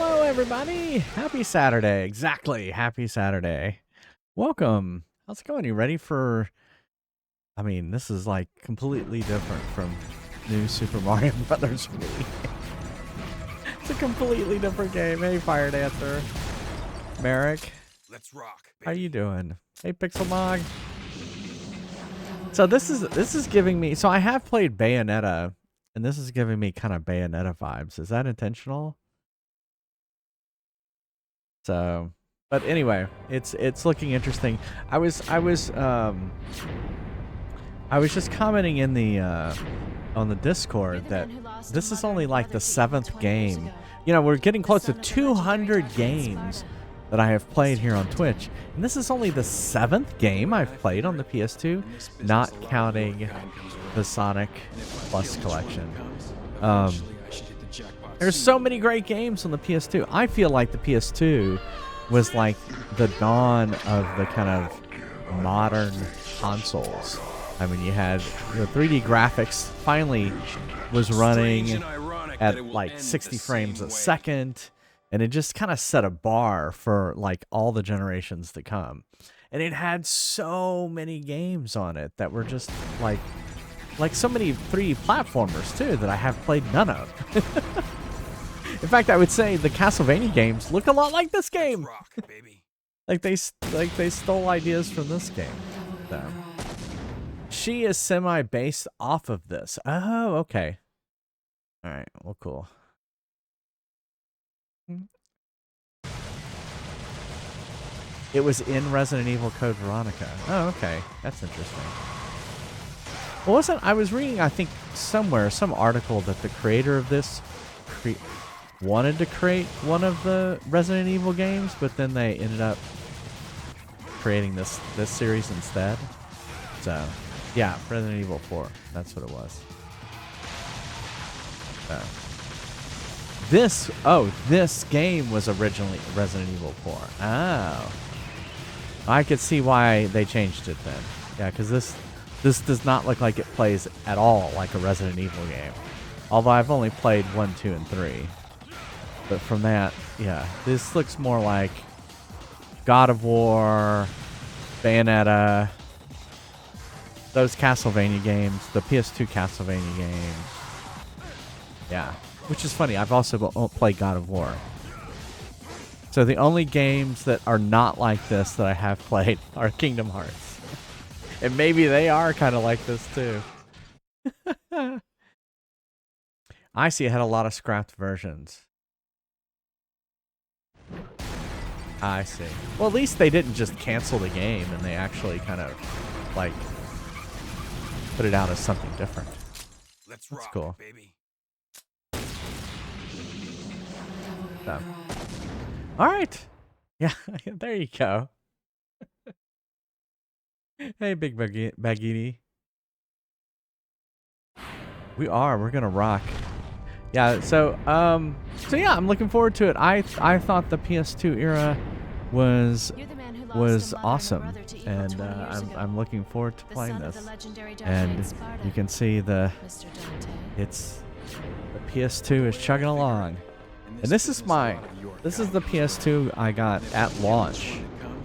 Hello, everybody. Happy Saturday. Exactly. Happy Saturday. Welcome. How's it going? You ready for... I mean, this is like completely different from New Super Mario Brothers Wii. It's a completely different game. Hey, Fire Dancer. Merrick. Let's rock, baby. How you doing? Hey, Pixelmog. So this is giving me... So I have played Bayonetta, and this is giving me kind of Bayonetta vibes. Is that intentional? So, but anyway, it's looking interesting. I was just commenting in the on the Discord that this is only like the 7th game. You know, we're getting close to 200 games that I have played here on Twitch, and this is only the 7th game I've played on the PS2, not counting the Sonic Plus collection. There's so many great games on the PS2. I feel like the PS2 was like the dawn of the kind of modern consoles. I mean, you had the 3D graphics finally was running at like 60 frames a second, and it just kind of set a bar for like all the generations to come. And it had so many games on it that were just like so many 3D platformers too that I have played none of. In fact, I would say the Castlevania games look a lot like this game. Rock, baby. like they stole ideas from this game. So. She is semi-based off of this. Oh, okay. All right. Well, cool. It was in Resident Evil Code Veronica. Oh, okay. That's interesting. Well, I was reading, I think, somewhere, some article that the creator of this wanted to create one of the Resident Evil games, but then they ended up creating this series instead. So, yeah, Resident Evil 4. That's what it was. This game was originally Resident Evil 4. Oh. I could see why they changed it then. Yeah, because this does not look like it plays at all like a Resident Evil game. Although I've only played 1, 2, and 3. But from that, yeah, this looks more like God of War, Bayonetta, those Castlevania games, the PS2 Castlevania games. Yeah, which is funny. I've also played God of War. So the only games that are not like this that I have played are Kingdom Hearts. And maybe they are kind of like this too. I see it had a lot of scrapped versions. I see. Well, at least they didn't just cancel the game and they actually kind of like put it out as something different. Let's That's rock, cool. baby. So. All right. Yeah, there you go. Hey, Big Baggini. We're gonna rock. Yeah, so yeah, I'm looking forward to it. I thought the PS2 era was awesome, and I'm looking forward to playing this. And you can see the PS2 is chugging along. And this is the PS2 I got at launch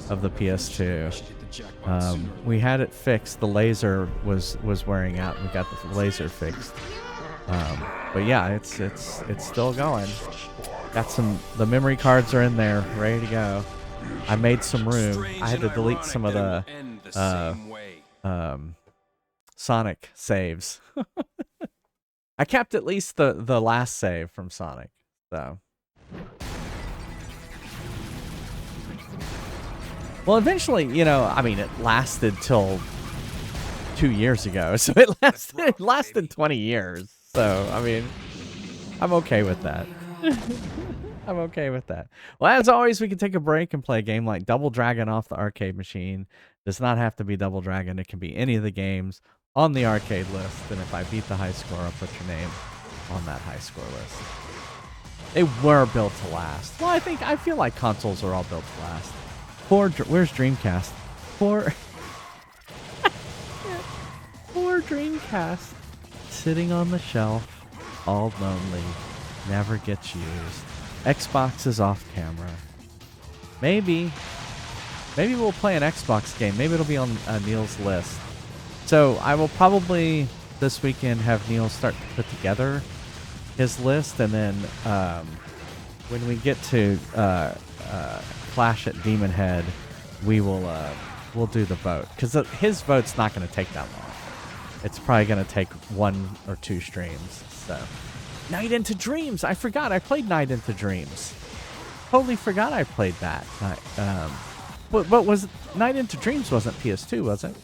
of the PS2. We had it fixed. The laser was wearing out. We got the laser fixed. But yeah, it's still going. Got the memory cards are in there, ready to go. I made some room. I had to delete some of the Sonic saves. I kept at least the last save from Sonic. So. Well, eventually, you know, I mean, it lasted till 2 years ago, so it lasted 20 years. So, I mean, I'm okay with that. I'm okay with that. Well, as always, we can take a break and play a game like Double Dragon off the arcade machine. It does not have to be Double Dragon. It can be any of the games on the arcade list. And if I beat the high score, I'll put your name on that high score list. They were built to last. Well, I feel like consoles are all built to last. Where's Dreamcast? Poor Dreamcast. Sitting on the shelf, all lonely, never gets used. Xbox is off camera. Maybe we'll play an Xbox game. Maybe it'll be on Neil's list. So I will probably this weekend have Neil start to put together his list, and then when we get to Clash at Demon Head, we'll do the vote, because his vote's not going to take that long. It's probably going to take 1 or 2 streams. So, Night into Dreams. I forgot I played Night into Dreams. Totally forgot I played that. But was Night into Dreams wasn't PS2, was it?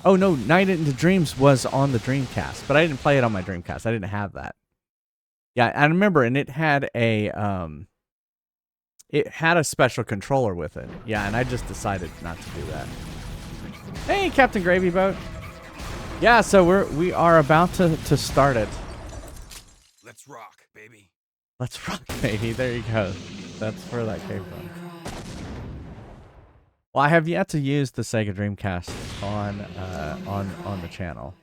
Oh no, Night into Dreams was on the Dreamcast, but I didn't play it on my Dreamcast. I didn't have that. Yeah, I remember, and it had a special controller with it. Yeah, and I just decided not to do that. Hey, Captain Gravy Boat. Yeah, so we are about to start it. Let's rock, baby. Let's rock, baby. There you go. That's where that came from. Well, I have yet to use the Sega Dreamcast on the channel.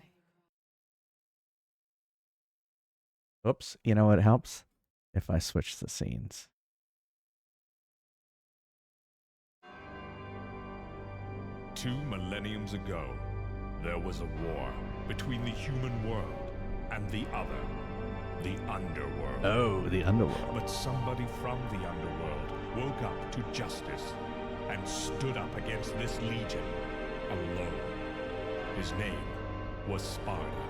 Oops, you know what helps? If I switch the scenes. Two millenniums ago, there was a war between the human world and the other, the underworld. Oh, the underworld. But somebody from the underworld woke up to justice and stood up against this legion alone. His name was Sparda.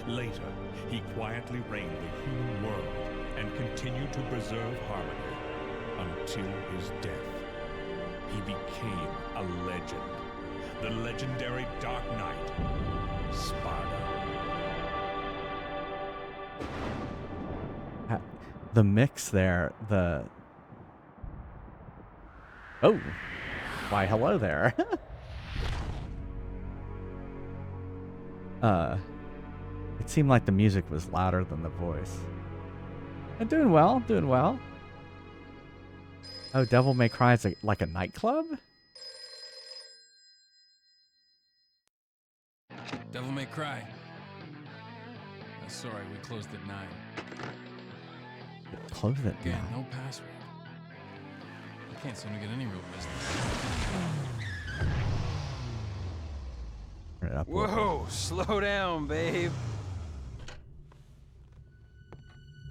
Later, he quietly reigned the human world and continued to preserve harmony until his death. He became a legend. The legendary Dark Knight, Sparda. The mix there, Oh, why hello there. It seemed like the music was louder than the voice. I'm doing well, doing well. Oh, Devil May Cry is like a nightclub? Devil May Cry. Sorry, we closed at 9. Close it Again, now. no password. I can't seem to get any real business. Turn it up a little bit. Whoa, slow down, babe.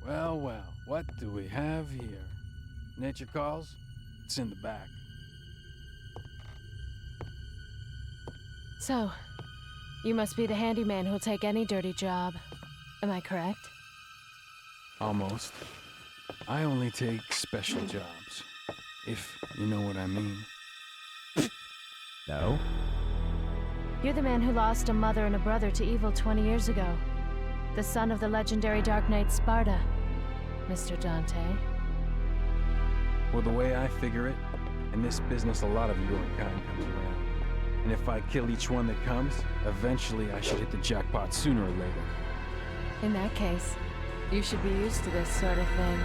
Well, well, what do we have here? Nature calls? It's in the back. So, you must be the handyman who'll take any dirty job. Am I correct? Almost. I only take special jobs, if you know what I mean. No. You're the man who lost a mother and a brother to evil 20 years ago. The son of the legendary Dark Knight Sparda, Mr. Dante. Well, the way I figure it, in this business a lot of your kind comes around. And if I kill each one that comes, eventually I should hit the jackpot sooner or later. In that case, you should be used to this sort of thing.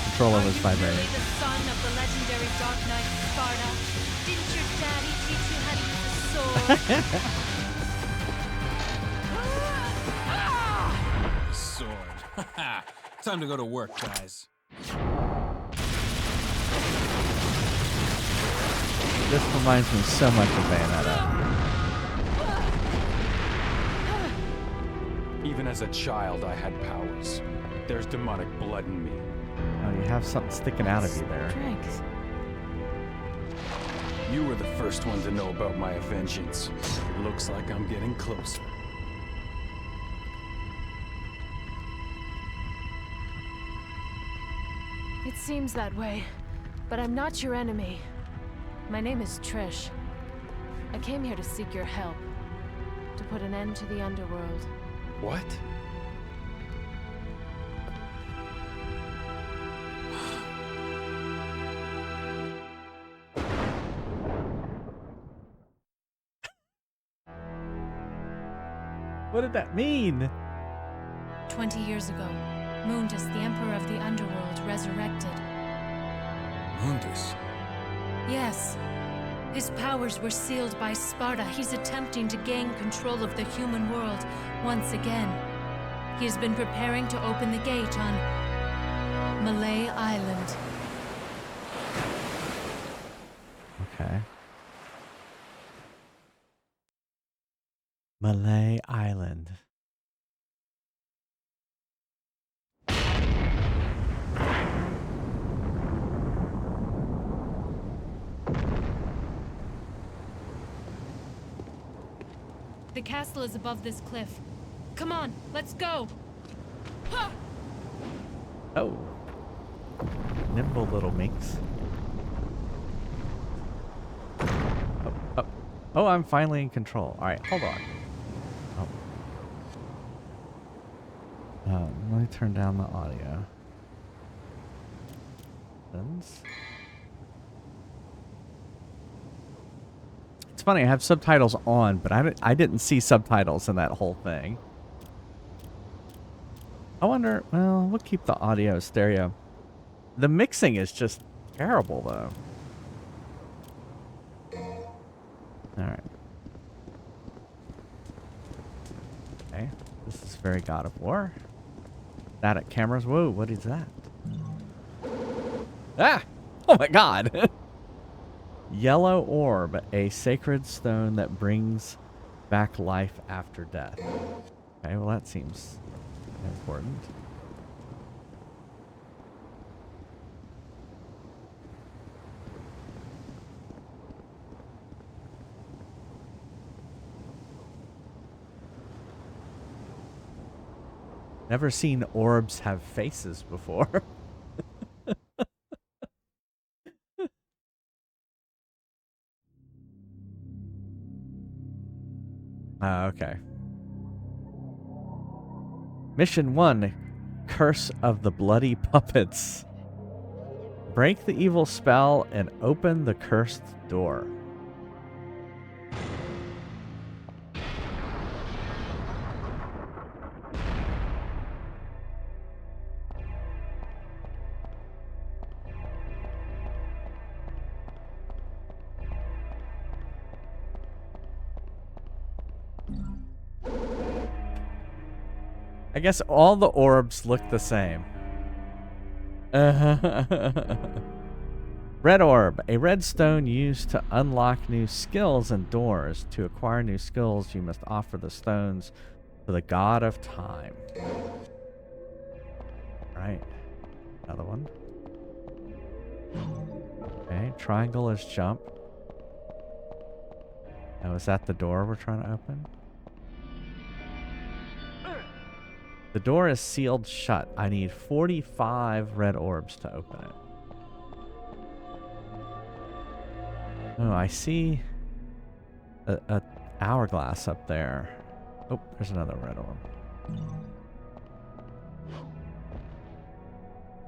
Controller was vibrating. The son of the legendary Dark Knight Sparda. Didn't your daddy teach you how to use a sword? Sword. Time to go to work, guys. This reminds me so much of Bayonetta. Even as a child, I had powers. There's demonic blood in me. Oh, you have something sticking out of you there. Strength. You were the first one to know about my vengeance. It looks like I'm getting closer. It seems that way, but I'm not your enemy. My name is Trish. I came here to seek your help, to put an end to the underworld. What? What did that mean? 20 years ago, Mundus, the Emperor of the Underworld, resurrected. Mundus. Yes. His powers were sealed by Sparta. He's attempting to gain control of the human world once again. He has been preparing to open the gate on Malay Island. Okay. Malay Island. The castle is above this cliff. Come on, let's go! Ha! Oh. Nimble little minx. Oh, I'm finally in control. Alright, hold on. Let me turn down the audio. It's funny, I have subtitles on, but I didn't see subtitles in that whole thing. I wonder, well, we'll keep the audio stereo. The mixing is just terrible, though. Alright. Okay, this is very God of War. Static cameras, whoa, what is that? Ah! Oh my god! Yellow orb, a sacred stone that brings back life after death. Okay, well that seems important. Never seen orbs have faces before. Okay. Mission 1, Curse of the Bloody Puppets. Break the evil spell and open the cursed door. I guess all the orbs look the same. Red orb, a red stone used to unlock new skills and doors. To acquire new skills, you must offer the stones to the god of time. Right. Another one. Okay, triangle is jump. Now, is that the door we're trying to open? The door is sealed shut. I need 45 red orbs to open it. Oh, I see a hourglass up there. Oh, there's another red orb.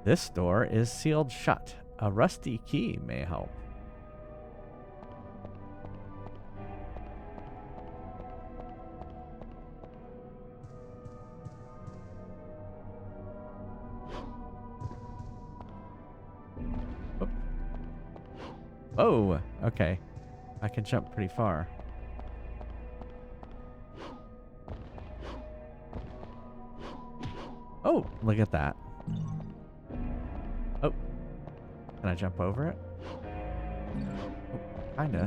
This door is sealed shut. A rusty key may help. Oh, okay. I can jump pretty far. Oh, look at that. Oh. Can I jump over it? Oh, kinda.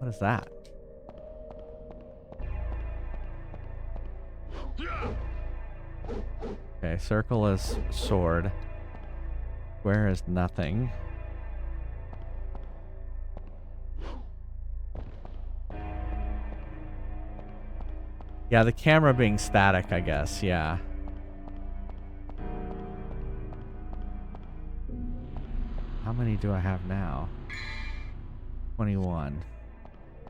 What is that? Okay, circle is sword. Square is nothing. Yeah, the camera being static, I guess. Yeah. How many do I have now? 21.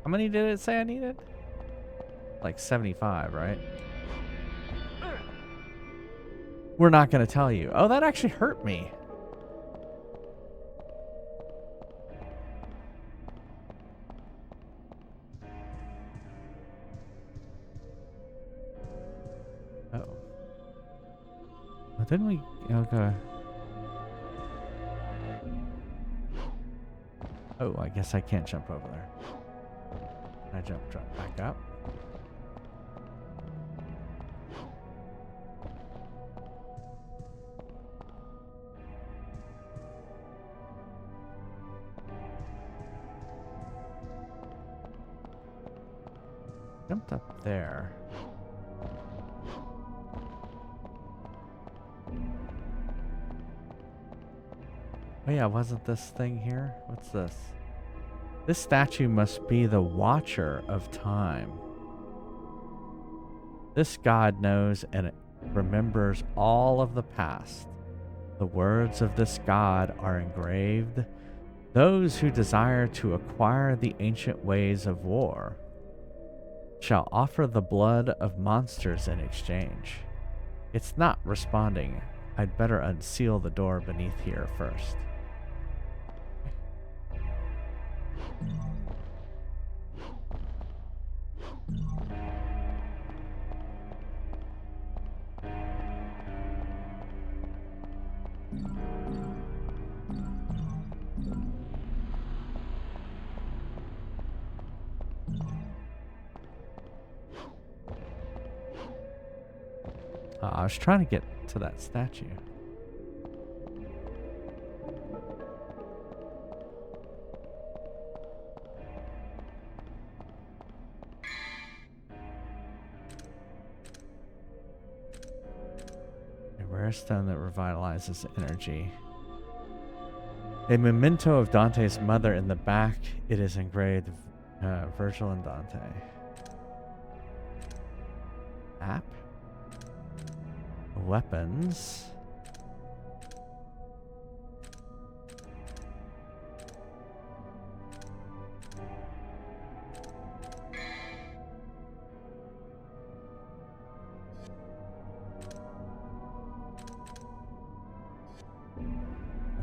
How many did it say I needed? Like 75, right? We're not going to tell you. Oh, that actually hurt me. Oh, didn't we? Okay. Oh, I guess I can't jump over there. Can I drop back up? Jumped up there. Oh yeah, wasn't this thing here? What's this? This statue must be the Watcher of Time. This god knows and remembers all of the past. The words of this god are engraved. Those who desire to acquire the ancient ways of war shall offer the blood of monsters in exchange. It's not responding. I'd better unseal the door beneath here first. I was trying to get to that statue. A rare stone that revitalizes energy. A memento of Dante's mother in the back. It is engraved Virgil and Dante. App. Weapons.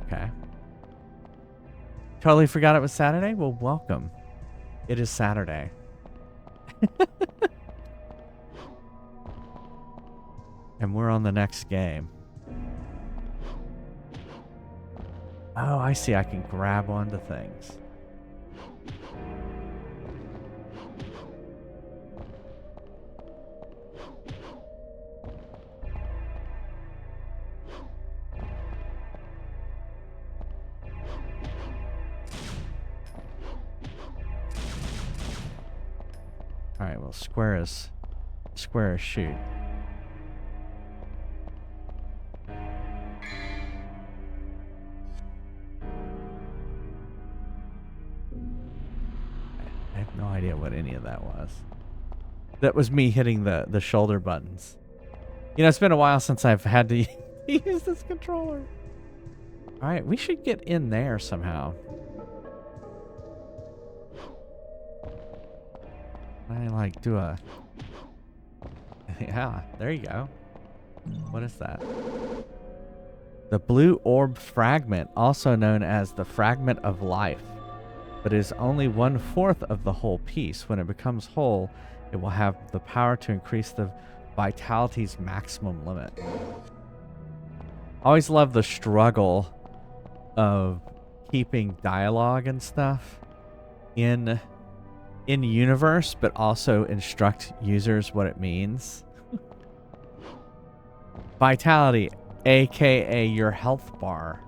Okay. Totally forgot it was Saturday? Well, welcome. It is Saturday. And we're on the next game. Oh, I see. I can grab onto things. All right, well, square is shoot. I have no idea what any of that was. That was me hitting the shoulder buttons. You know, it's been a while since I've had to use this controller. All right, we should get in there somehow. I like do a... Yeah, there you go. What is that? The blue orb fragment, also known as the fragment of life, but is only 1/4 of the whole piece. When it becomes whole, it will have the power to increase the vitality's maximum limit. Always love the struggle of keeping dialogue and stuff in universe, but also instruct users what it means. Vitality, aka your health bar.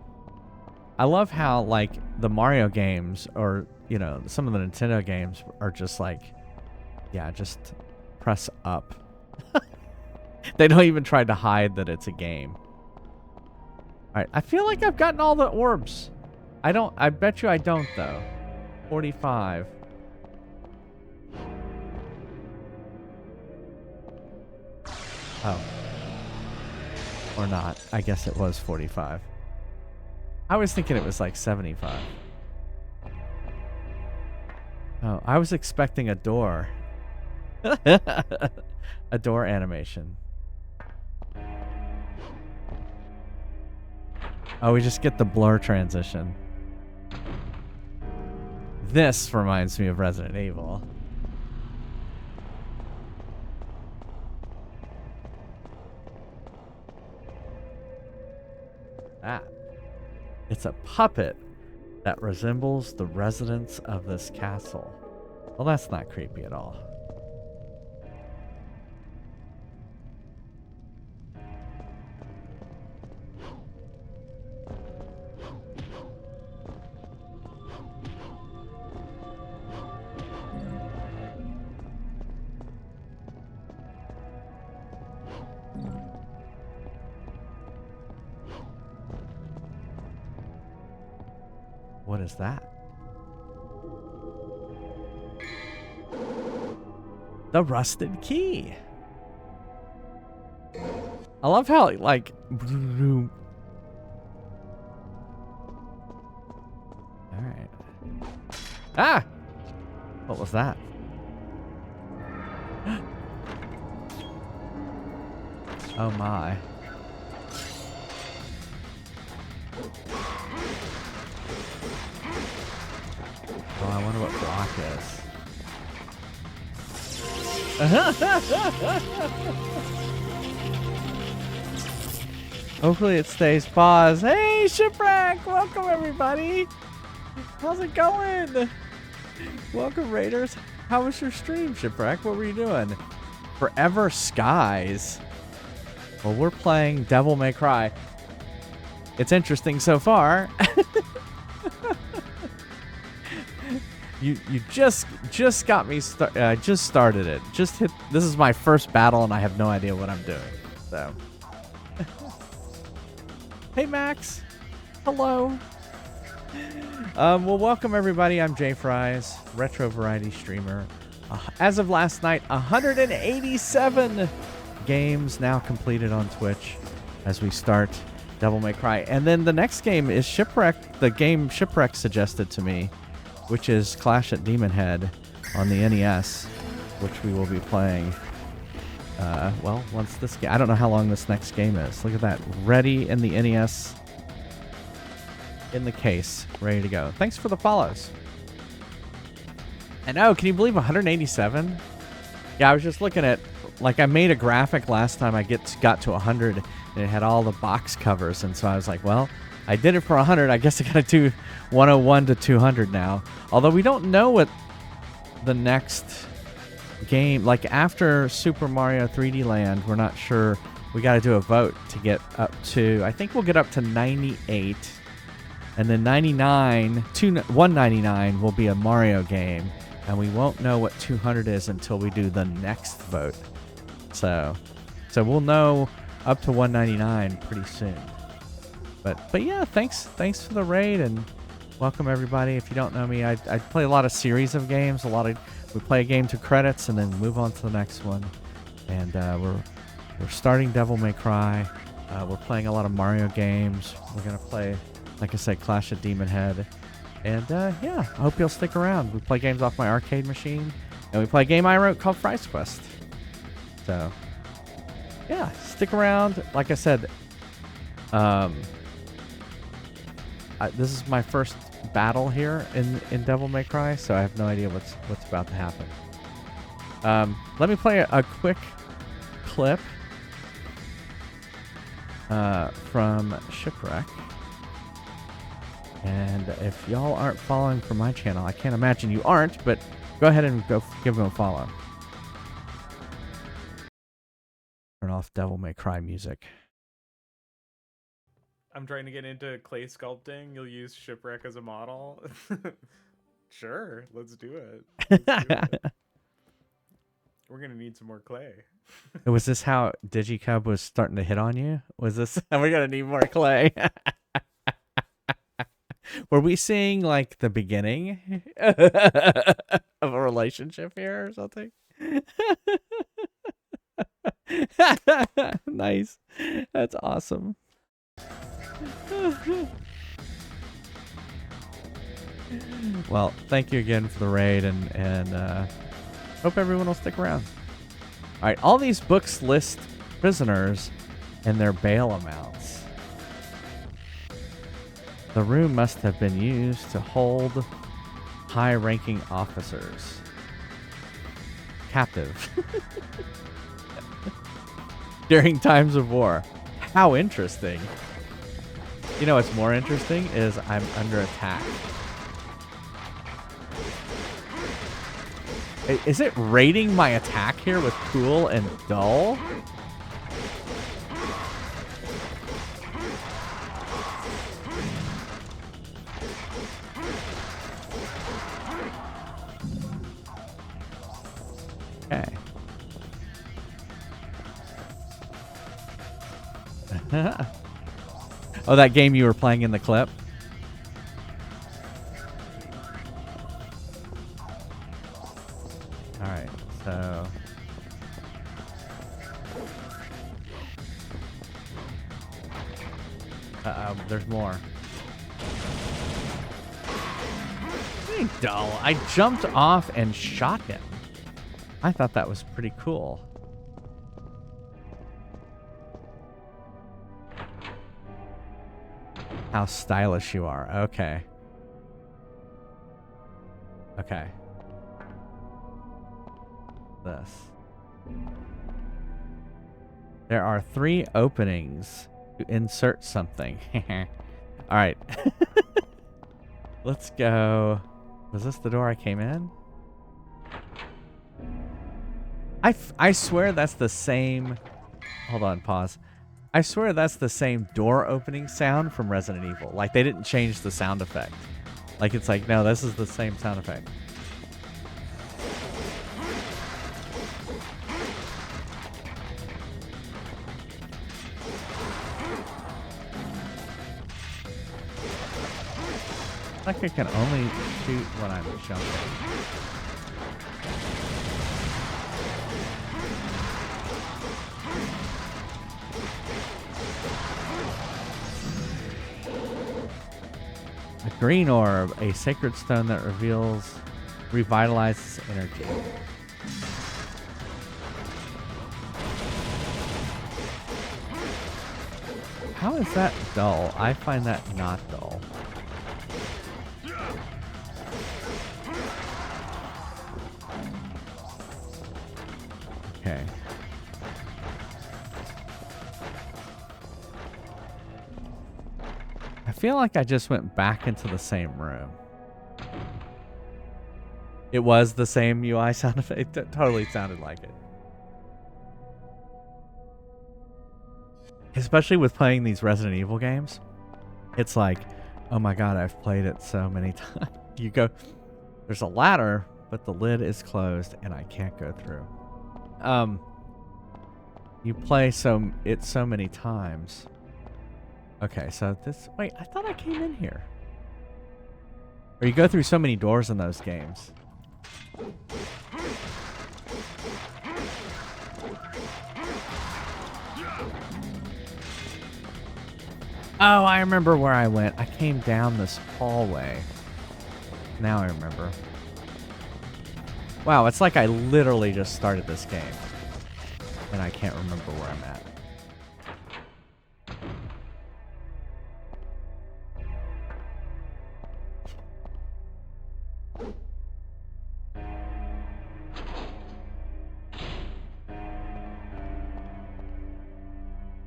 I love how, like, the Mario games, or, you know, some of the Nintendo games are just like, yeah, just press up. They don't even try to hide that it's a game. Alright, I feel like I've gotten all the orbs. I bet you I don't, though. 45. Oh. Or not. I guess it was 45. I was thinking it was like 75. Oh, I was expecting a door. A door animation. Oh, we just get the blur transition. This reminds me of Resident Evil. that? It's a puppet that resembles the residents of this castle. Well, that's not creepy at all. What is that? The rusted key. I love how like all right. Ah! What was that? Oh my. Oh, I wonder what block is. Hopefully it stays paused. Hey, Shipwreck! Welcome, everybody! How's it going? Welcome, Raiders. How was your stream, Shipwreck? What were you doing? Forever Skies. Well, we're playing Devil May Cry. It's interesting so far. You just got me just started it. Just hit. This is my first battle and I have no idea what I'm doing. So. Hey Max. Hello. Well, welcome everybody. I'm Jay Fries, retro variety streamer. As of last night, 187 games now completed on Twitch as we start Devil May Cry. And then the next game is Shipwreck, the game Shipwreck suggested to me, which is Clash at Demon Head on the NES, which we will be playing, well, once this game... I don't know how long this next game is. Look at that. Ready in the NES, in the case, ready to go. Thanks for the follows. And oh, can you believe 187? Yeah, I was just looking at... Like, I made a graphic last time I got to 100, and it had all the box covers, and so I was like, well... I did it for 100. I guess I gotta do 101 to 200 now. Although we don't know what the next game, like after Super Mario 3D Land, we're not sure. We gotta do a vote to get up to, I think we'll get up to 98. And then 199 will be a Mario game. And we won't know what 200 is until we do the next vote. So we'll know up to 199 pretty soon. But yeah, thanks for the raid and welcome everybody. If you don't know me, I play a lot of series of games. We play a game to credits and then move on to the next one. And we're starting Devil May Cry. We're playing a lot of Mario games. We're gonna play, like I said, Clash at Demon Head. And yeah, I hope you'll stick around. We play games off my arcade machine, and we play a game I wrote called Fry's Quest. So yeah, stick around. Like I said, this is my first battle here in Devil May Cry, so I have no idea what's about to happen. Let me play a quick clip from Shipwreck. And if y'all aren't following from my channel, I can't imagine you aren't, but go ahead and go give him a follow. Turn off Devil May Cry music. I'm trying to get into clay sculpting. You'll use Shipwreck as a model. Sure, let's do it. We're gonna need some more clay. Was this how DigiCub was starting to hit on you? Was this? We're gonna need more clay. Were we seeing like the beginning of a relationship here or something? Nice. That's awesome. Well, thank you again for the raid, and hope everyone will stick around. All right, all these books list prisoners and their bail amounts. The room must have been used to hold high-ranking officers captive during times of war. How interesting. You know what's more interesting is I'm under attack. Is it rating my attack here with cool and dull? Okay. Oh, that game you were playing in the clip? Alright, so... Uh-oh, there's more. Hey, dull. I jumped off and shot him. I thought that was pretty cool. How stylish you are. Okay. Okay. This. There are 3 openings to insert something. All right. Let's go. Was this the door I came in? I swear that's the same. Hold on, pause. I swear that's the same door opening sound from Resident Evil. Like, they didn't change the sound effect. Like, it's like, no, this is the same sound effect. Like, I can only shoot when I'm jumping. A green orb, a sacred stone that revitalizes energy. How is that dull? I find that not dull. Okay. I feel like I just went back into the same room. It was the same UI sound effect. It totally sounded like it. Especially with playing these Resident Evil games. It's like, oh my god, I've played it so many times. You go, there's a ladder, but the lid is closed and I can't go through. You play it so many times. Okay, so this... Wait, I thought I came in here. Or you go through so many doors in those games. Oh, I remember where I went. I came down this hallway. Now I remember. Wow, it's like I literally just started this game. And I can't remember where I'm at.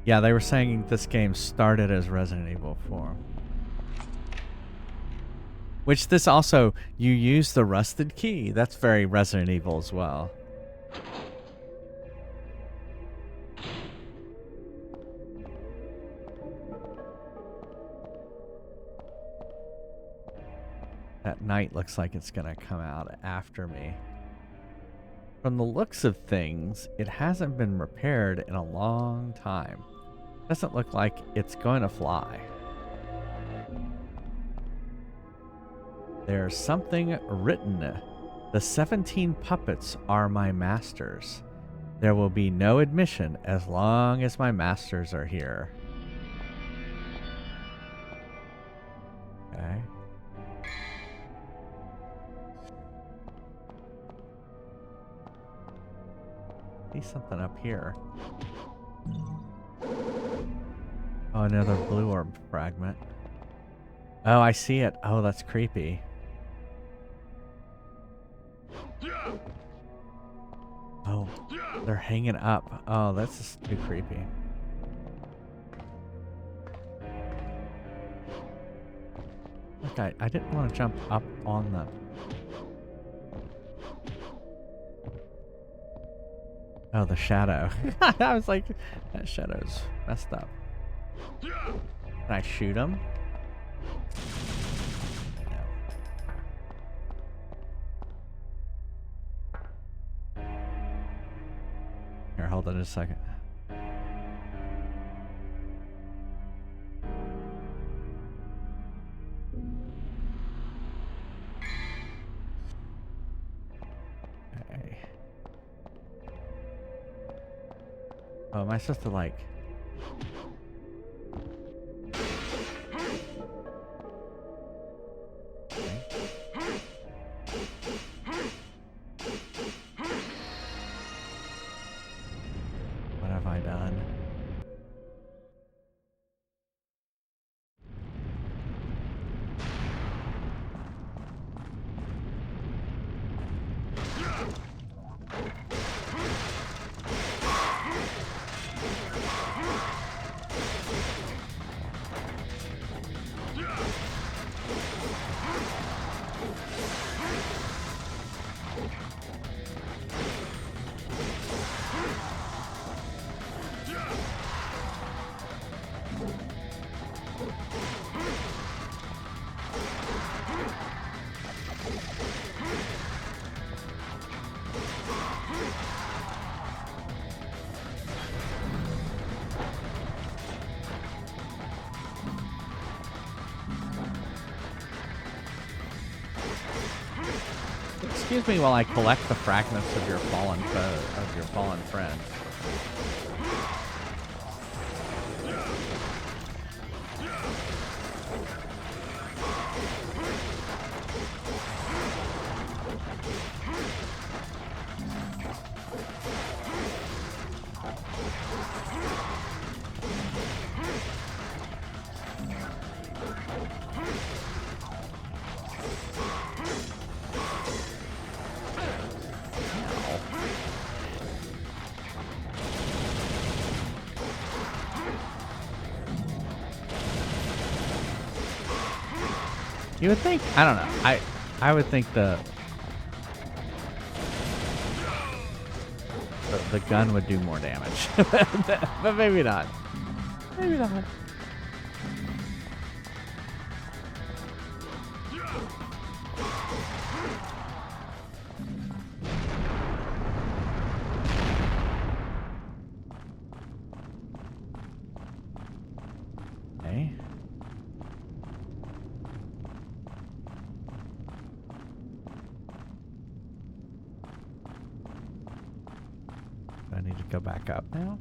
Yeah, they were saying this game started as Resident Evil 4. Which this also, you use the rusted key. That's very Resident Evil as well. That knight looks like it's gonna come out after me. From the looks of things, it hasn't been repaired in a long time. Doesn't look like it's going to fly. There's something written. The 17 puppets are my masters. There will be no admission as long as my masters are here. Okay. See something up here. Oh, another blue orb fragment. Oh, I see it. Oh, that's creepy. Oh, they're hanging up. Oh, that's just too creepy. Like I didn't want to jump up on them. Oh, the shadow. I was like, that shadow's messed up. Can I shoot him? No. Here, hold on just a second. Okay. Oh, am I supposed to like... What have I done? Excuse me while I collect the fragments of your fallen foe, of your fallen friend. You would think, I don't know, I would think the gun would do more damage, but maybe not. Maybe not. Okay. Do I need to go back up now?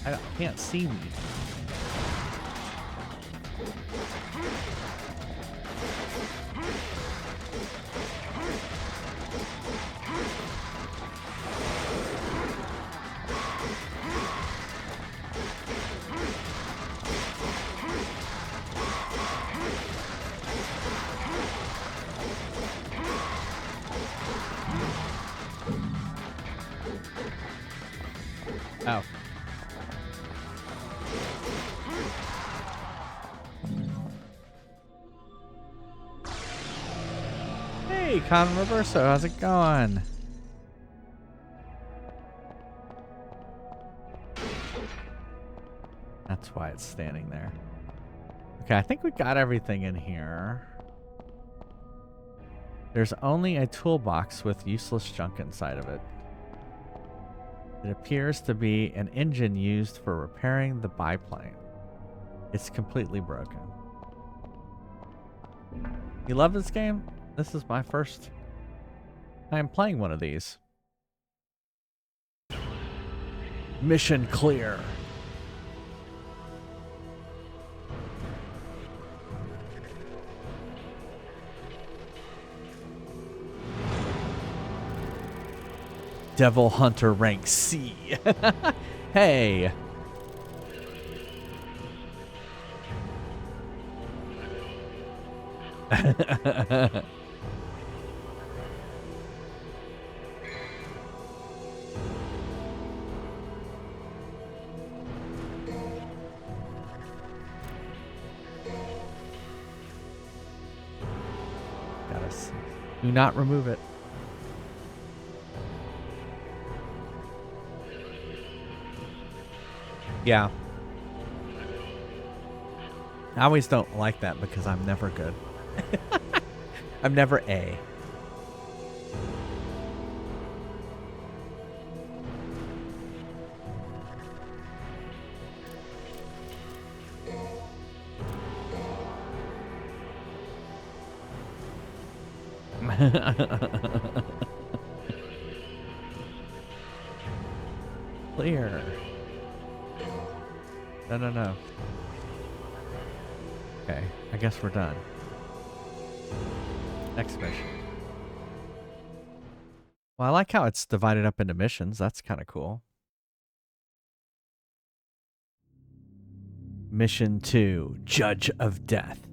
I can't see me. Oh. Hey, Con Reverso, how's it going? That's why it's standing there. Okay, I think we got everything in here. There's only a toolbox with useless junk inside of it. It appears to be an engine used for repairing the biplane. It's completely broken. You love this game? This is my first time playing one of these. Mission clear. Devil Hunter rank C. Hey. Do not remove it. Yeah. I always don't like that because I'm never good. I'm never A. Clear. No. Okay, I guess we're done. Next mission. Well, I like how it's divided up into missions. That's kind of cool. Mission 2, Judge of Death.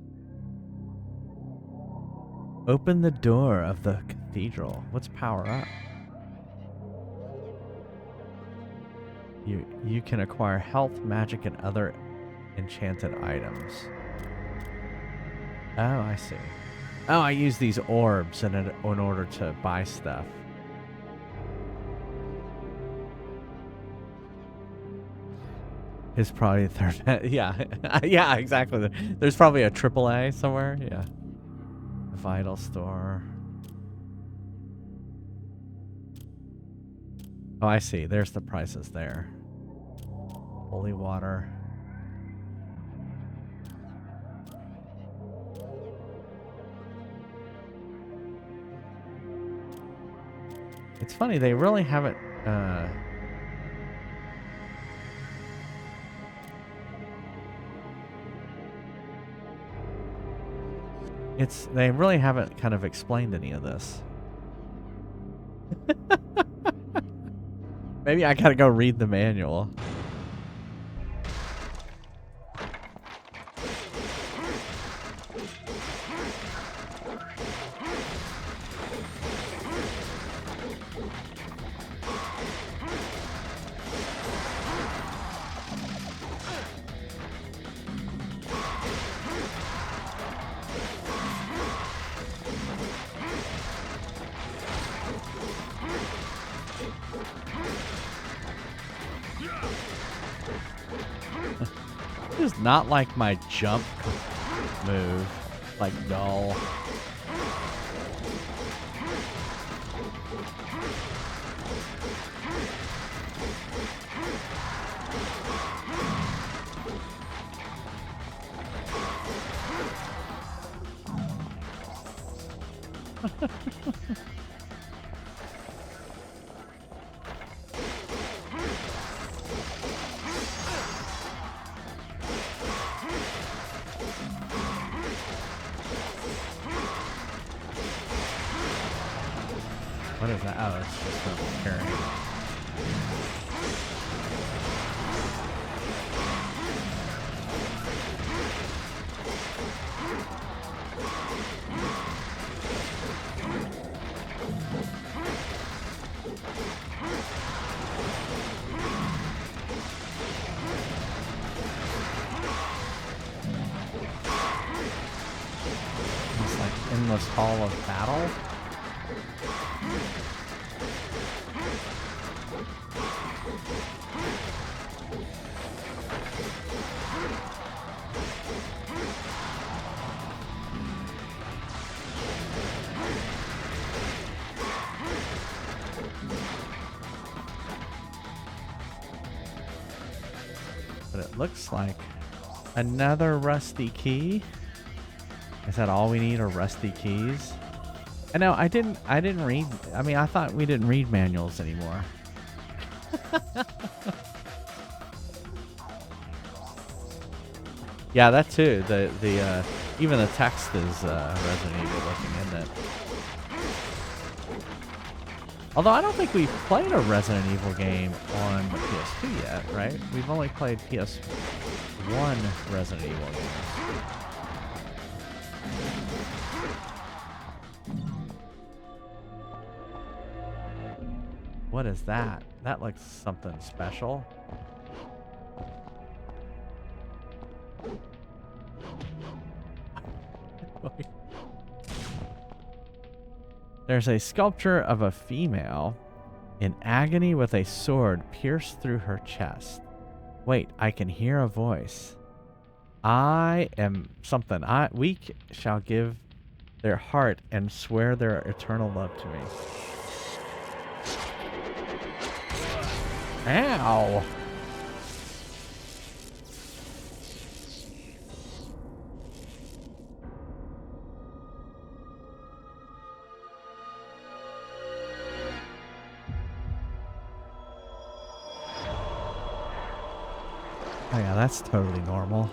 Open the door of the cathedral. What's power up? You can acquire health, magic, and other enchanted items. Oh, I see. Oh, I use these orbs in order to buy stuff. It's probably a third. Yeah, yeah, exactly. There's probably a AAA somewhere. Yeah. Vital store. Oh, I see. There's the prices there. Holy water. It's funny, they really haven't they really haven't kind of explained any of this. Maybe I gotta go read the manual. This is not like my jump move, like dull. What is that? Oh, it's just a carrying. It's like endless hall of battle. But it looks like another rusty key. Is that all we need are rusty keys? I know I didn't read. I mean, I thought we didn't read manuals anymore. Yeah, that too. The even the text is Resident Evil looking, isn't it? Although I don't think we've played a Resident Evil game on the PS2 yet, right? We've only played PS1 Resident Evil games. What is that? That looks something special. There's a sculpture of a female in agony with a sword pierced through her chest. Wait, I can hear a voice. I am something. We shall give their heart and swear their eternal love to me. Ow! Oh yeah, that's totally normal.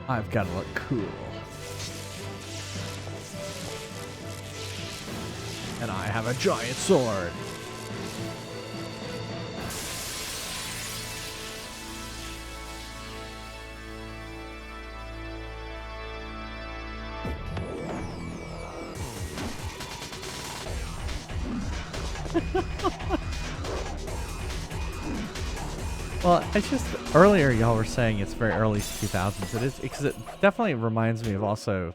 I've got to look cool. And I have a giant sword. Well, it's just earlier y'all were saying it's very early 2000s. It is because it definitely reminds me of also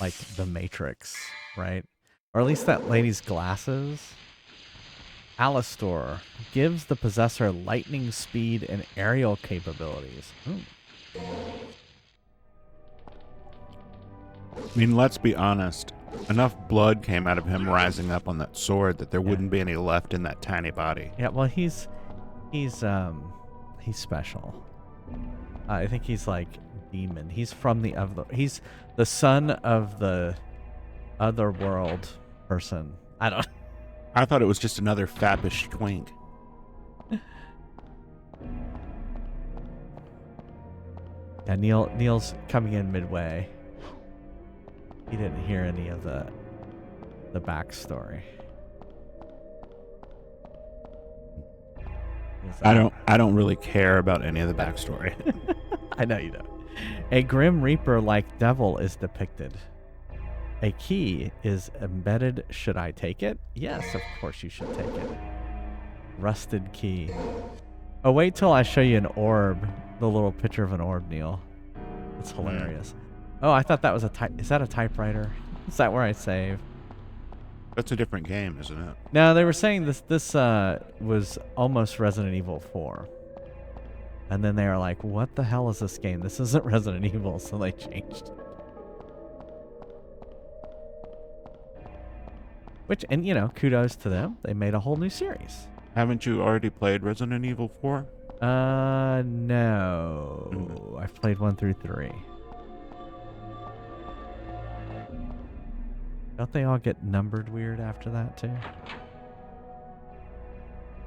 like The Matrix, right? Or at least that lady's glasses. Alastor gives the possessor lightning speed and aerial capabilities. Ooh. I mean, let's be honest. Enough blood came out of him rising up on that sword that there wouldn't be any left in that tiny body. Yeah, well, he's special. I think he's like demon. He's from the other. He's the son of the other world person. I don't. I thought it was just another fappish twink. Yeah, Neil's coming in midway. He didn't hear any of the backstory. I don't really care about any of the backstory. I know you don't. A Grim Reaper-like devil is depicted. A key is embedded. Should I take it? Yes, of course you should take it. Rusted key. Oh, wait till I show you an orb. The little picture of an orb, Neil. It's hilarious. Oh, I thought that was a type. Is that a typewriter? Is that where I save? That's a different game, isn't it? No, they were saying this was almost Resident Evil 4. And then they were like, what the hell is this game? This isn't Resident Evil, so they changed. Which, and you know, kudos to them. They made a whole new series. Haven't you already played Resident Evil 4? No. I've played 1 through 3. Don't they all get numbered weird after that, too?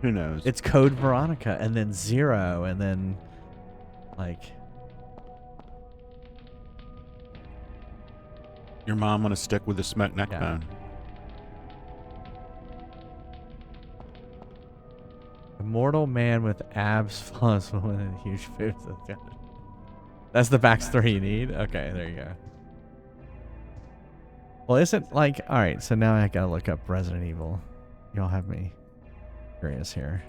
Who knows? It's Code Veronica, and then 0, and then, like... Your mom want to stick with the smoked neck Yeah. bone. Immortal man with abs, flawless woman, and huge boobs. That's the backstory you need? Okay, there you go. Well, isn't like... Alright, so now I gotta look up Resident Evil. Y'all have me curious here.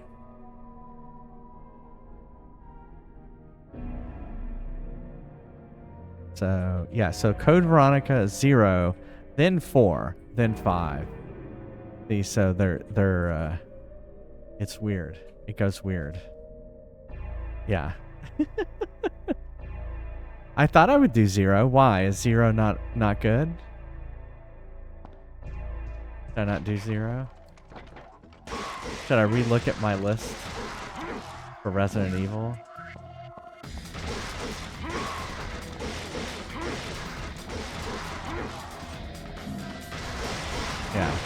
So, yeah, so Code Veronica 0, then 4, then 5. See, so they're it's weird. It goes weird. Yeah. I thought I would do 0. Why? Is 0 not good? Should I not do 0? Should I relook at my list for Resident Evil? Yeah.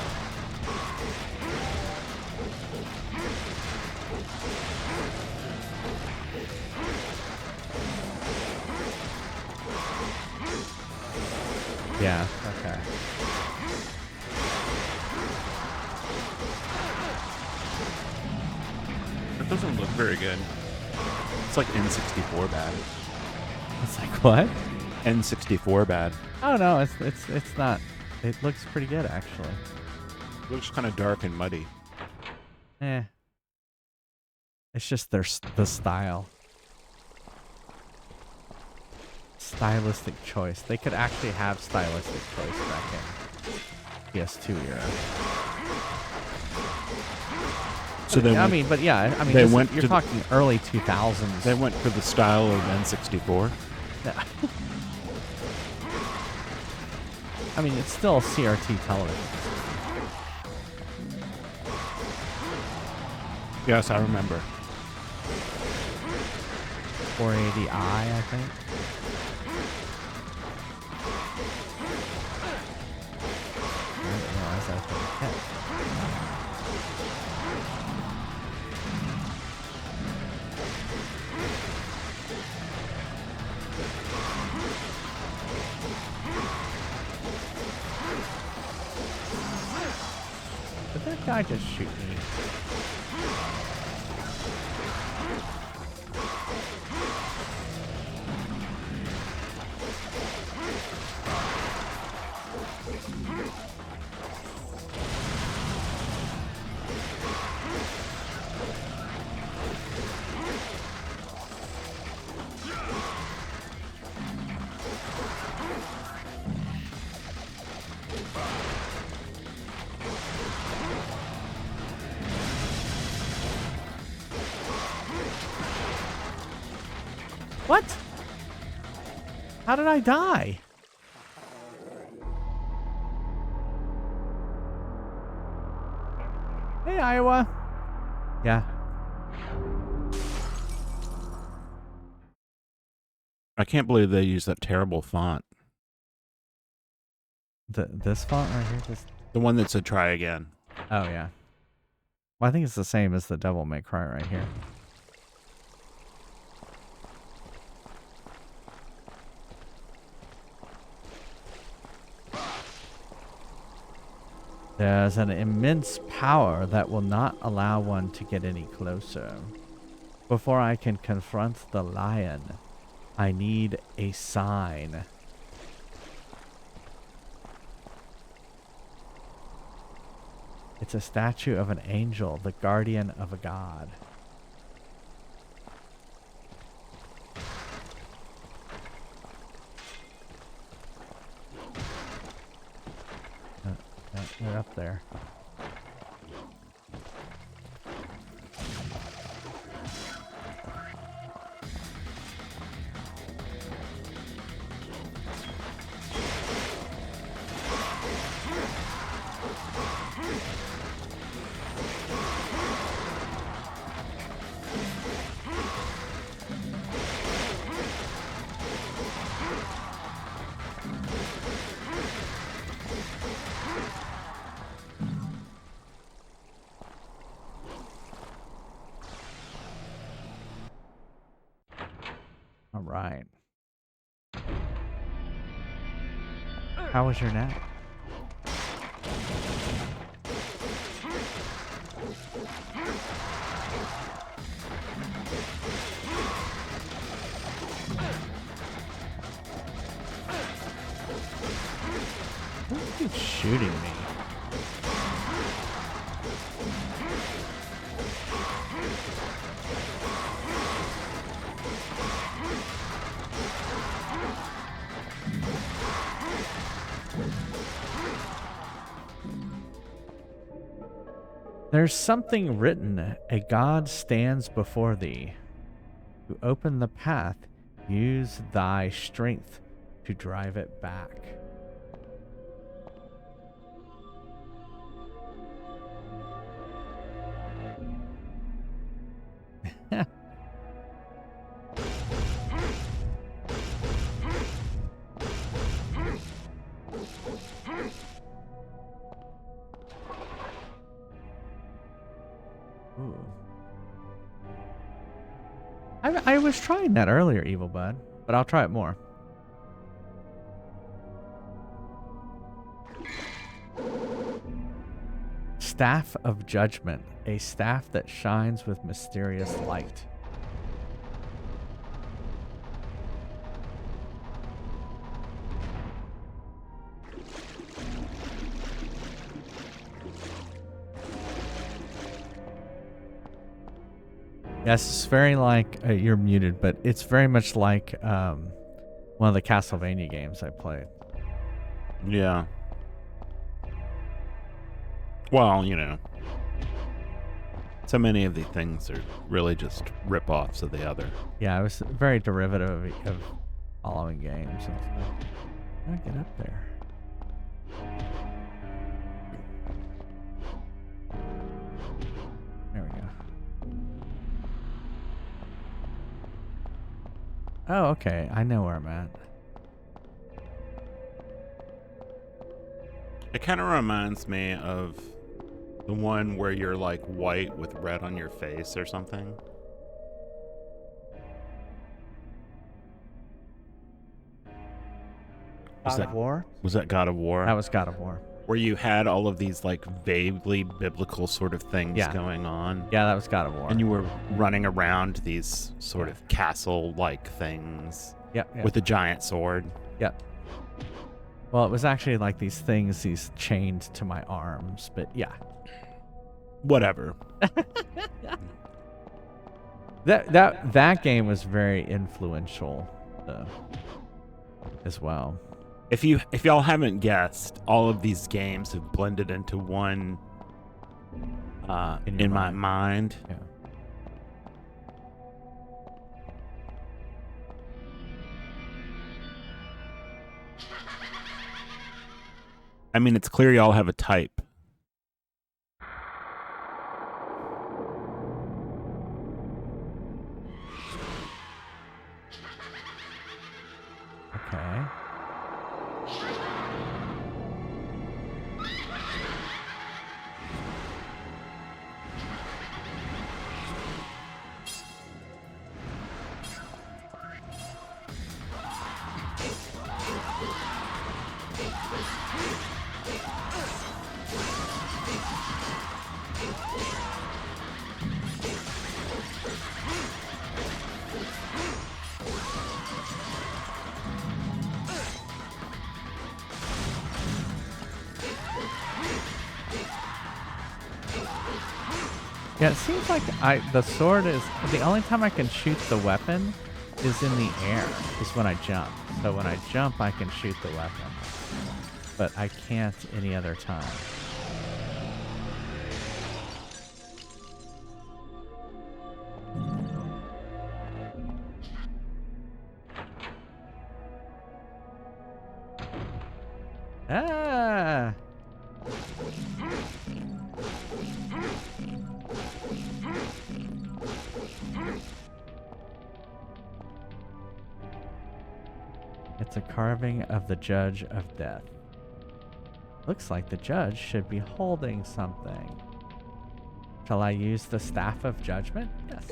Yeah, okay. It doesn't look very good. It's like N64 bad. It's like what? N64 bad. Oh no, it's not. It looks pretty good actually. It looks kind of dark and muddy. Eh. It's just the style. Stylistic choice. They could actually have stylistic choice back in PS2 era. So they I went, mean, but yeah, I mean, they went you're to talking early 2000s. they went for the style of N64. Yeah. I mean, it's still CRT television. Yes, I remember. 480i, I think. I didn't realize that was a hit. Did that guy just shoot me? What? How did I die? Hey, Iowa. Yeah. I can't believe they use that terrible font. This font right here? The one that said try again. Oh, yeah. Well, I think it's the same as the Devil May Cry right here. There's an immense power that will not allow one to get any closer. Before I can confront the lion, I need a sign. It's a statue of an angel, the guardian of a god. They're up there. All right. How was your nap? Who keeps shooting me? There's something written, a God stands before thee. To open the path, use thy strength to drive it back. Ooh. I was trying that earlier, Evil Bud, but I'll try it more. Staff of Judgment, a staff that shines with mysterious light. Yes, it's very like, you're muted, but it's very much like one of the Castlevania games I played. Yeah. Well, you know, so many of the things are really just rip-offs of the other. Yeah, it was very derivative of following games and stuff. How do I get up there? There we go. Oh, okay. I know where I'm at. It kind of reminds me of the one where you're like white with red on your face or something. God of War? Was that God of War? That was God of War. Where you had all of these like vaguely biblical sort of things Yeah. going on. Yeah, that was God of War. And you were running around these sort of castle-like things Yep. with a giant sword. Yep. Well, it was actually like these things, these chained to my arms, but yeah. Whatever. That game was very influential as well. If y'all haven't guessed, all of these games have blended into one in my mind. Yeah. I mean, it's clear y'all have a type. Okay. Yeah, it seems like the sword is the only time I can shoot the weapon is in the air, is when I jump. So when I jump, I can shoot the weapon, but I can't any other time. Ah! It's a carving of the Judge of Death. Looks like the judge should be holding something. Shall I use the Staff of Judgment? Yes.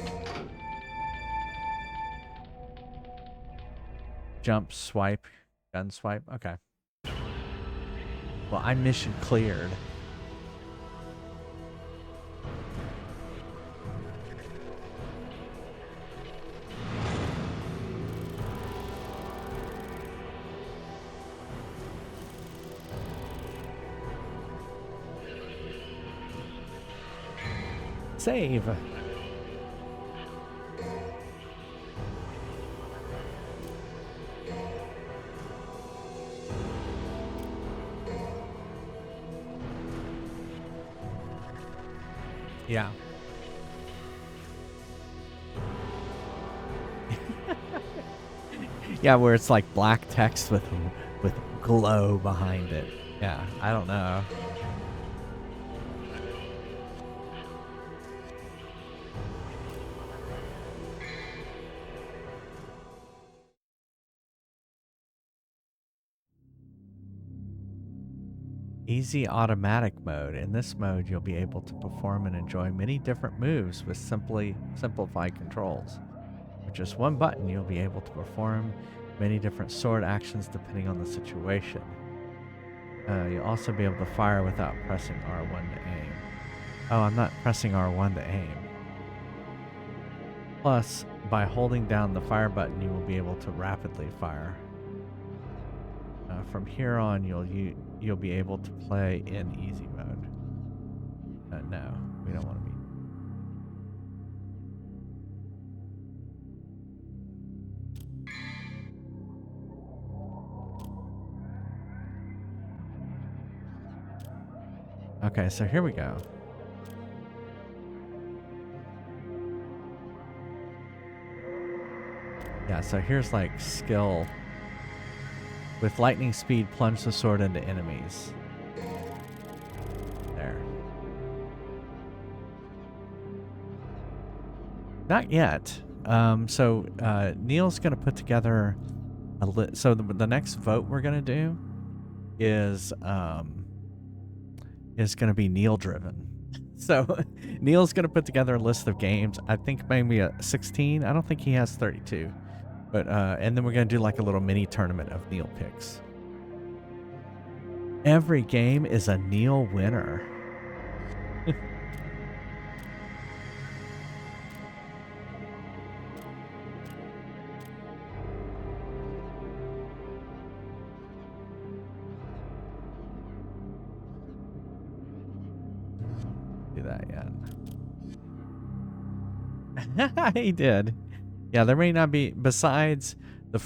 Jump, swipe, gun swipe. Okay. Well, I'm mission cleared. Save. Yeah. Yeah, where it's like black text with glow behind it. Yeah, I don't know. Easy automatic mode. In this mode, you'll be able to perform and enjoy many different moves with simplified controls. With just one button, you'll be able to perform many different sword actions depending on the situation. You'll also be able to fire without pressing R1 to aim. Oh, I'm not pressing R1 to aim. Plus, by holding down the fire button, you will be able to rapidly fire. From here on, you'll be able to play in easy mode. No, we don't want to be. Okay, so here we go. Yeah, so here's like skill. With lightning speed, plunge the sword into enemies. There. Not yet. Neil's gonna put together a so the next vote we're gonna do is gonna be Neil driven. So Neil's gonna put together a list of games. I think maybe a 16. I don't think he has 32. But and then we're gonna do like a little mini tournament of Neil picks. Every game is a Neil winner. Do that yet? He did. Yeah, there may not be, besides the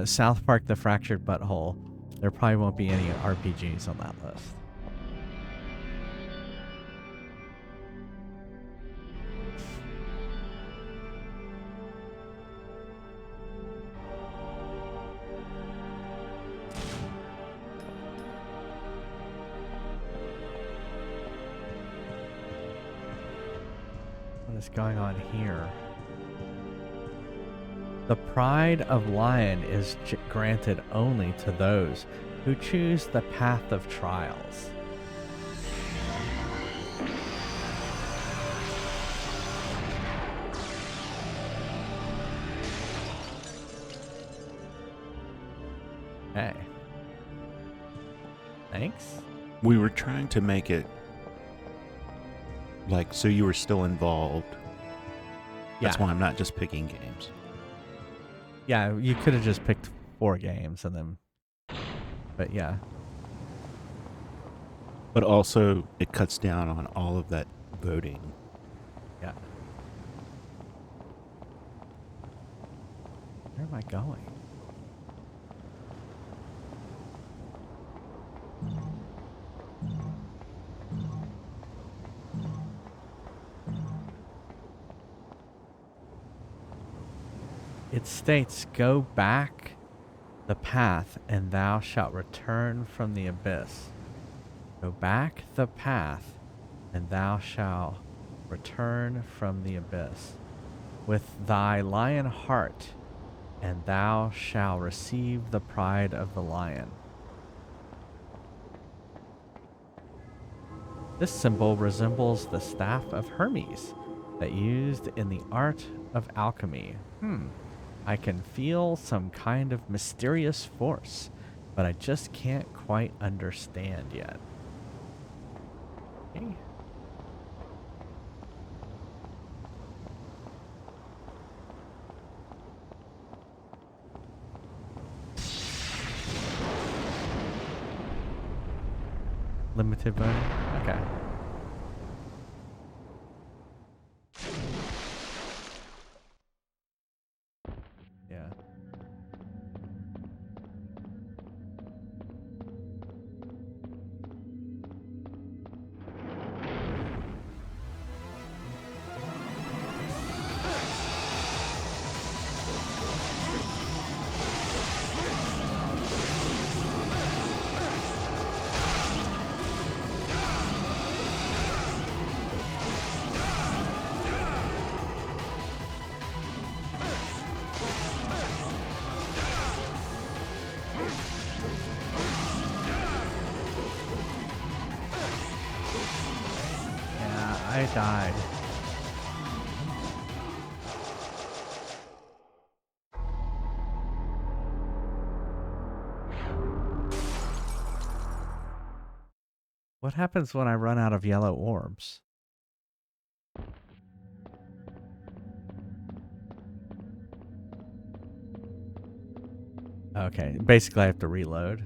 South Park The Fractured Butthole, there probably won't be any RPGs on that list. What is going on here? The Pride of Lion is granted only to those who choose the path of trials. Hey. Thanks. We were trying to make it like so you were still involved. That's why I'm not just picking games. Yeah, you could have just picked 4 games and then, but yeah. But also, it cuts down on all of that voting. Yeah. Where am I going? It states, "Go back the path, and thou shalt return from the abyss." Go back the path, and thou shalt return from the abyss. With thy lion heart, and thou shalt receive the pride of the lion. This symbol resembles the staff of Hermes that used in the art of alchemy. I can feel some kind of mysterious force, but I just can't quite understand yet. Okay. Limited voting? Okay. Yeah. I died. What happens when I run out of yellow orbs? Okay, basically I have to reload.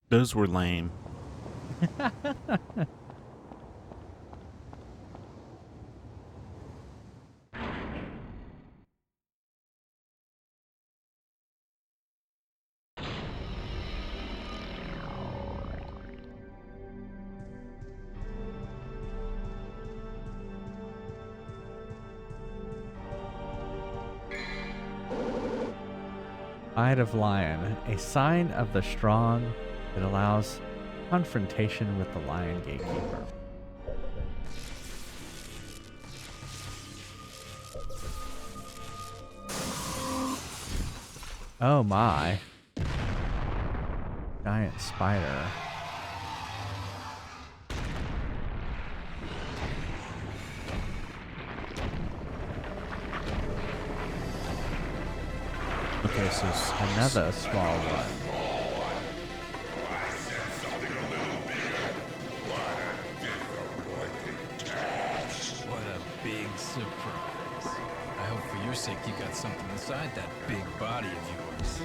Those were lame. Eye of Lion, a sign of the strong that allows confrontation with the Lion Gatekeeper. Oh my. Giant spider. Okay, so Another small one. What a big surprise. I hope for your sake you got something inside that big body of yours.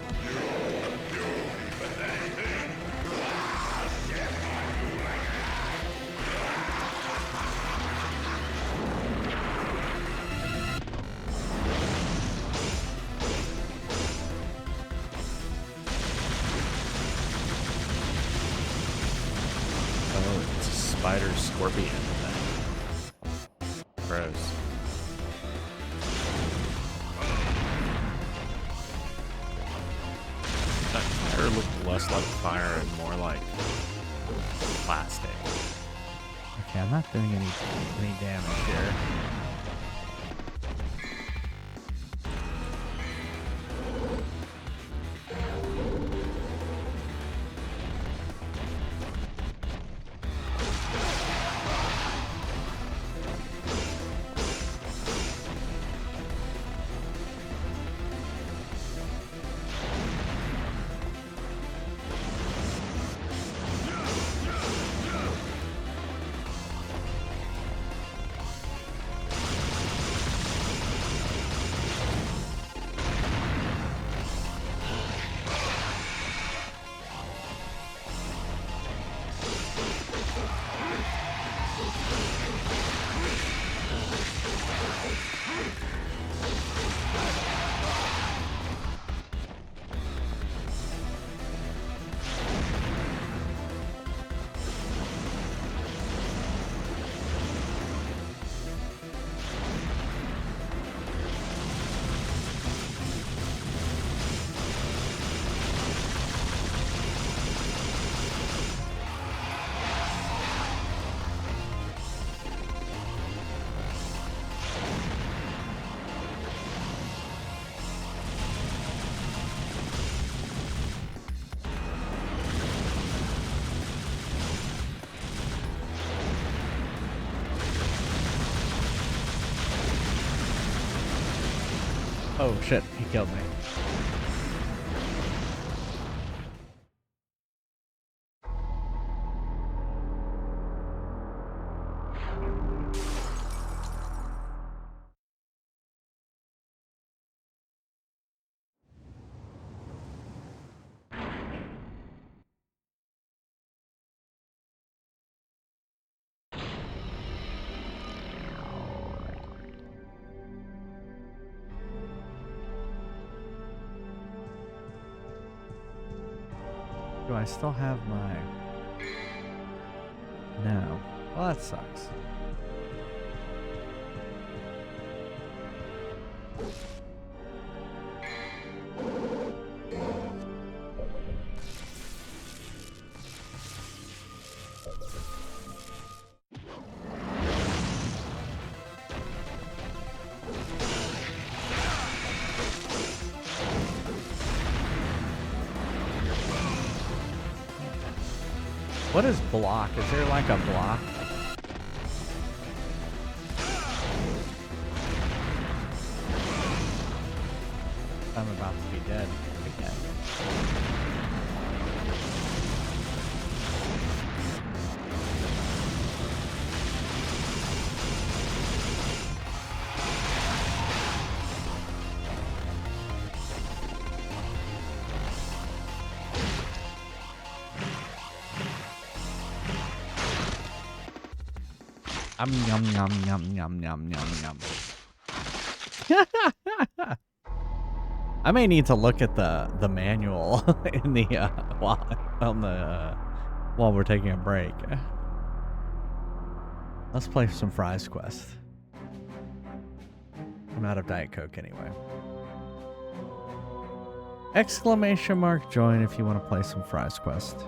oh, it's a spider scorpion thing. Gross. That fire looked less like fire and more like plastic. Okay, I'm not doing any damage here. Oh shit, he killed me. Do I still have my... No. Well, that sucks. What is block? Is there like a block? I'm about to be dead again. Yum yum yum yum yum yum yum. I may need to look at the manual in the while we're taking a break. Let's play some Fries Quest. I'm out of Diet Coke anyway. Exclamation mark join if you want to play some Fries Quest.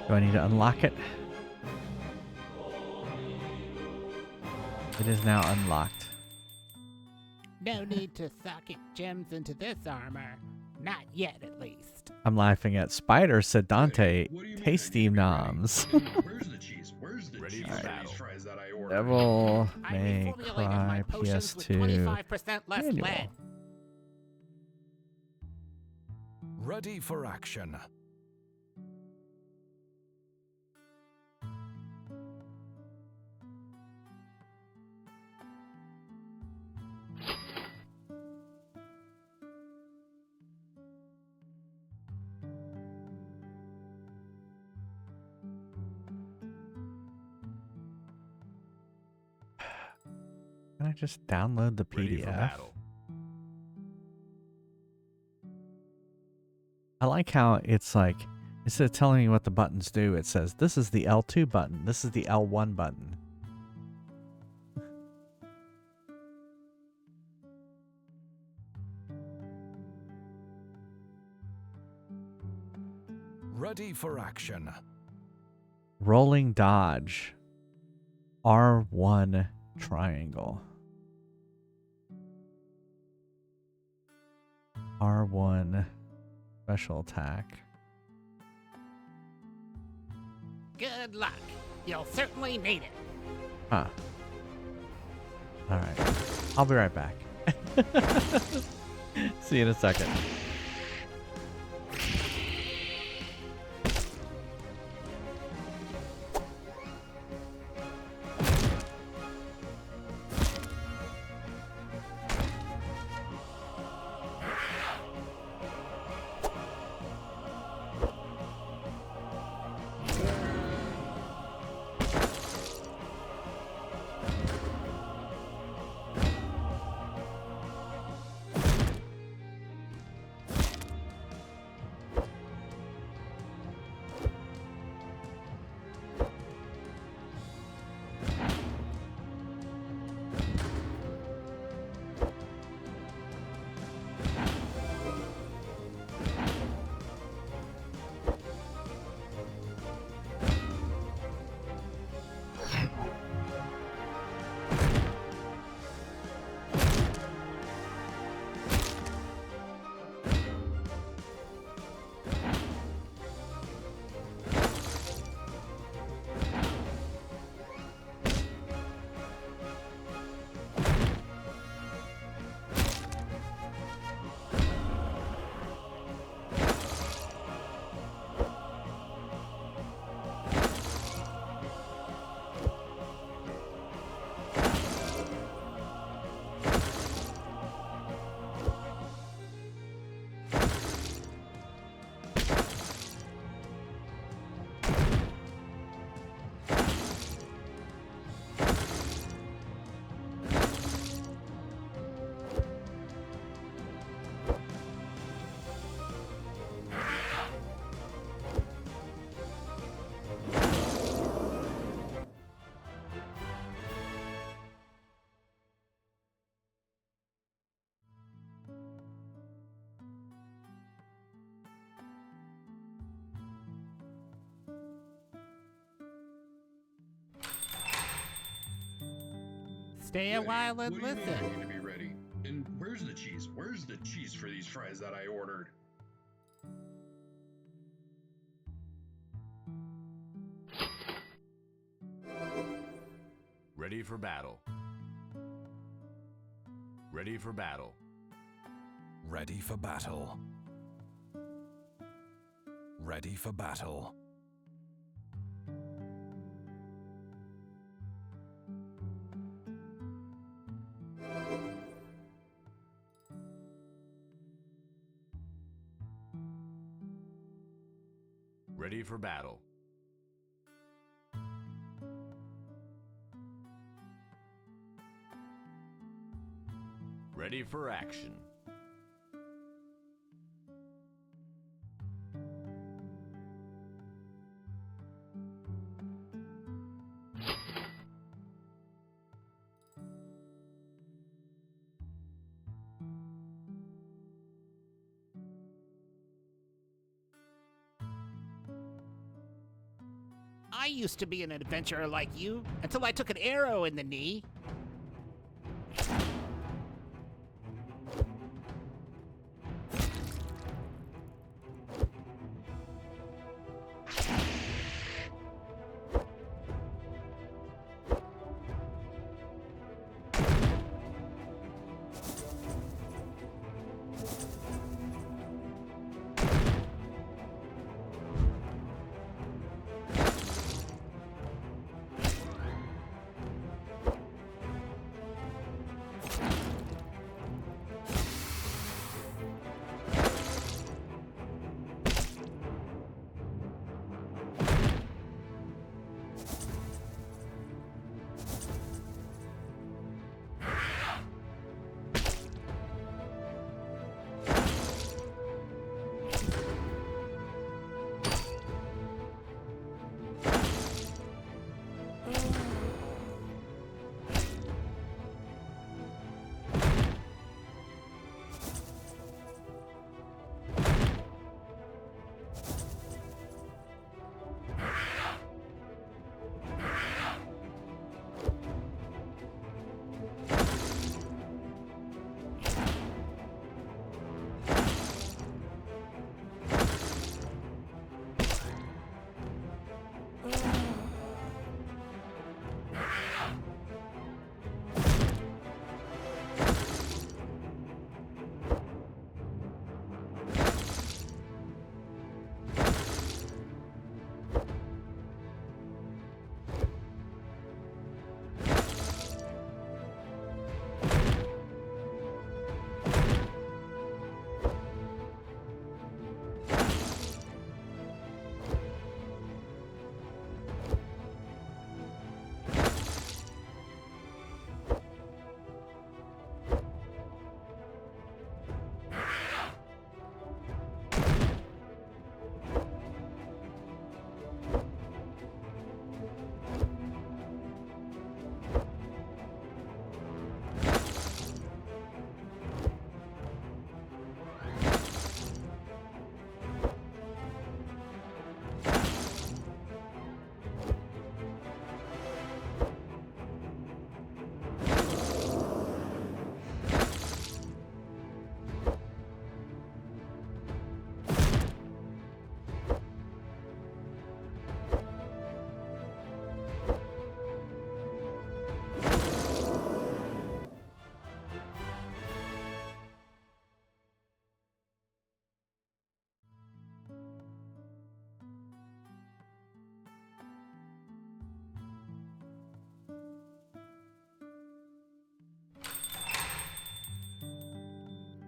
Do I need to unlock it? It is now unlocked. No need to socket gems into this armor. Not yet, at least. I'm laughing at Spider, said Dante. Tasty noms. Where's the cheese? Where's the cheese? Fries that I ordered. Devil I May reformulated Cry my potions with PS2. 25% less Manual. lead. Ready for action. Can I just download the Ready for PDF? battle. I like how it's like, instead of telling you what the buttons do, it says, this is the L2 button, this is the L1 button. Ready for action. Rolling dodge. R1 triangle. R1 special attack. Good luck. You'll certainly need it. Huh. Alright. I'll be right back. See you in a second. stay a Ready? while and What do you mean I listen. need to be ready? And where's the cheese? Where's the cheese for these fries that I ordered? Ready for battle. Ready for battle. Ready for battle. Ready for battle. Ready for battle. Ready for action. I used to be an adventurer like you until I took an arrow in the knee.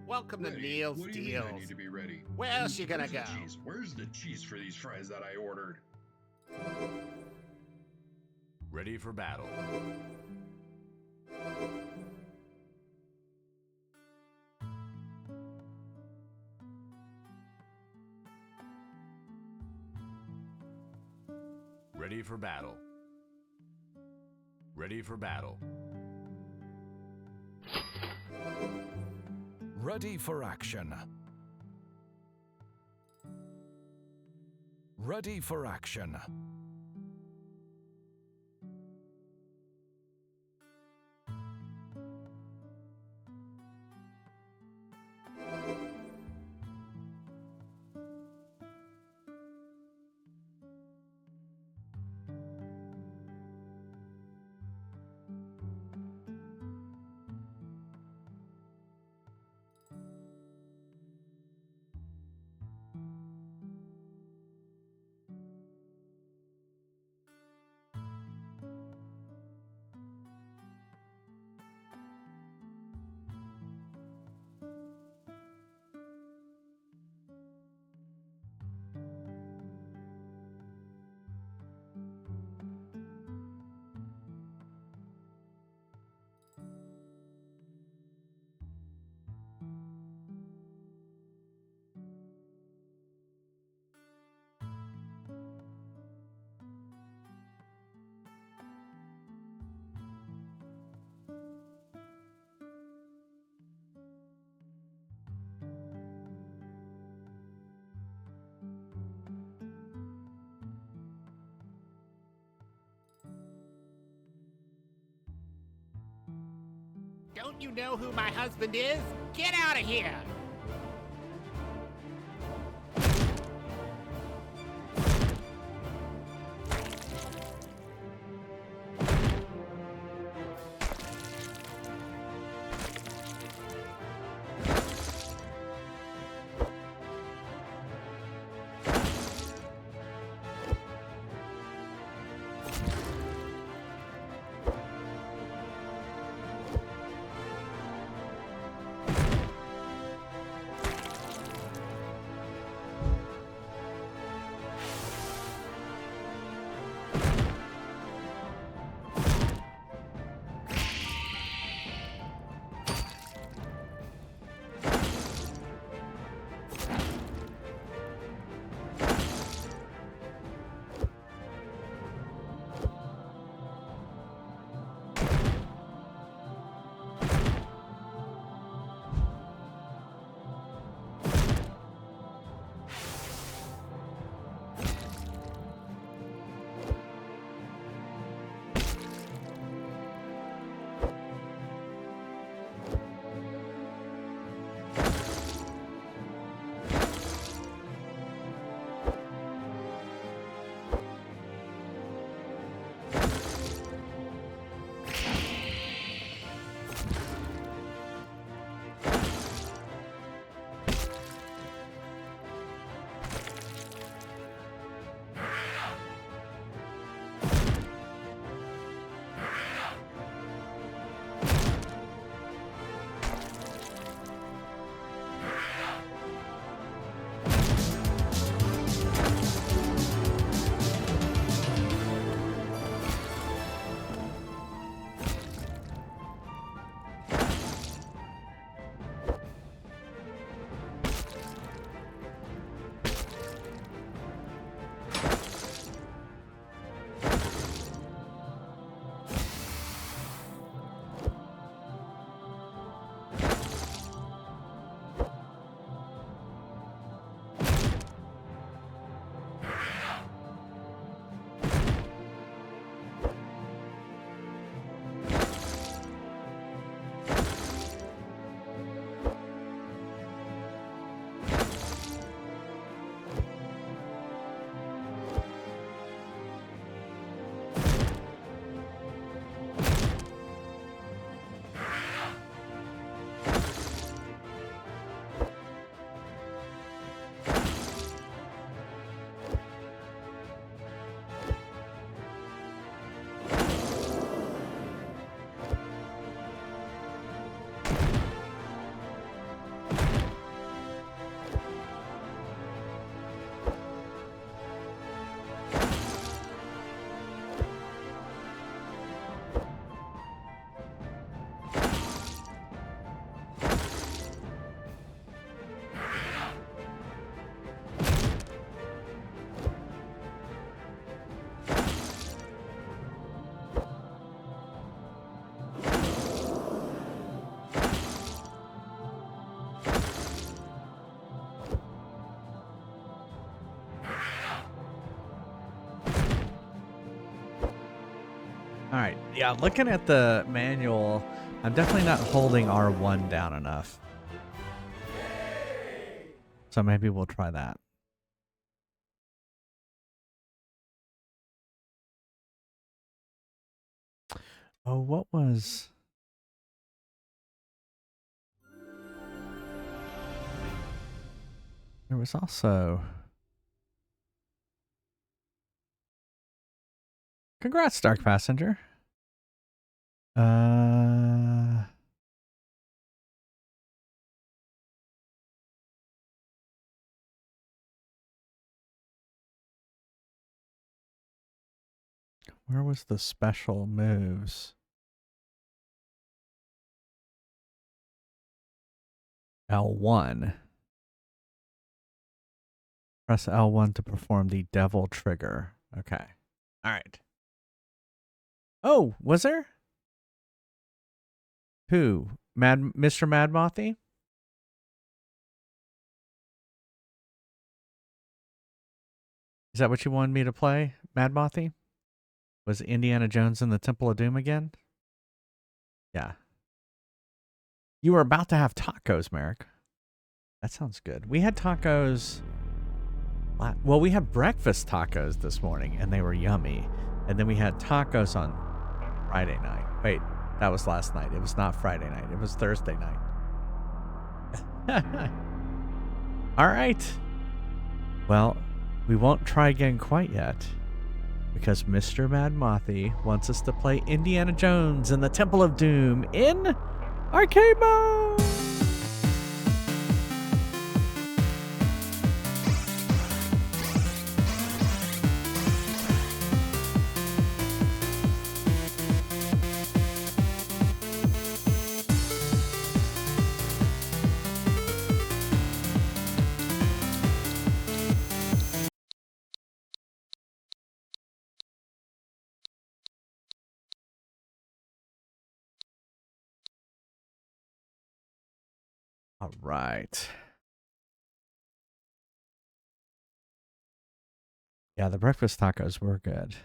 Welcome to Ready? Neil's What do you mean I Deals. need to be ready? Where And else you gonna where's the go? cheese? Where's the cheese for these fries that I ordered? Ready for battle. Ready for battle. Ready for battle. Ready for action. Ready for action. Don't you know who my husband is? Get out of here! All right. Yeah, looking at the manual, I'm definitely not holding R1 down enough. So maybe we'll try that. Oh, what was... There was also... Congrats, Dark Passenger. Where was the special moves? L1. Press L1 to perform the devil trigger. Okay. All right. Oh, was there? Who? Mr. Mad Mothy? Is that what you wanted me to play, Mad Mothy? Was Indiana Jones in the Temple of Doom again? Yeah. You were about to have tacos, Merrick. That sounds good. We had tacos. Well, we had breakfast tacos this morning, and they were yummy. And then we had tacos on Friday night. Wait, that was last night. It was not Friday night. It was Thursday night. All right. Well, we won't try again quite yet, because Mr. Mad Mothy wants us to play Indiana Jones and the Temple of Doom in arcade mode. All right. Yeah, the breakfast tacos were good.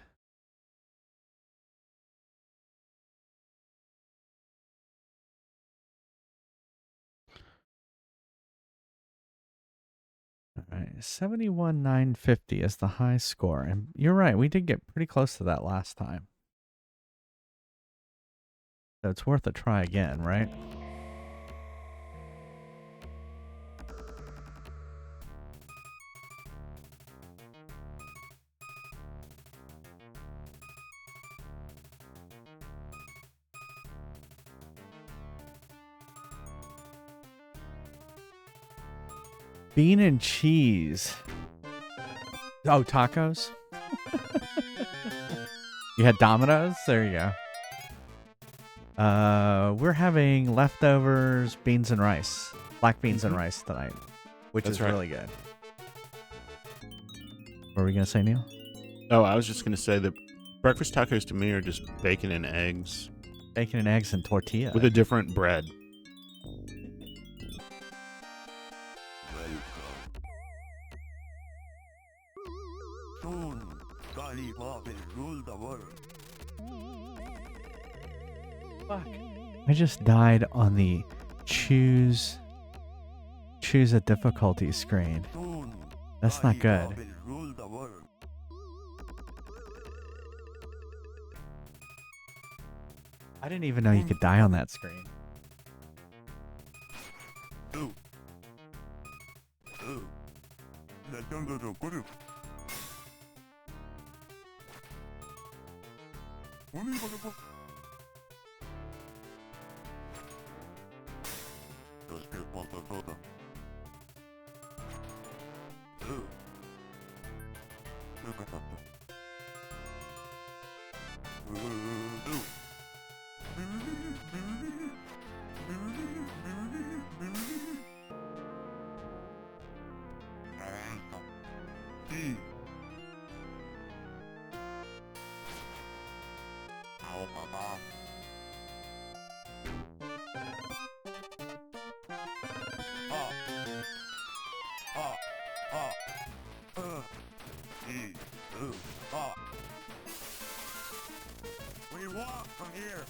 All right, 71,950 is the high score. And you're right, we did get pretty close to that last time. So it's worth a try again, right? Bean and cheese. Oh, tacos? You had Domino's? There you go. We're having leftovers, beans and rice. Black beans and rice tonight, which is really good. What were we going to say, Neil? Oh, I was just going to say that breakfast tacos to me are just bacon and eggs. Bacon and eggs and tortilla. With a different bread. Fuck. I just died on the choose a difficulty screen. That's not good. I didn't even know you could die on that screen. What do you want from here?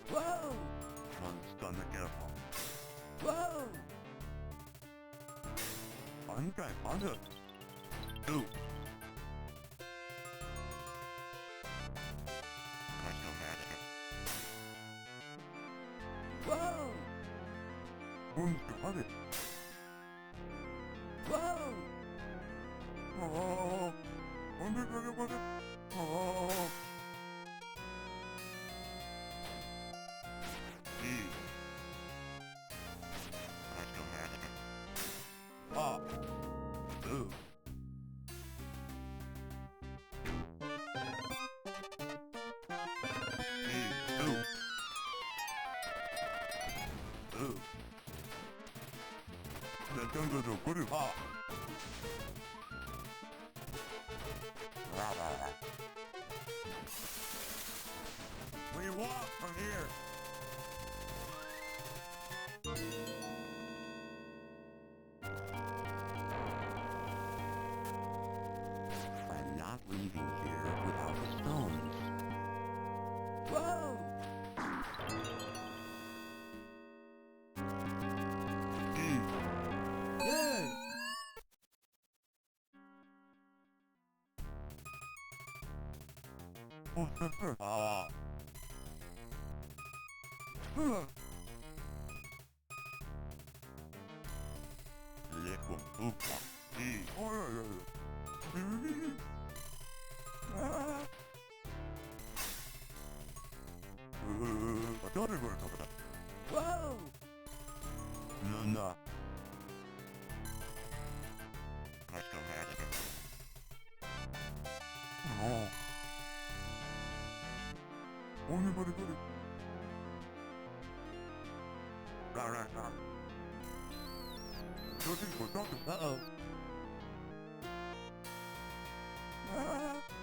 Whoa! One's gonna get home. Whoa! I'm going on it. Ooh. Whoa! One's got it. Whoa! Oh! Oh! Oh. Ooh. We walk from here. I'm not leaving here without the stones. Whoa! Yeah! Ah. Whoa! No. Let's go back. Oh. Anybody good? Right. Uh-oh.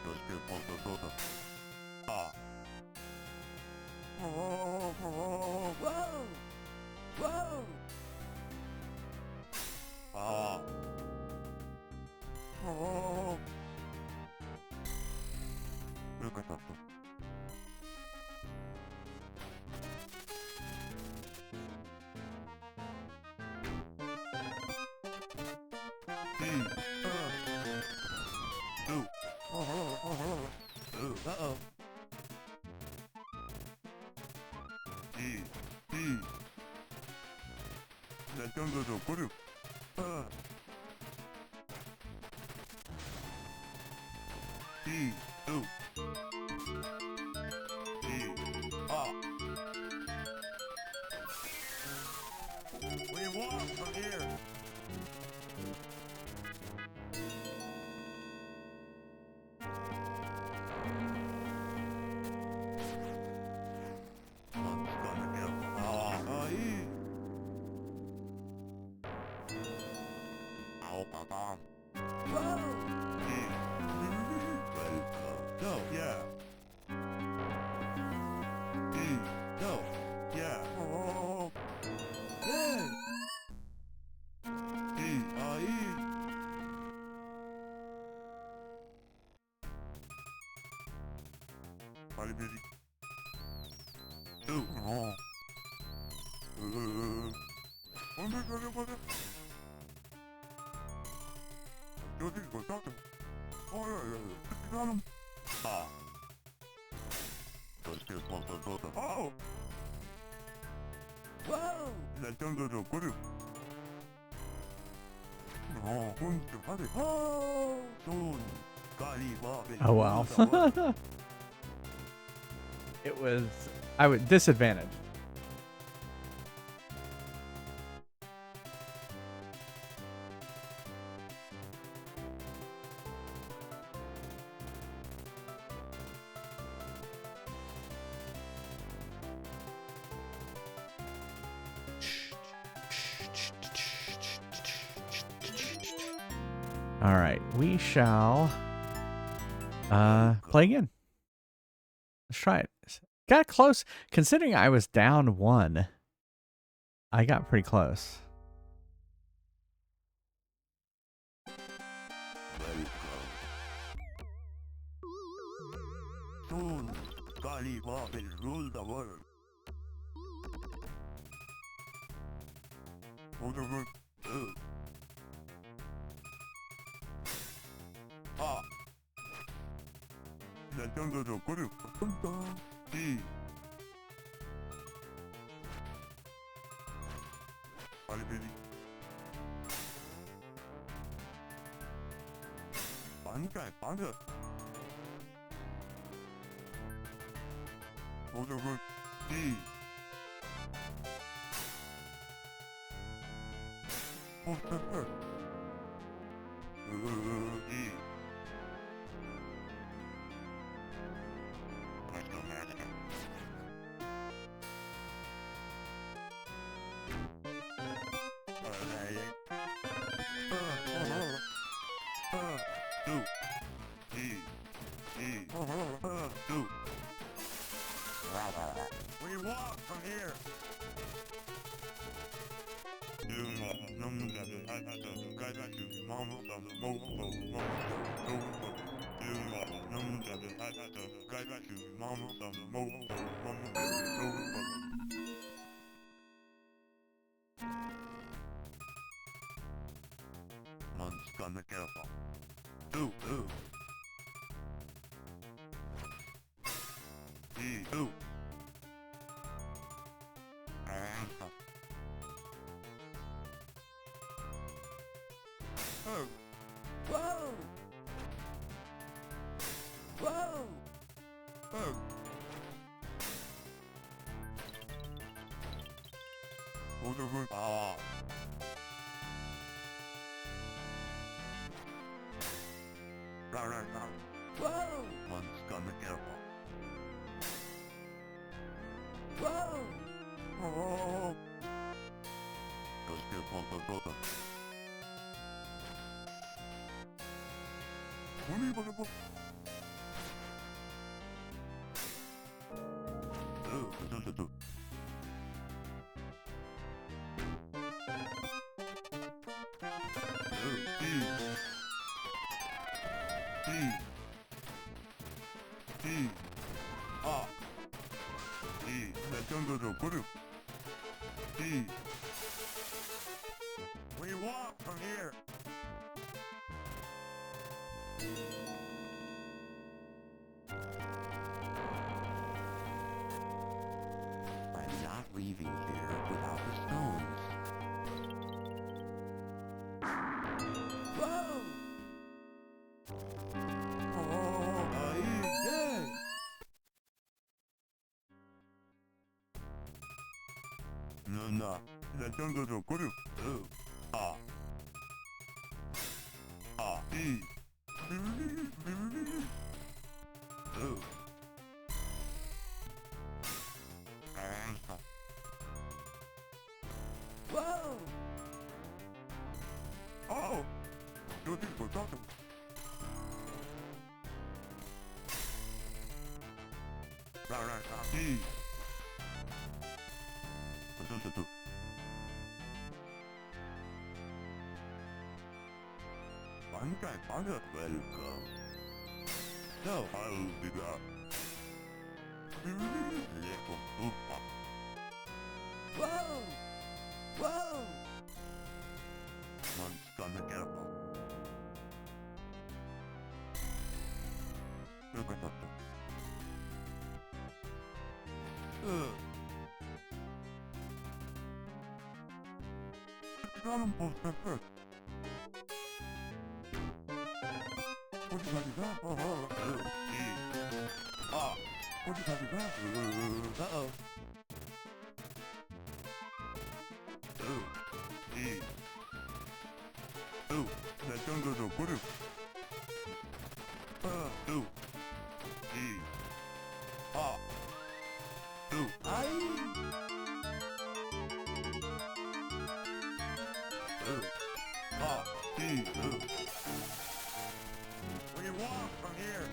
Let's get closer. Ah. Whoa! Whoa! Ah. Oh. Look at that. Uh-oh. That comes as a group. We walk from here. Oh! Whoa! That comes as a group. Oh wow. It was I would disadvantage. All right, we shall play again. Let's try it. Got close. Considering I was down 1, I got pretty close. Soon, Kaliwa will rule the world. Ah. That comes as a group. 반가. 오저그 D. E. We walk from here. Month's gonna careful. Ooh, ooh. Ooh. Oh. Whoa! Whoa! Oh. Ah. Right. Whoa! One's gonna careful. Whoa! Oh! Just careful for both of them. We walk from here. I'm not leaving here without the stones. Whoa! Oh, yeah! No. That jungle so good. Oh. Ah. Ah. E. Oh. Whoa! Oh! You're talking. Right. E. Welcome. So I'll be back. Whoa! One's gonna careful. Look at that. Dragon Ball first. What did I do that? Oh. Ah. What did I do that? Uh-oh. Oh. That jungle so good. Oh. Ah. We walk from here.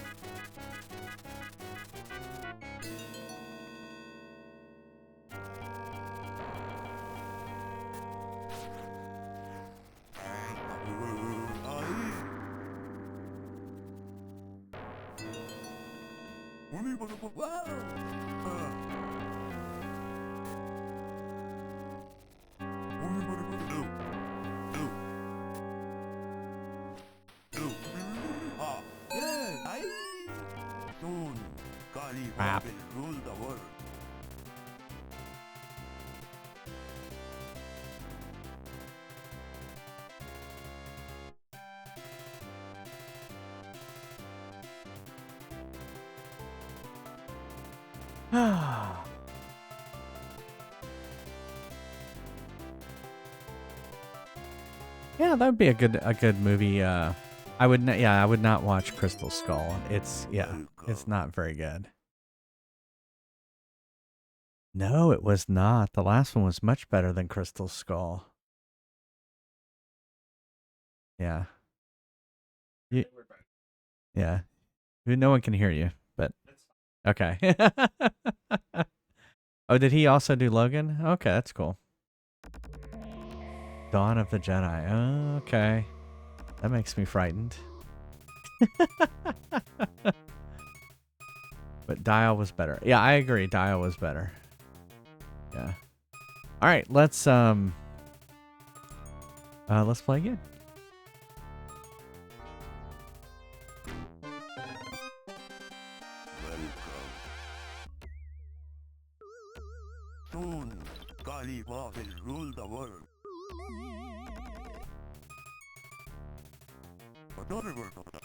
Crap. Rule the world. Yeah, that would be a good movie. I would not watch Crystal Skull. It's not very good. No, it was not. The last one was much better than Crystal Skull. Yeah. Yeah. No one can hear you, but okay. Oh, did he also do Logan? Okay, that's cool. Dawn of the Jedi. Oh, okay. That makes me frightened. But Dial was better. Yeah, I agree. Dial was better. Yeah. All right, let's play again. Soon, Kaliwa will rule the world. Another word of that.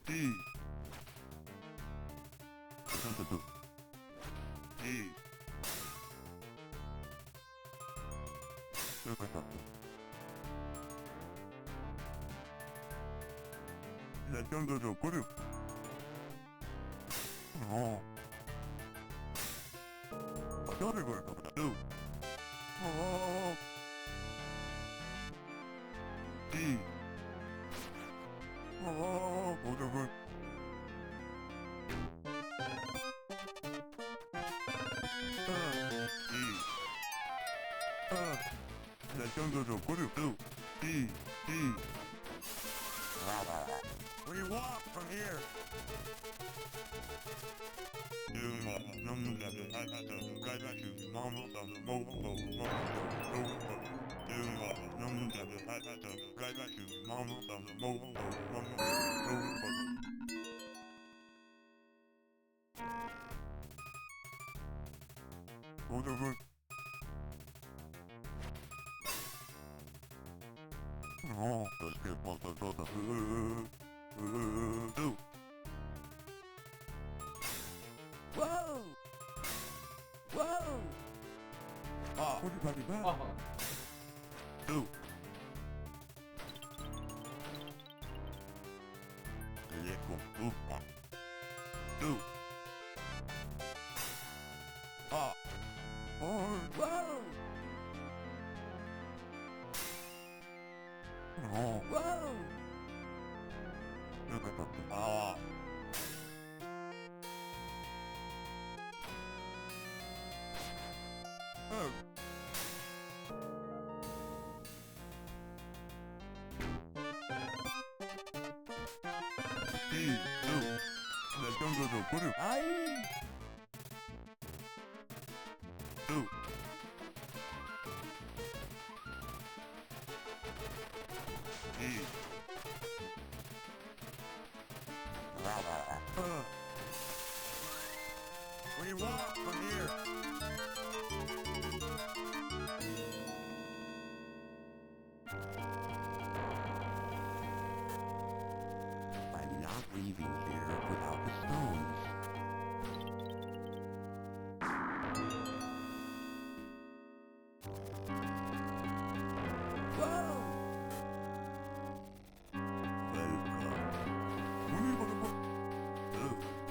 D. D. 내 정도로 그룹. Another word of that. D. Whatever. 내 정도로 그룹. D. We walk from here. Whatever. Oh, let's get one of those. Whoa! Whoa! Ah, what are you about? Two. Two. Ah. Oh, whoa! Oh, whoa! Ah. Oh. 내 정도로 그룹. 아이. 두. We walk from here. I'm not leaving here without the stones. Whoa!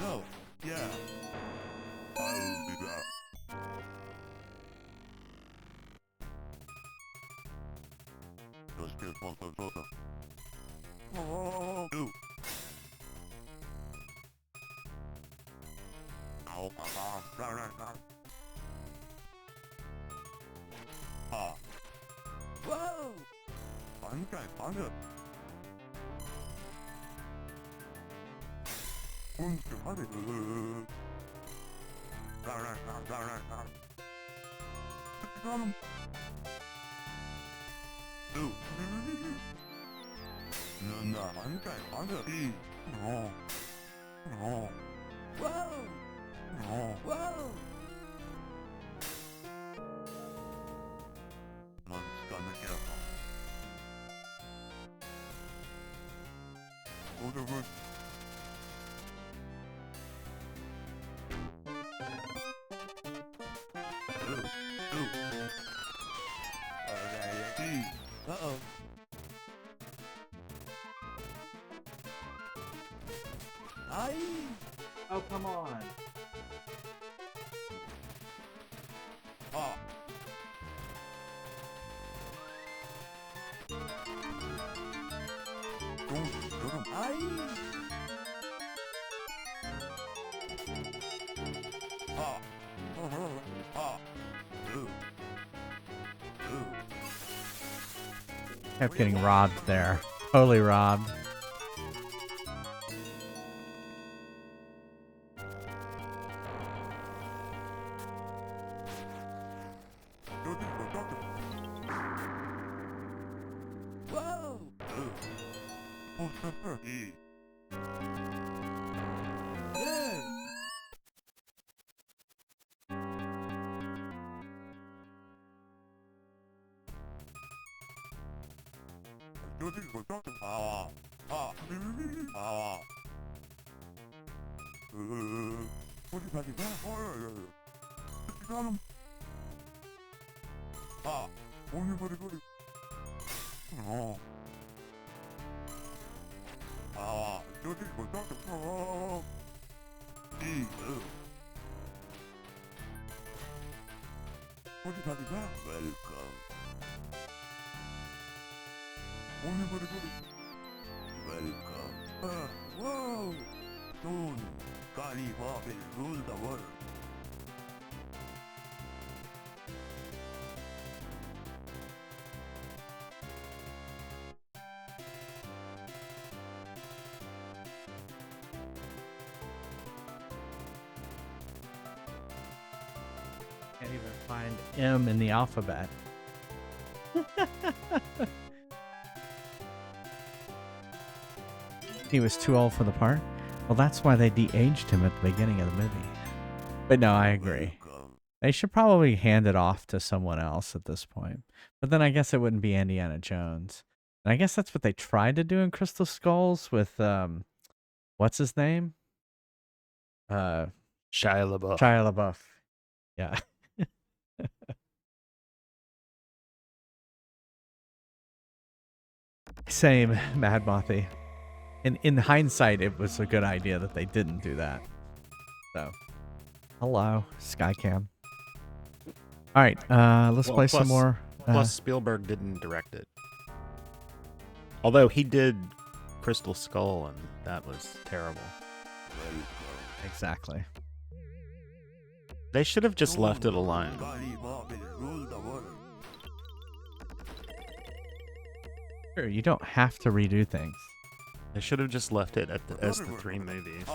No, yeah. I'll be back. Let's get one of those. Oh, no. Ow, ah. Whoa! I'm it. Uh-oh. Oh, come on. Oh. Kept getting robbed there. Totally robbed. Whoa! Welcome. Whoa! Soon, Khalifa will rule the world. Can't even find M in the alphabet. He was too old for the part? Well, that's why they de-aged him at the beginning of the movie. But no, I agree. They should probably hand it off to someone else at this point. But then I guess it wouldn't be Indiana Jones. And I guess that's what they tried to do in Crystal Skulls with, what's his name? Shia LaBeouf. Shia LaBeouf. Yeah. Same, Mad Mothy. In hindsight, it was a good idea that they didn't do that. So, hello, Skycam. All right, let's play some more. Plus, Spielberg didn't direct it. Although he did Crystal Skull, and that was terrible. Exactly. They should have just left it alone. Sure, you don't have to redo things. They should have just left it at as the 3 movies.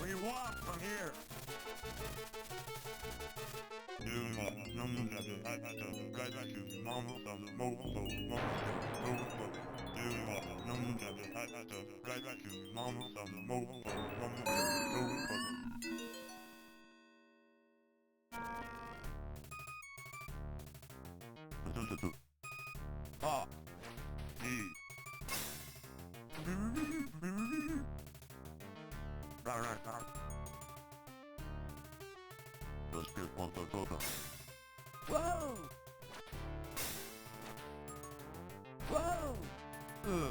We walk from here. Whoa! Whoa!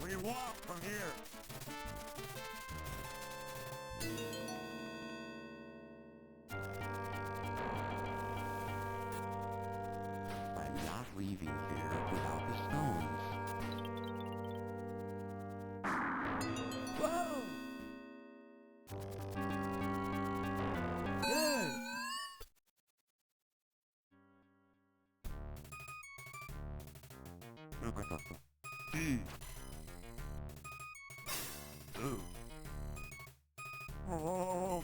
We walk from here. I'm not leaving here without the stones. Whoa! Yeah! Ooh. Oh.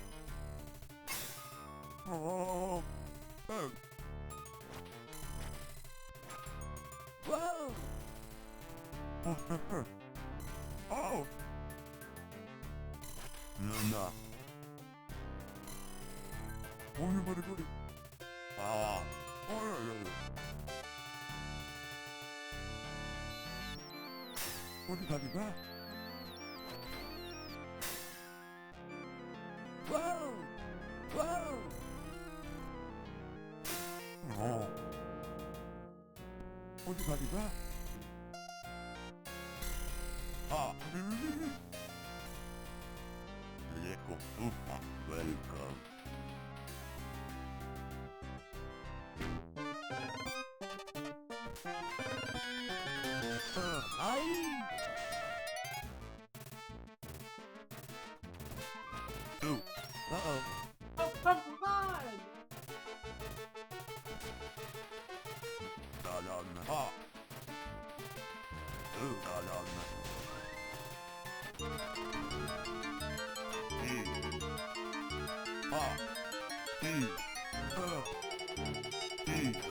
Oh. Oh. Whoa. Oh. No. Ah. What did I do that? Whoa! Whoa! Oh. What did I do that? Ah! Leko Upa, welcome. Hi! Ooh. Uh-oh. Oh, come on! Ha. Ooh, Ha.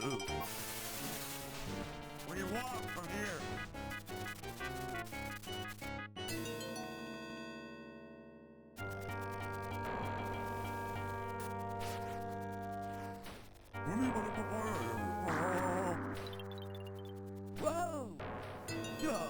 Ooh. We walk from here. Whoa! Yeah.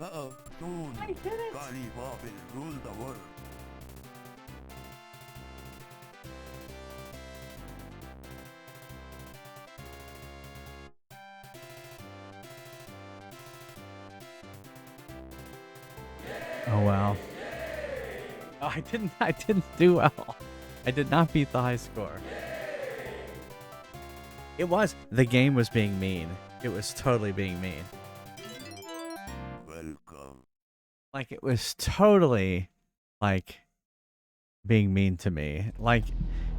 Uh-oh. I did it! Gotta leave off and ruin the water. Oh well. Oh, I didn't do well. I did not beat the high score. The game was being mean. It was totally being mean. Welcome. Like, it was totally, like, being mean to me. Like,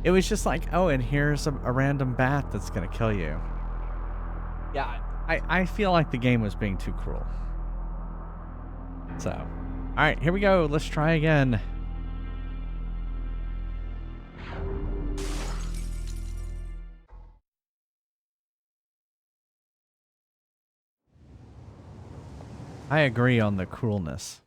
it was just like, oh, and here's a random bat that's gonna kill you. Yeah, I feel like the game was being too cruel. So, alright, here we go. Let's try again. I agree on the cruelness.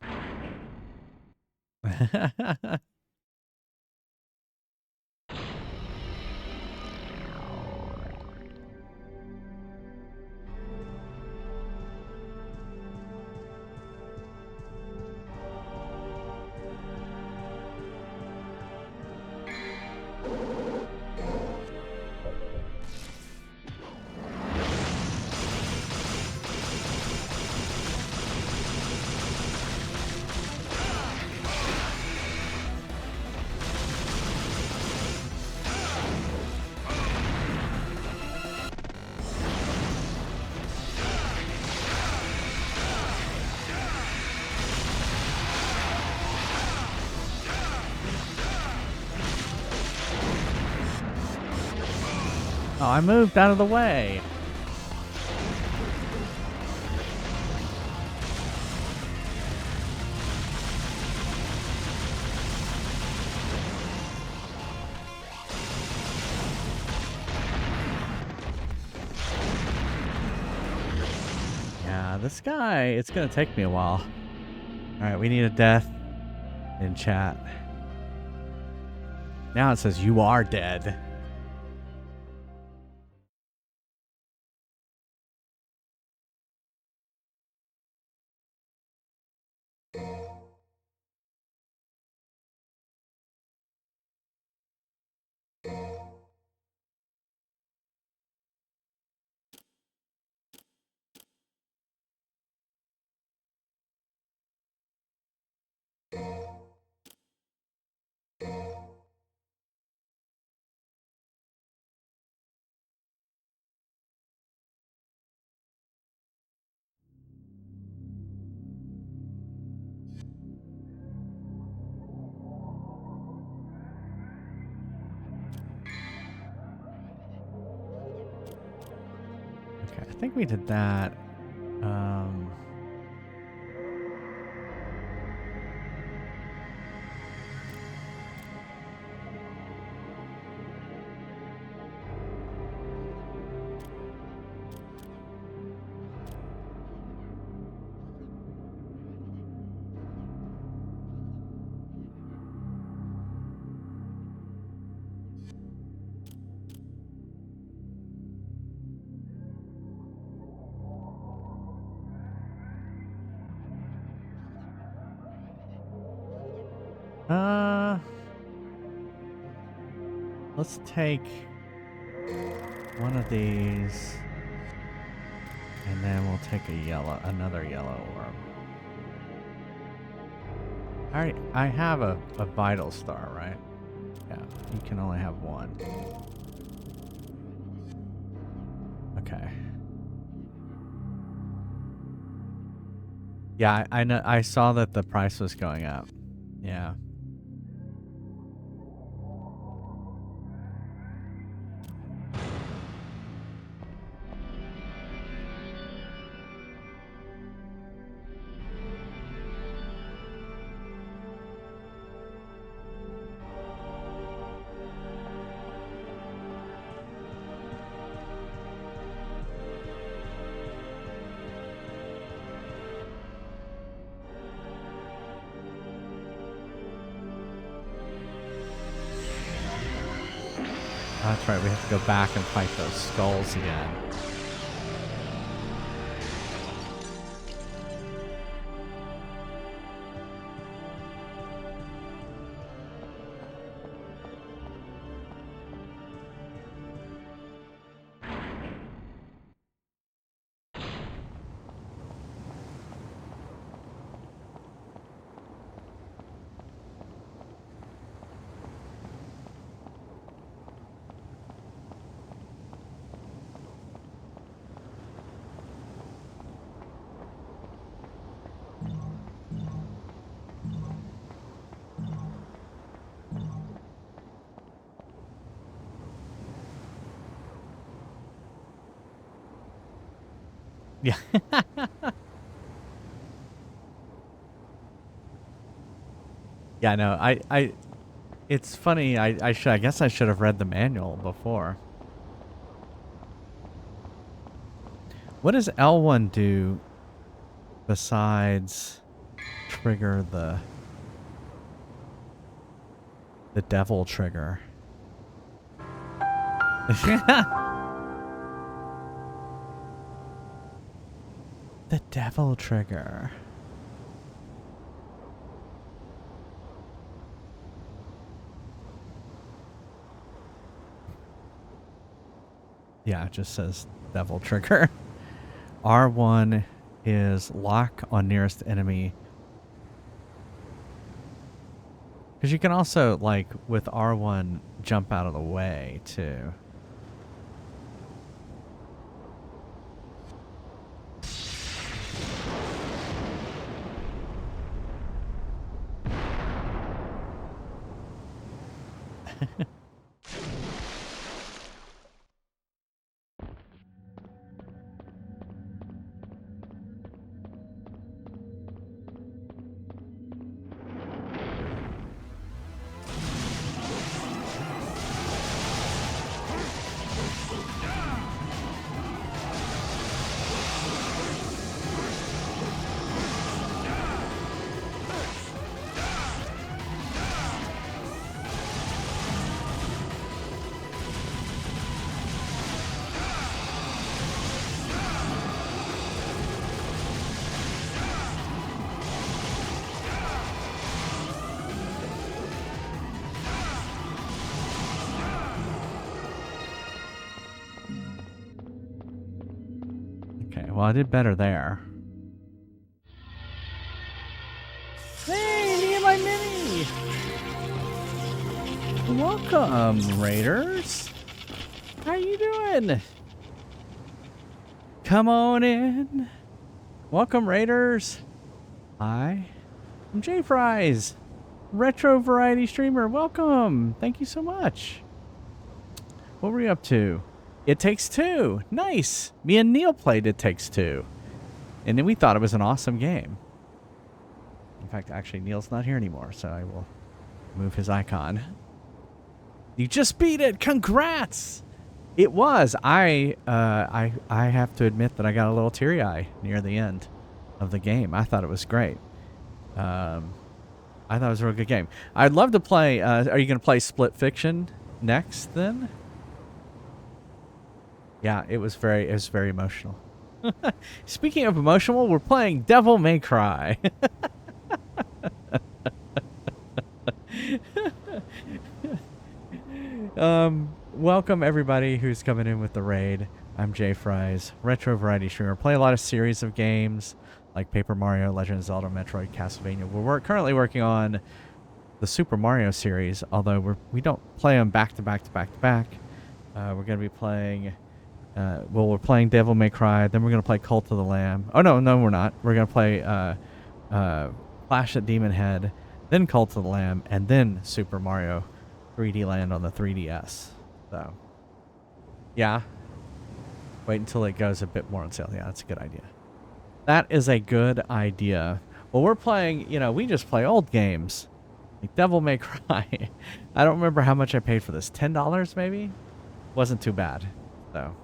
Oh, I moved out of the way. Yeah, this guy, it's gonna take me a while. Alright, we need a death in chat. Now it says you are dead. Okay, I think we did that. Let's take one of these, and then we'll take another yellow orb. Alright, I have a vital star, right? Yeah, you can only have one. Okay. Yeah, I know. I saw that the price was going up. Yeah. That's right, we have to go back and fight those skulls again. Yeah. Yeah, no, it's funny, I guess I should have read the manual before. What does L1 do besides trigger the devil trigger? The devil trigger. Yeah, it just says devil trigger. R1 is lock on nearest enemy. Because you can also, like, with R1, jump out of the way, too. Okay, well, I did better there. Hey, me and my mini! Welcome, Raiders. How you doing? Come on in. Welcome, Raiders. Hi, I'm Jay Fries, retro variety streamer. Welcome. Thank you so much. What were we up to? It Takes Two. Nice. Me and Neil played It Takes Two. And then we thought it was an awesome game. In fact, actually, Neil's not here anymore, so I will move his icon. You just beat it. Congrats. It was. I have to admit that I got a little teary-eye near the end of the game. I thought it was great. I thought it was a real good game. I'd love to play. Are you going to play Split Fiction next then? Yeah, it was very emotional. Speaking of emotional, we're playing Devil May Cry. Welcome everybody who's coming in with the raid. I'm Jay Fries, retro variety streamer. Play a lot of series of games like Paper Mario, Legend of Zelda, Metroid, Castlevania. We're currently working on the Super Mario series, although we don't play them back to back to back to back. We're going to be playing. We're playing Devil May Cry. Then we're going to play Cult of the Lamb. Oh no, we're not. We're going to play Flash at Demon Head, then Cult of the Lamb, and then Super Mario 3D Land on the 3DS. So, yeah. Wait until it goes a bit more on sale. Yeah, that's a good idea. That is a good idea. Well, we're playing, we just play old games. Like Devil May Cry. I don't remember how much I paid for this. $10 maybe? Wasn't too bad. So,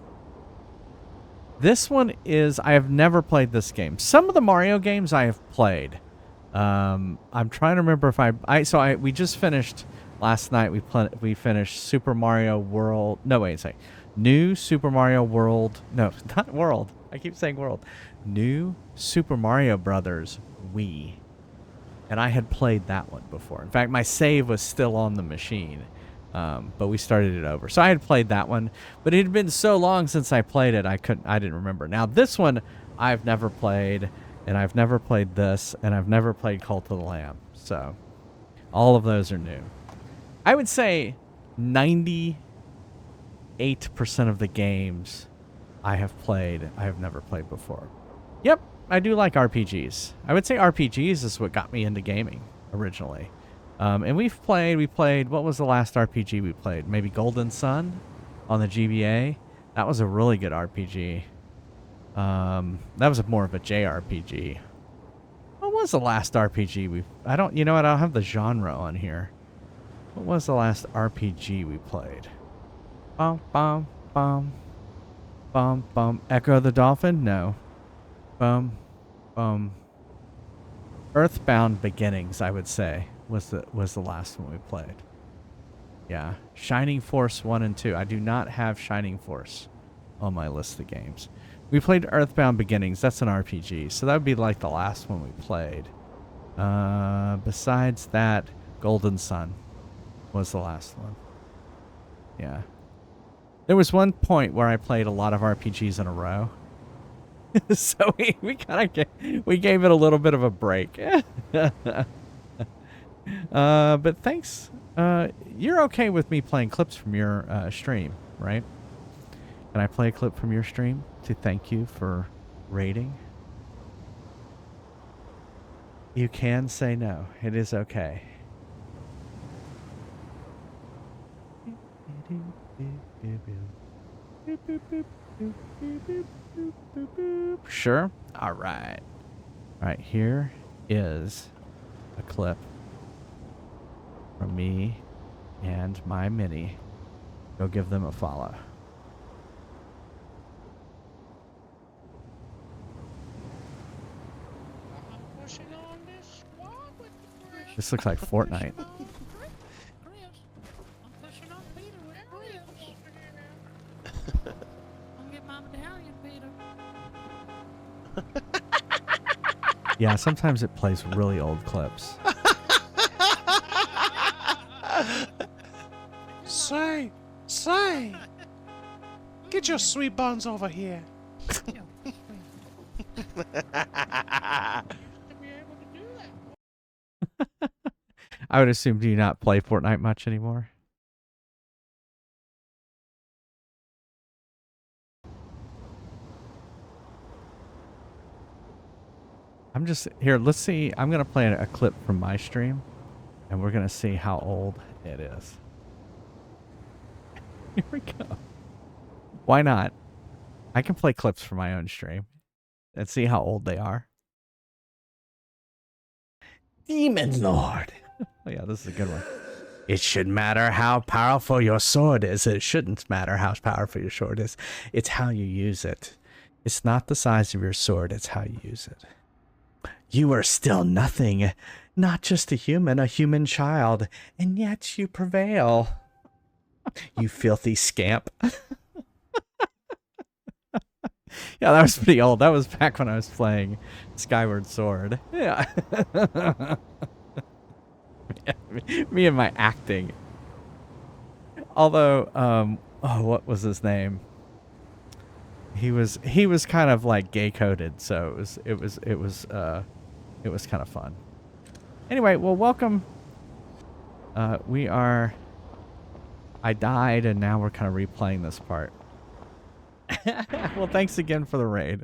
this one is, I have never played this game. Some of the Mario games I have played. I'm trying to remember if we just finished last night. We finished Super Mario World. No, wait a second. New Super Mario World. No, not World. I keep saying World. New Super Mario Brothers Wii. And I had played that one before. In fact, my save was still on the machine. But we started it over. So I had played that one, but it had been so long since I played it, I didn't remember. Now this one I've never played, and I've never played this, and I've never played Cult of the Lamb. So all of those are new. I would say 98% of the games I have played, I have never played before. Yep, I do like RPGs. I would say RPGs is what got me into gaming originally. And we played, what was the last RPG we played? Maybe Golden Sun on the GBA. That was a really good RPG. That was more of a JRPG. What was the last RPG I don't have the genre on here. What was the last RPG we played? Bum, bum, bum. Bum, bum. Echo the Dolphin? No. Bum, bum. Earthbound Beginnings, I would say, was the last one we played. Yeah. Shining Force 1 and 2. I do not have Shining Force on my list of games. We played Earthbound Beginnings. That's an RPG. So that would be like the last one we played. Besides that, Golden Sun was the last one. Yeah. There was one point where I played a lot of RPGs in a row. So we kind of gave it a little bit of a break. But thanks. You're okay with me playing clips from your stream, right? Can I play a clip from your stream to thank you for rating? You can say no. It is okay. Sure? All right. All right, here is a clip from me and my mini. Go give them a follow. This looks like Fortnite. Yeah, sometimes it plays really old clips. Say, get your sweet buns over here. I would assume, do you not play Fortnite much anymore? I'm just here. Let's see. I'm gonna play a clip from my stream, and we're gonna see how old it is. Here we go. Why not? I can play clips from my own stream and see how old they are. Demon Lord. Oh yeah, this is a good one. It should matter how powerful your sword is. It shouldn't matter how powerful your sword is. It's how you use it. It's not the size of your sword. It's how you use it. You are still nothing. Not just a human child. And yet you prevail. You filthy scamp. Yeah, that was pretty old. That was back when I was playing Skyward Sword. Yeah. Me and my acting. Although, oh, what was his name? He was kind of like gay coded, so it was kind of fun. Anyway, well, welcome. I died, and now we're kind of replaying this part. Well, thanks again for the raid.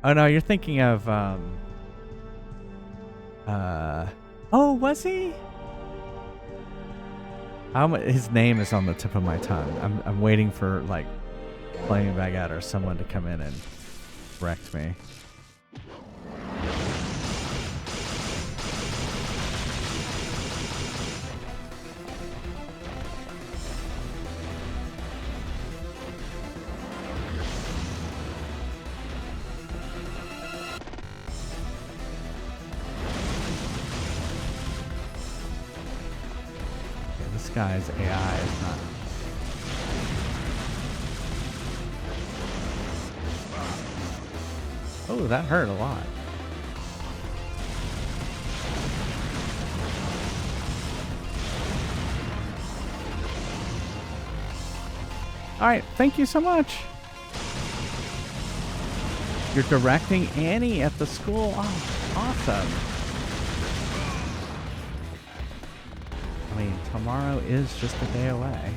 Oh no, you're thinking of oh, was he? His name is on the tip of my tongue. I'm waiting for like Flaming Baguette or someone to come in and correct me. This guy's AI is not. Oh, that hurt a lot. All right, thank you so much. You're directing Annie at the school. Oh, awesome. I mean, tomorrow is just a day away.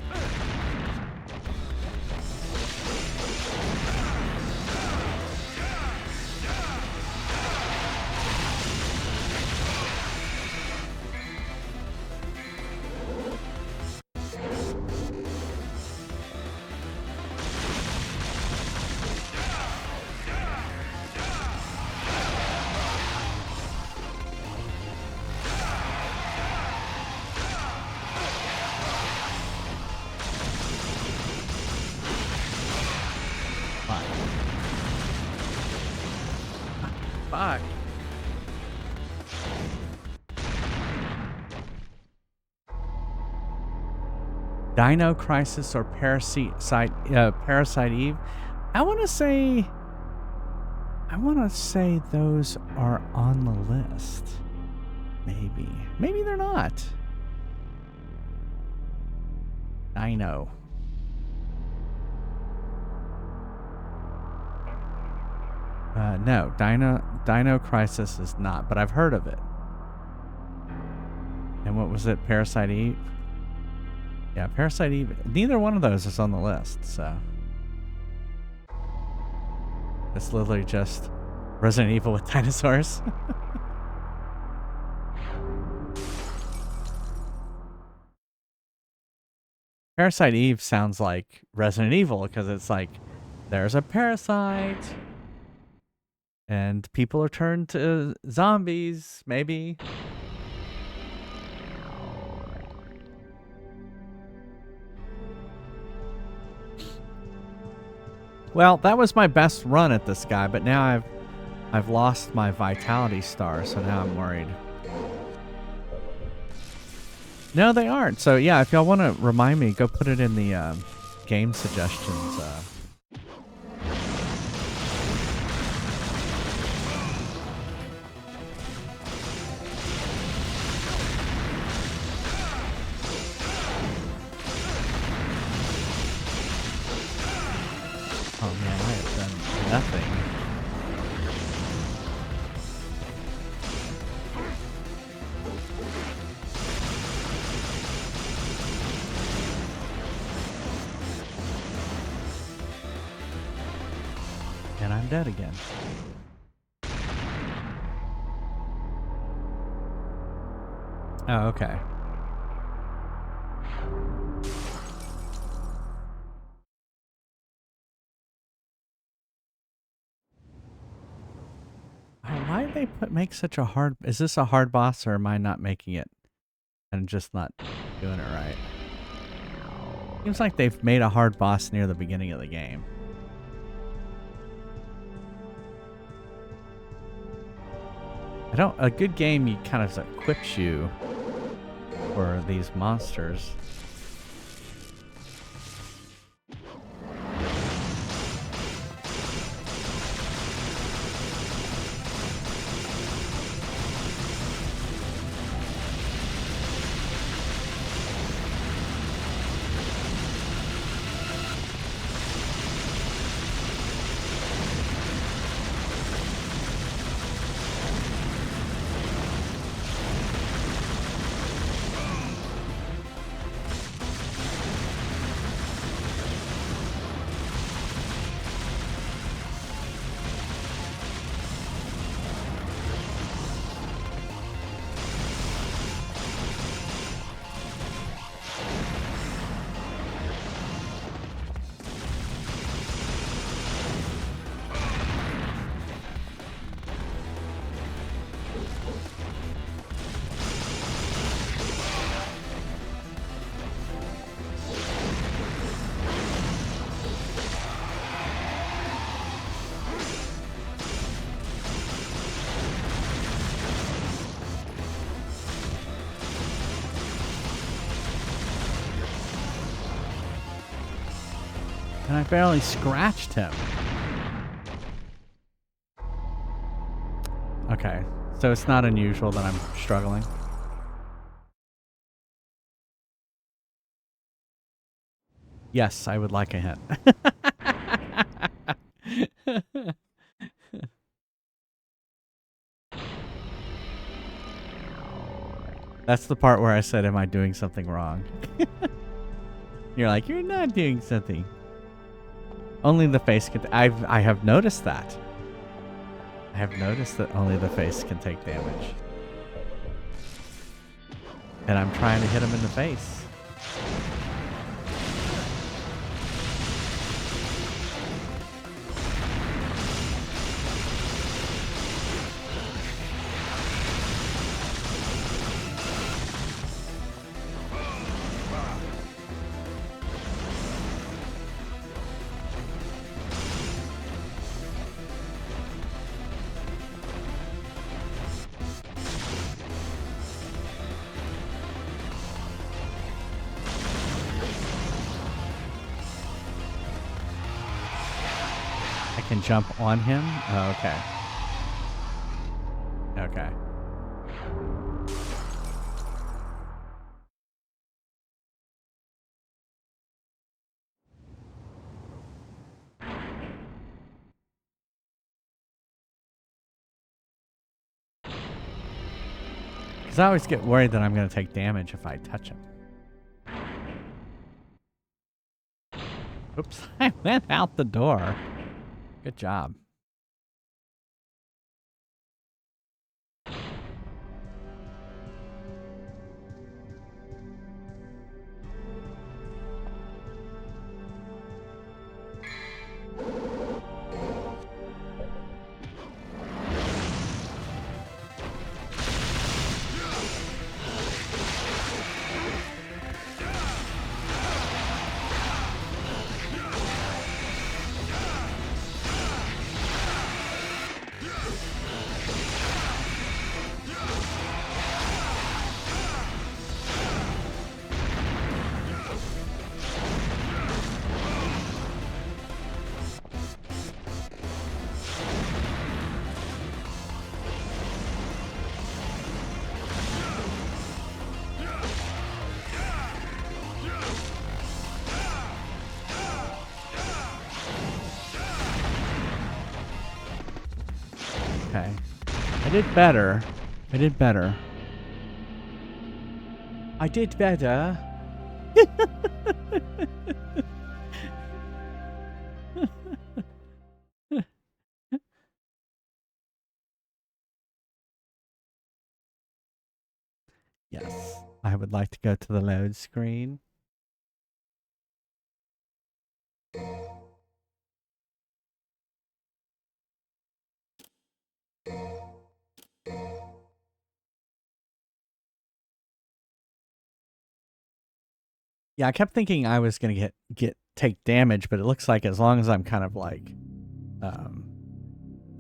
Fuck. Dino Crisis or Parasite Eve. I want to say those are on the list. Maybe they're not. Dino. No, Dino Crisis is not, but I've heard of it. And what was it? Parasite Eve? Yeah, Parasite Eve. Neither one of those is on the list, so. It's literally just Resident Evil with dinosaurs. Parasite Eve sounds like Resident Evil because it's like there's a parasite and people are turned to zombies, maybe. Well, that was my best run at this guy, but now I've lost my vitality star, so now I'm worried. No, they aren't. So yeah, if y'all want to remind me, go put it in the game suggestions. nothing. And I'm dead again. Oh, okay. Why did they make such a hard... Is this a hard boss, or am I not making it and just not doing it right? Seems like they've made a hard boss near the beginning of the game. A good game, you kind of equips you for these monsters. And I barely scratched him. Okay, so it's not unusual that I'm struggling. Yes, I would like a hint. That's the part where I said, am I doing something wrong? You're like, you're not doing something. Only the face can... I have noticed that. I have noticed that only the face can take damage. And I'm trying to hit him in the face. Can jump on him? Oh, okay. Okay. Because I always get worried that I'm going to take damage if I touch him. Oops, I went out the door. Good job. I did better. I did better. I did better. Yes, I would like to go to the load screen. Yeah, I kept thinking I was gonna take damage, but it looks like as long as I'm kind of like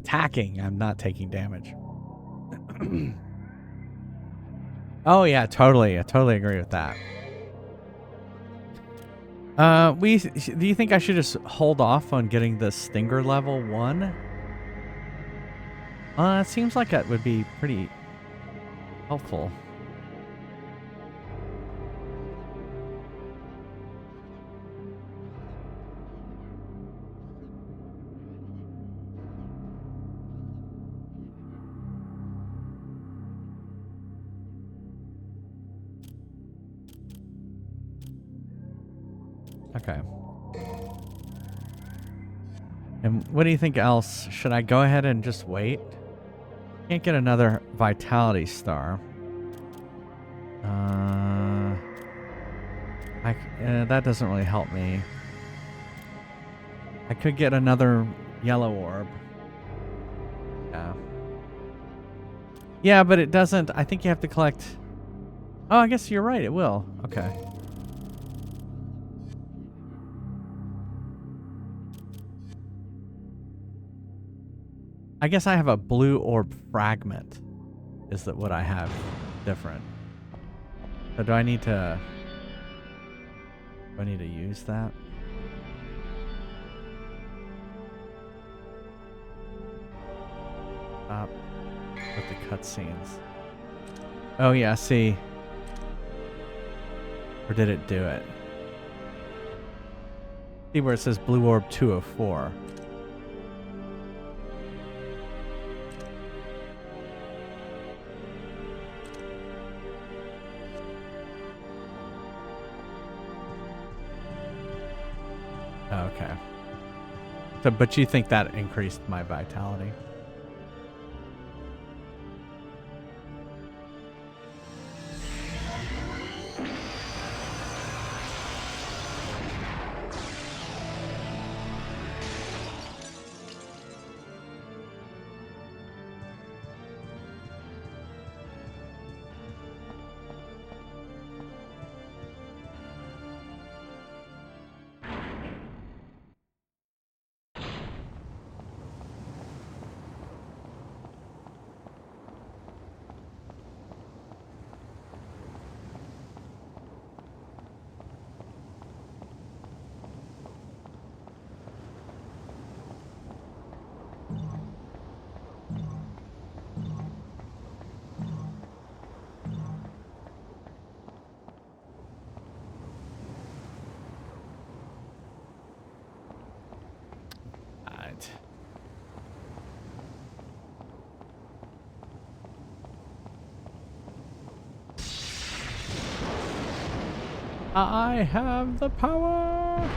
attacking, I'm not taking damage. Oh yeah, totally. I totally agree with that. Do you think I should just hold off on getting the Stinger level 1? It seems like that would be pretty helpful. Okay. And what do you think else? Should I go ahead and just wait? Can't get another Vitality Star. That doesn't really help me. I could get another Yellow Orb. Yeah. Yeah, but it doesn't. I think you have to collect... Oh, I guess you're right. It will. Okay. I guess I have a Blue Orb Fragment. Is that what I have different? So do I need to... Do I need to use that? Stop with the cutscenes. Oh yeah, see. Or did it do it? See where it says Blue Orb 204. Okay. So, but you think that increased my vitality? I have the power!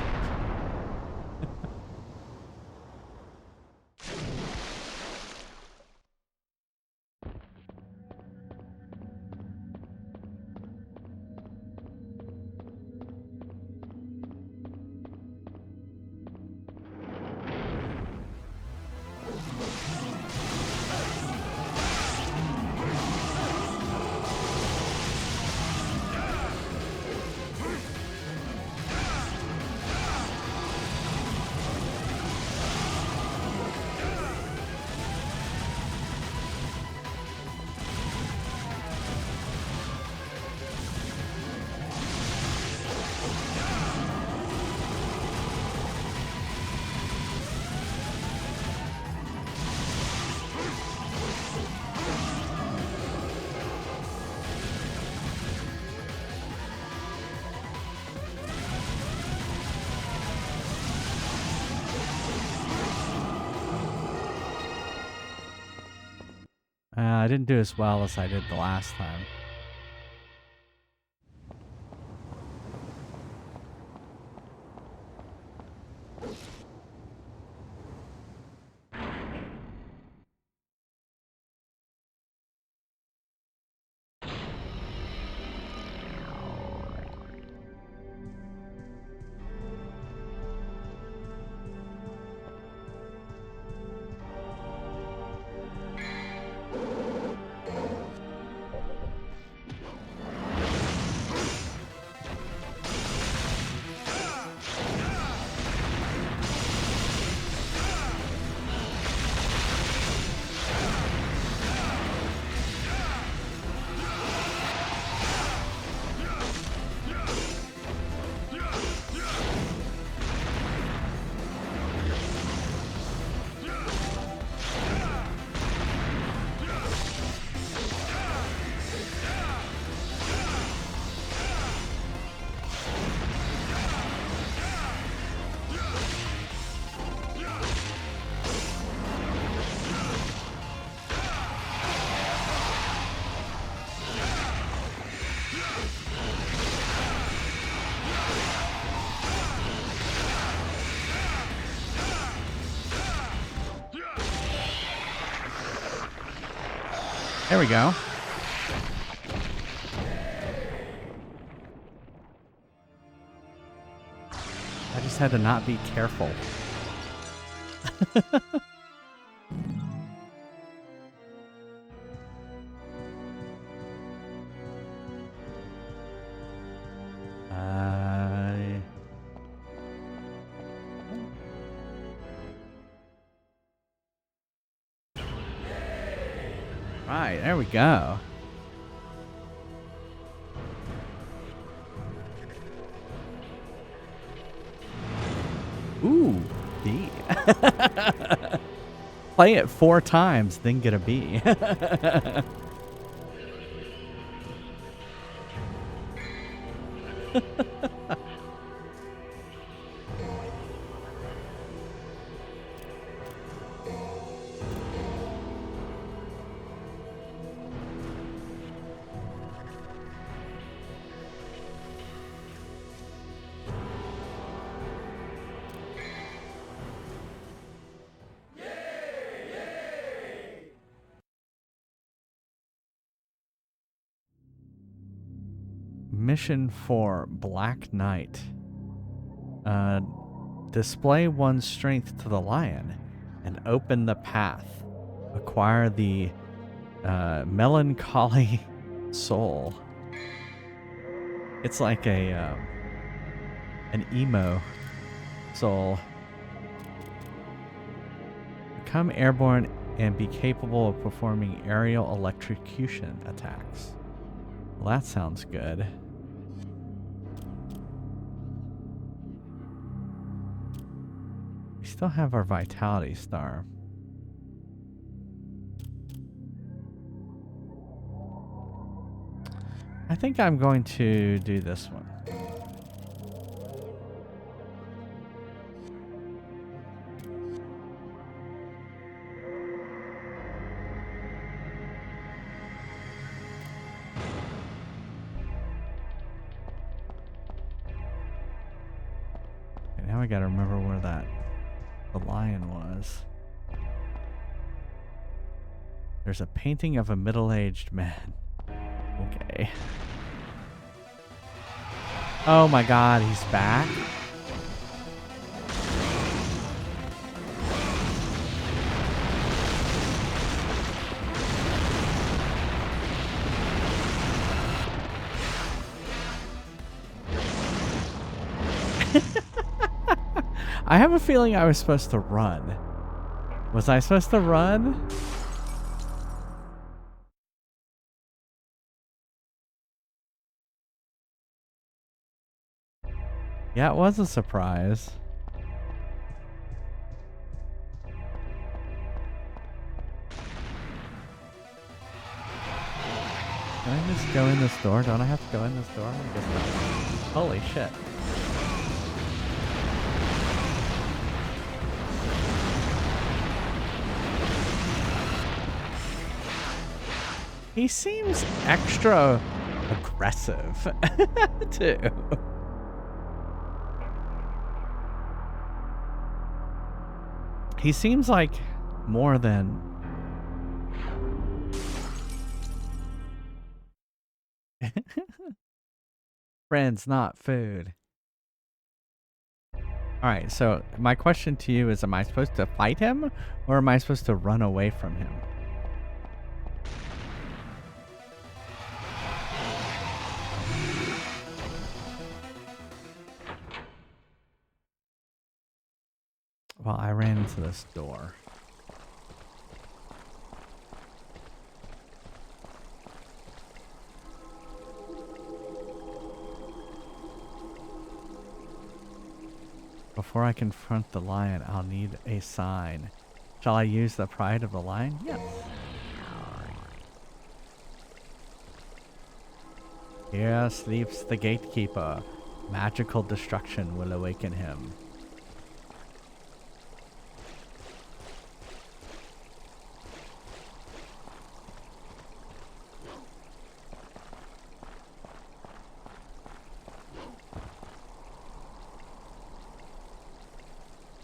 I didn't do as well as I did the last time. There we go. I just had to not be careful. Right, there we go. Ooh, B. Play it 4 times, then get a B. Mission for Black Knight. Display one's strength to the lion and open the path. Acquire the melancholy soul. It's like a an emo soul. Become airborne and be capable of performing aerial electrocution attacks. Well, that sounds good. We still have our vitality star. I think I'm going to do this one. Okay, now I gotta remember where the lion was. There's a painting of a middle-aged man. Okay. Oh my god, he's back? I have a feeling I was supposed to run. Was I supposed to run? Yeah, it was a surprise. Can I just go in this door? Don't I have to go in this door? I guess not. Holy shit. He seems extra aggressive, too. He seems like more than... Friends, not food. Alright, so my question to you is, am I supposed to fight him, or am I supposed to run away from him? Well, I ran into this door. Before I confront the lion, I'll need a sign. Shall I use the pride of the lion? Yes. Here sleeps the gatekeeper. Magical destruction will awaken him.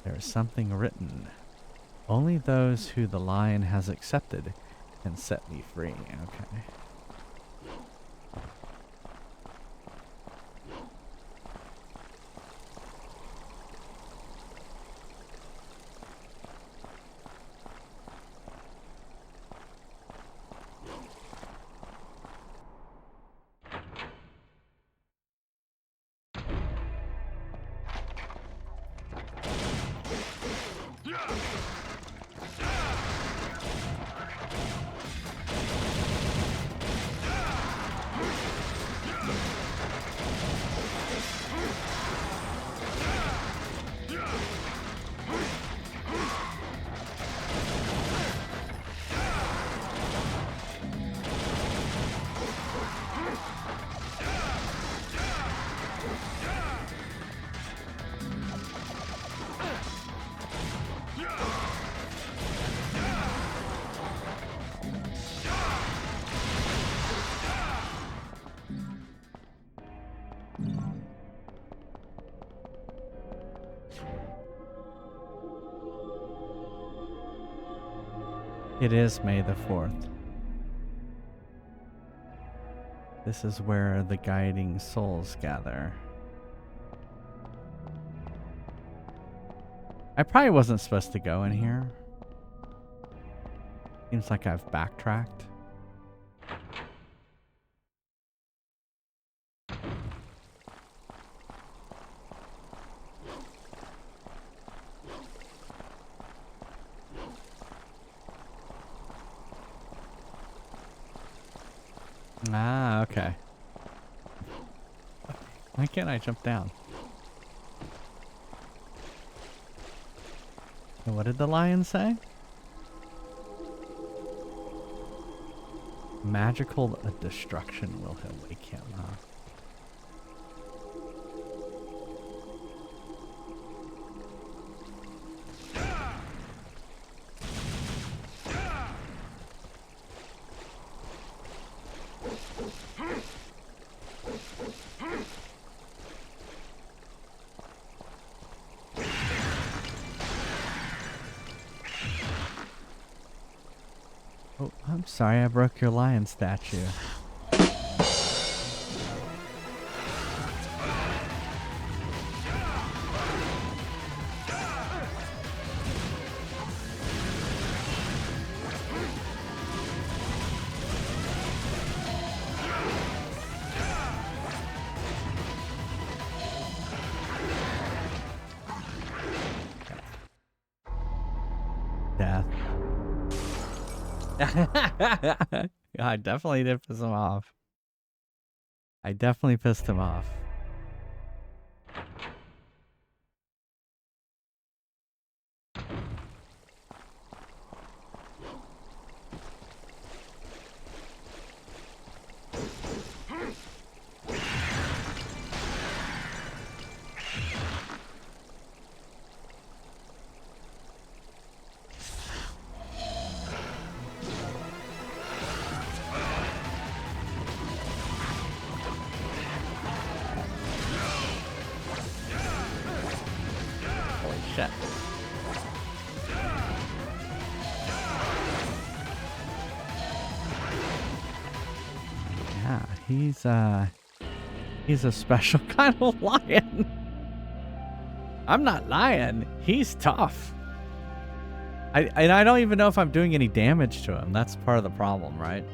There's something written. Only those who the lion has accepted can set me free. Okay. It is May the 4th. This is where the guiding souls gather. I probably wasn't supposed to go in here. Seems like I've backtracked. Ah, okay. Why can't I jump down? And what did the lion say? Magical destruction will awake him, huh? Oh, I'm sorry I broke your lion statue. Death. I definitely did piss him off. I definitely pissed him off. shit. Yeah, he's a special kind of lion. I'm not lying. He's tough. I don't even know if I'm doing any damage to him. That's part of the problem, right?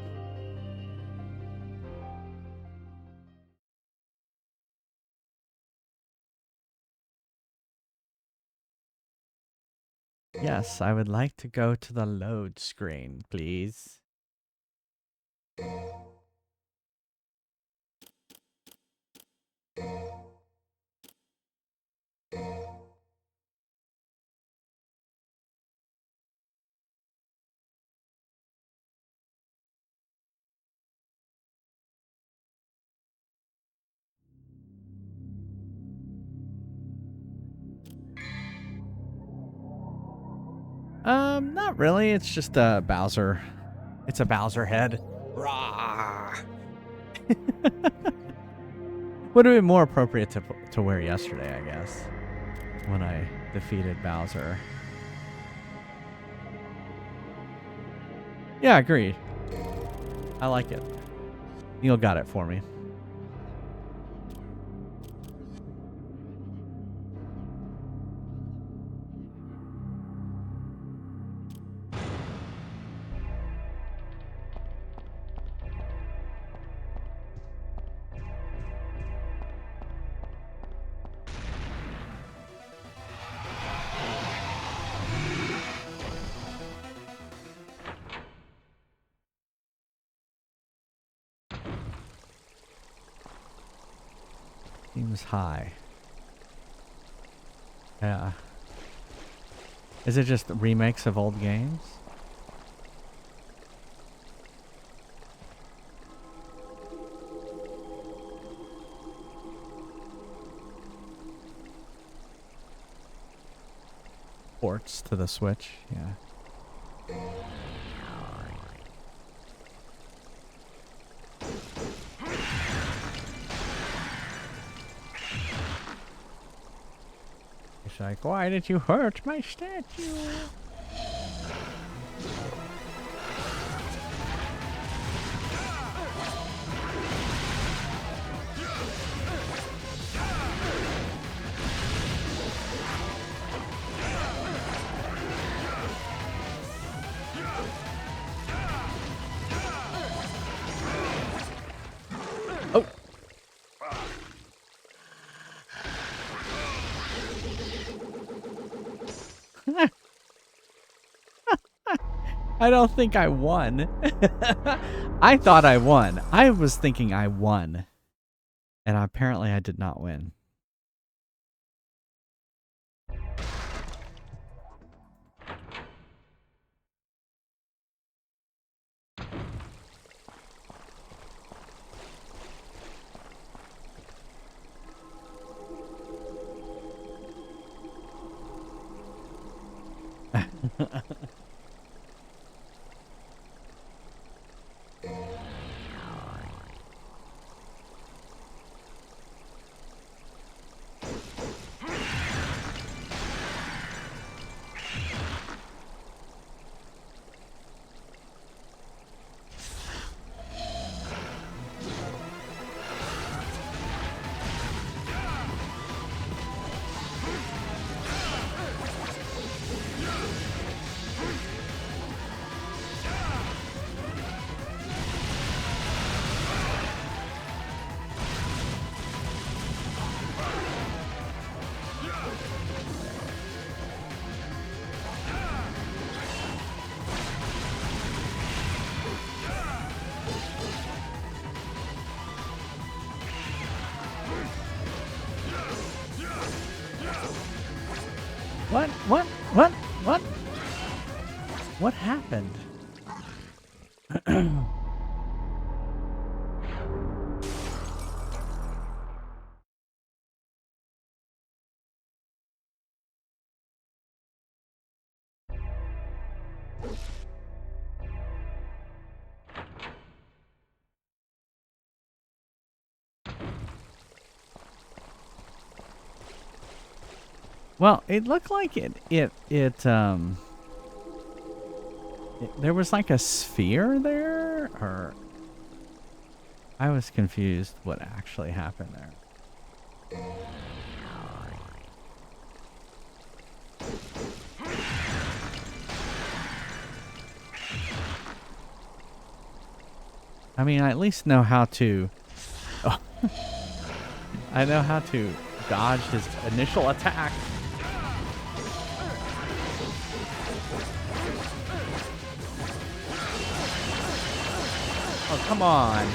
Yes, I would like to go to the load screen, please. Not really. It's just a Bowser. It's a Bowser head. Rah! Would have been more appropriate to wear yesterday, I guess, when I defeated Bowser. Yeah, agreed. I like it. Neil got it for me. Seems high. Yeah. Is it just remakes of old games? Ports to the Switch, yeah. It's like, why did you hurt my statue? Oh. I don't think I won. I thought I won. I was thinking I won. And apparently I did not win. What happened? Well, it looked like there was like a sphere there, or I was confused what actually happened there. I mean, I at least know how to... Oh. I know how to dodge his initial attack. Oh, come on.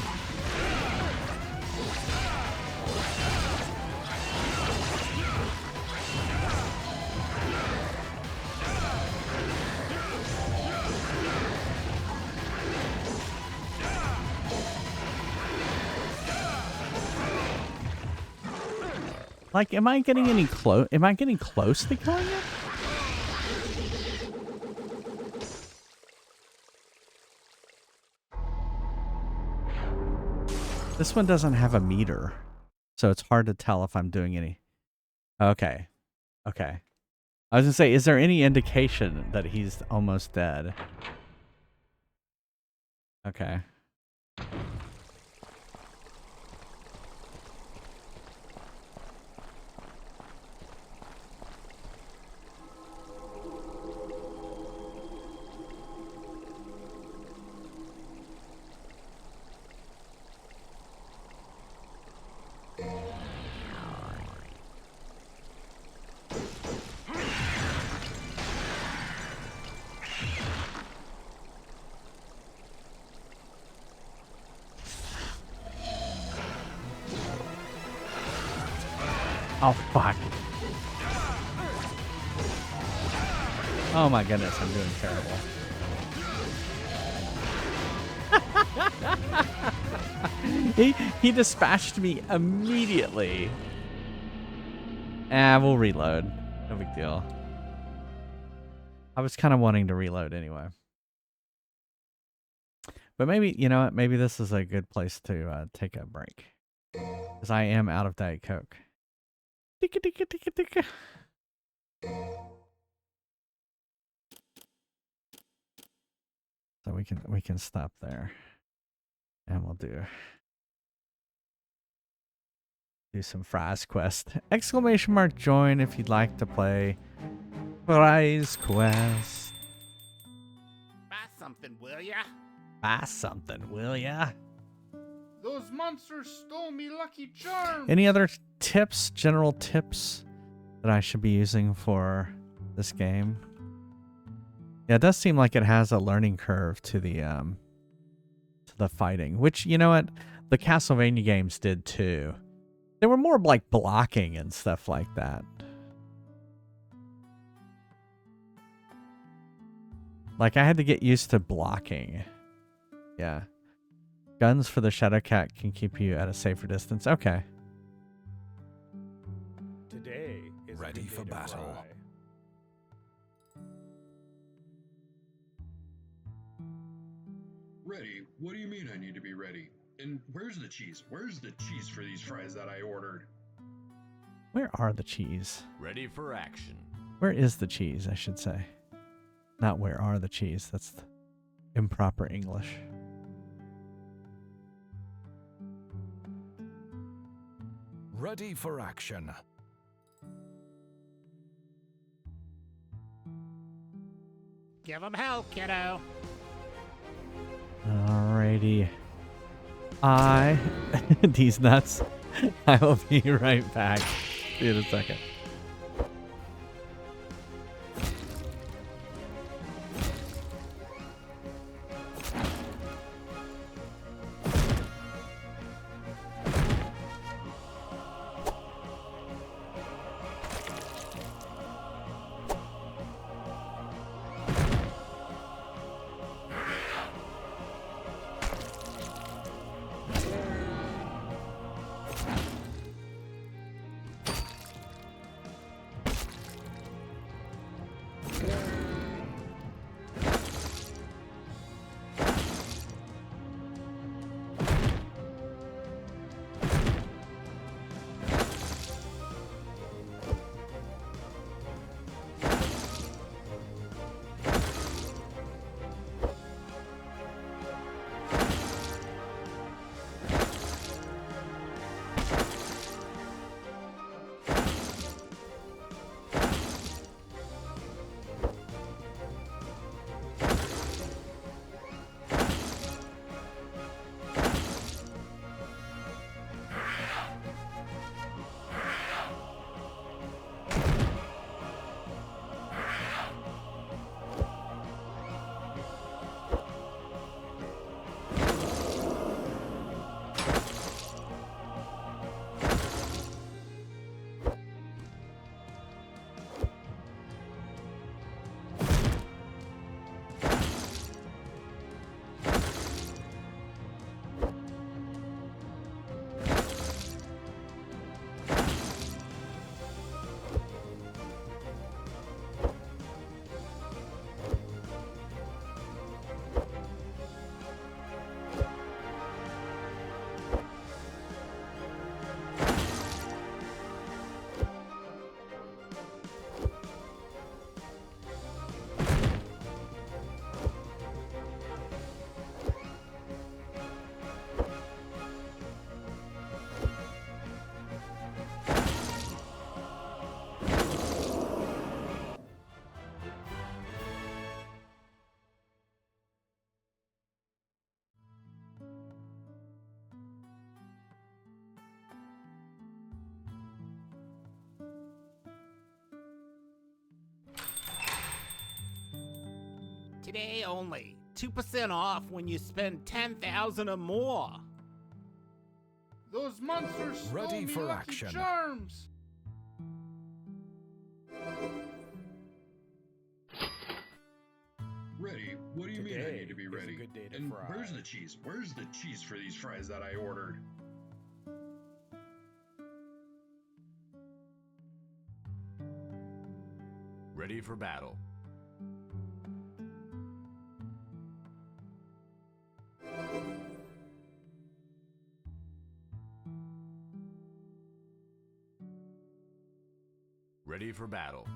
Like, am I getting any close? Am I getting close to killing it? This one doesn't have a meter, so it's hard to tell if I'm doing any. Okay. Okay. I was gonna say, is there any indication that he's almost dead? Okay. Oh, fuck. Oh my goodness, I'm doing terrible. He dispatched me immediately. We'll reload. No big deal. I was kind of wanting to reload anyway. But maybe, you know what? Maybe this is a good place to take a break. Because I am out of Diet Coke. So we can stop there. And we'll do some Fry's Quest. Exclamation mark join if you'd like to play Fry's Quest. Buy something, will ya? Buy something, will ya? Those monsters stole me Lucky Charms. Any other tips, general tips that I should be using for this game? Yeah, it does seem like it has a learning curve to the fighting, which, you know what, the Castlevania games did too. They were more like blocking and stuff like that. Like, I had to get used to blocking. Yeah. Guns for the Shadowcat can keep you at a safer distance. Okay. Today is ready for battle. Ready? What do you mean I need to be ready? And where's the cheese? Where's the cheese for these fries that I ordered? Where are the cheese? Ready for action. Where is the cheese, I should say. Not where are the cheese. That's the improper English. Ready for action. Give him hell, kiddo. Alrighty. These nuts. I will be right back. See you in a second. Today only. 2% off when you spend 10,000 or more. Those monsters stole Ready me for Lucky action. Charms. Ready? What do you mean I Today need to be is a ready? good day to And fry. where's the cheese? Where's the cheese for these fries that I ordered? Ready for battle. Ready for battle.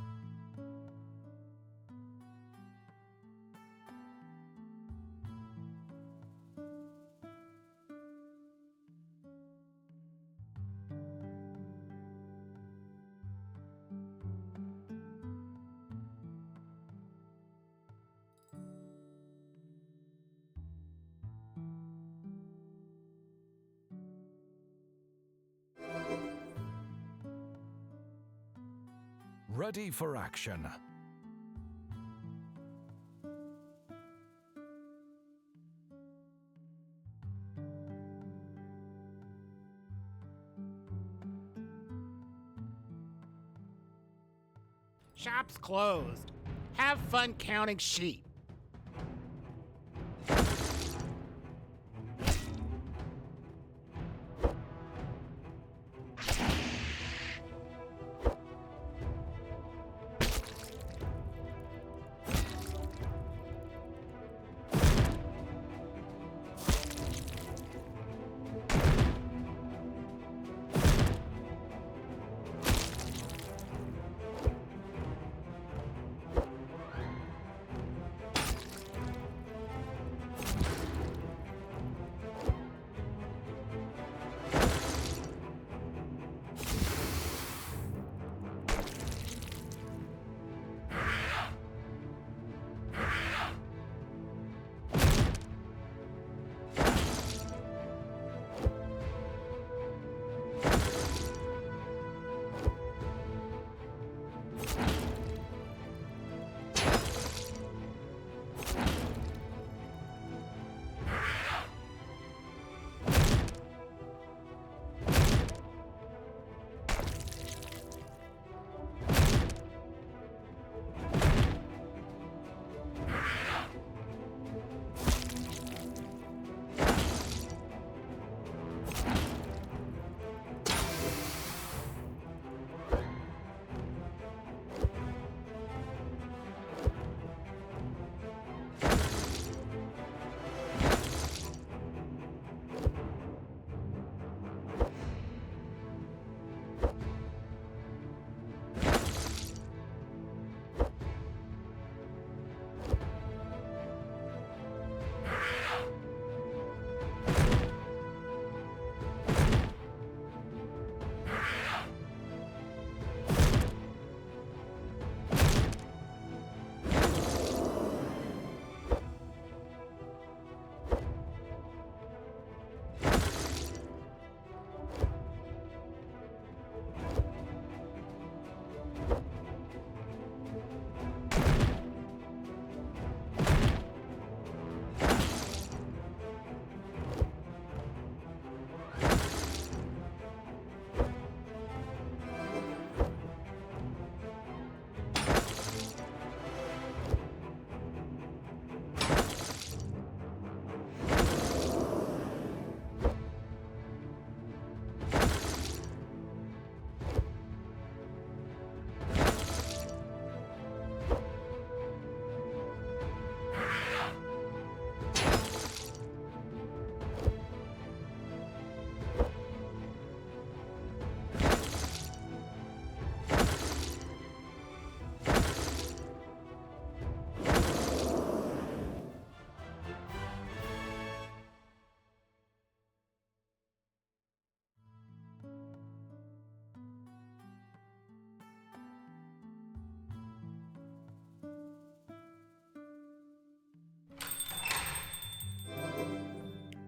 Ready for action. Shop's closed. Have fun counting sheep.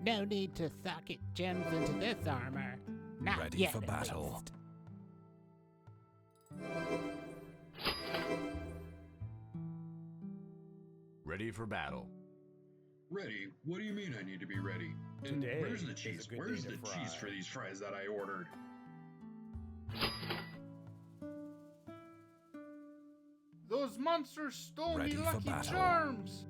No need to socket gems into this armor. Not Ready yet, for at battle. least. Ready for battle. Ready? What do you mean I need to be ready? And Today where's the is a cheese? good Where's day the to cheese fry. for these fries that I ordered? Those monsters stole Ready me for Lucky battle. Charms!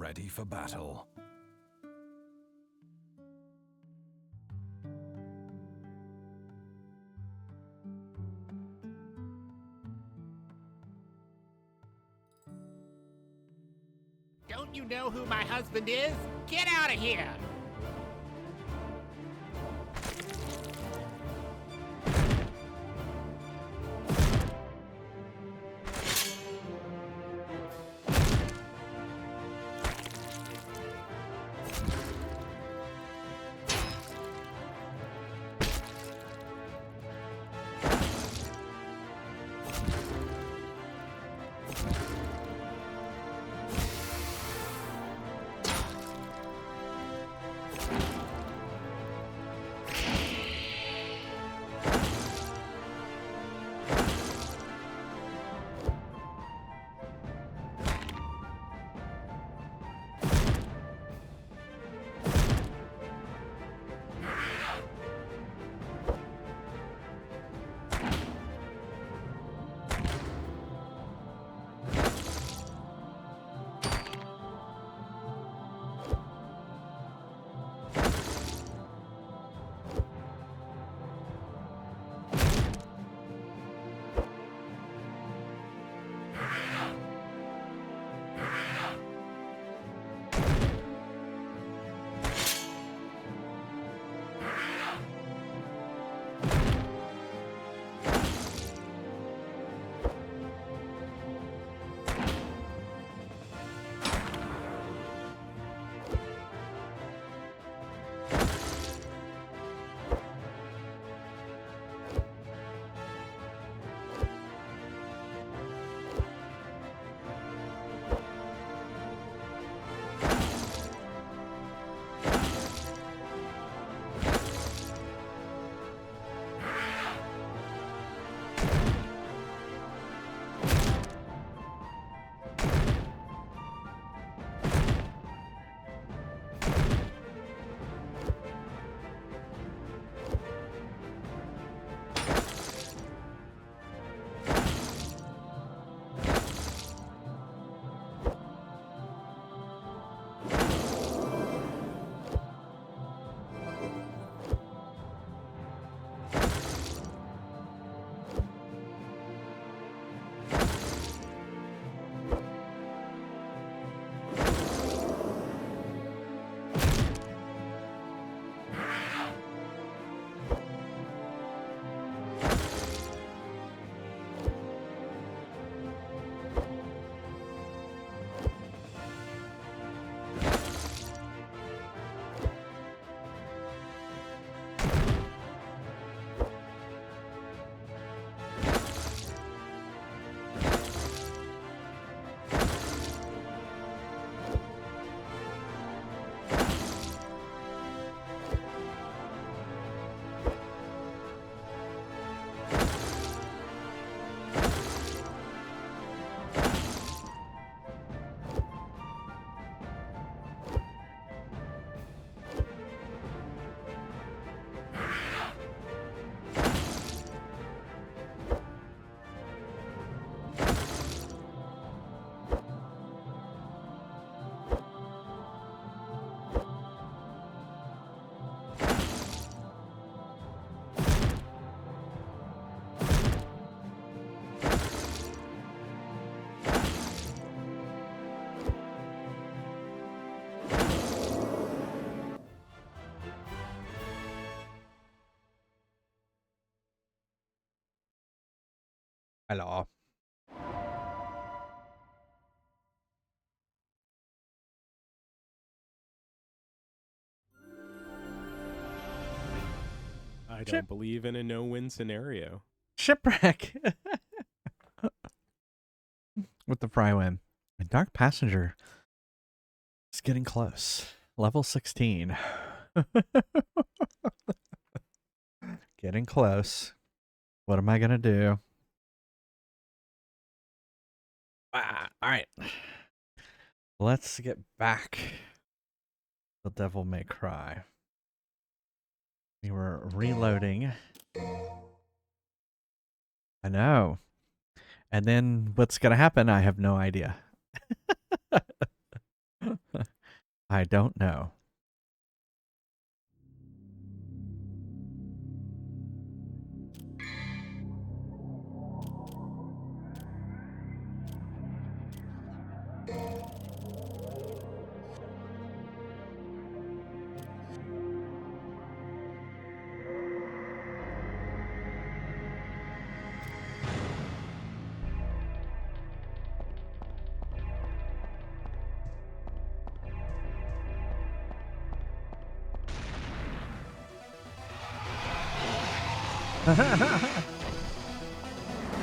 Ready for battle. Don't you know who my husband is? Get out of here! Hello. I don't believe in a no-win scenario. Shipwreck. With the fry win. And Dark Passenger is getting close. Level 16. Getting close. What am I going to do? All right. Let's get back. The Devil May Cry. We were reloading. I know. And then what's going to happen? I have no idea. I don't know.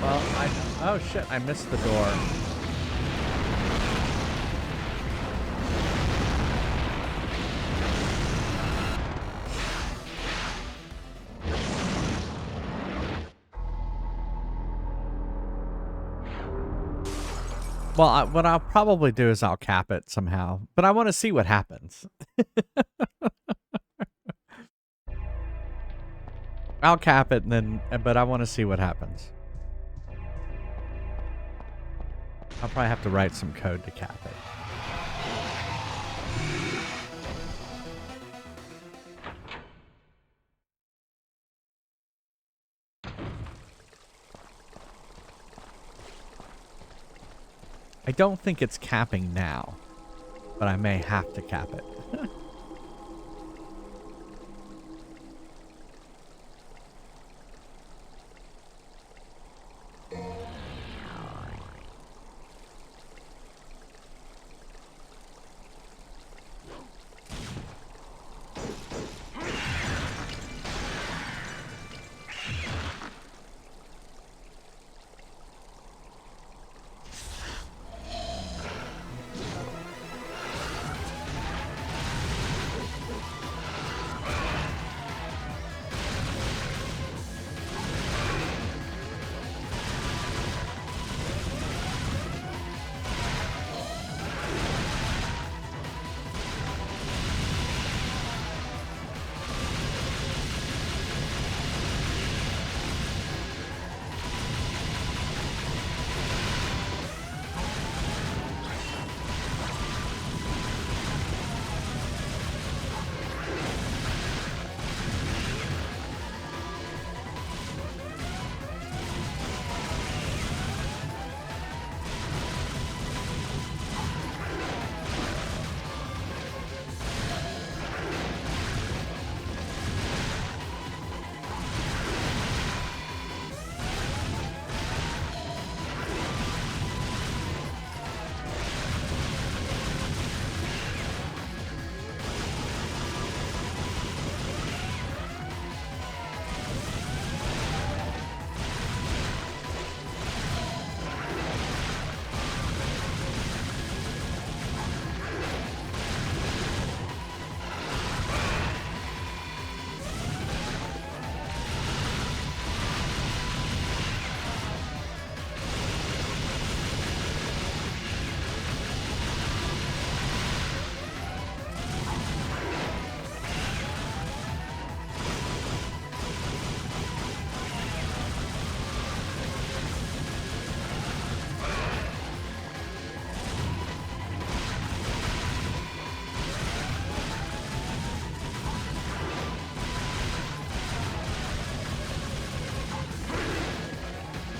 Well, oh shit, I missed the door. Well, what I'll probably do is I'll cap it somehow, but I want to see what happens. I'll cap it and then, but I want to see what happens. I'll probably have to write some code to cap it. I don't think it's capping now, but I may have to cap it.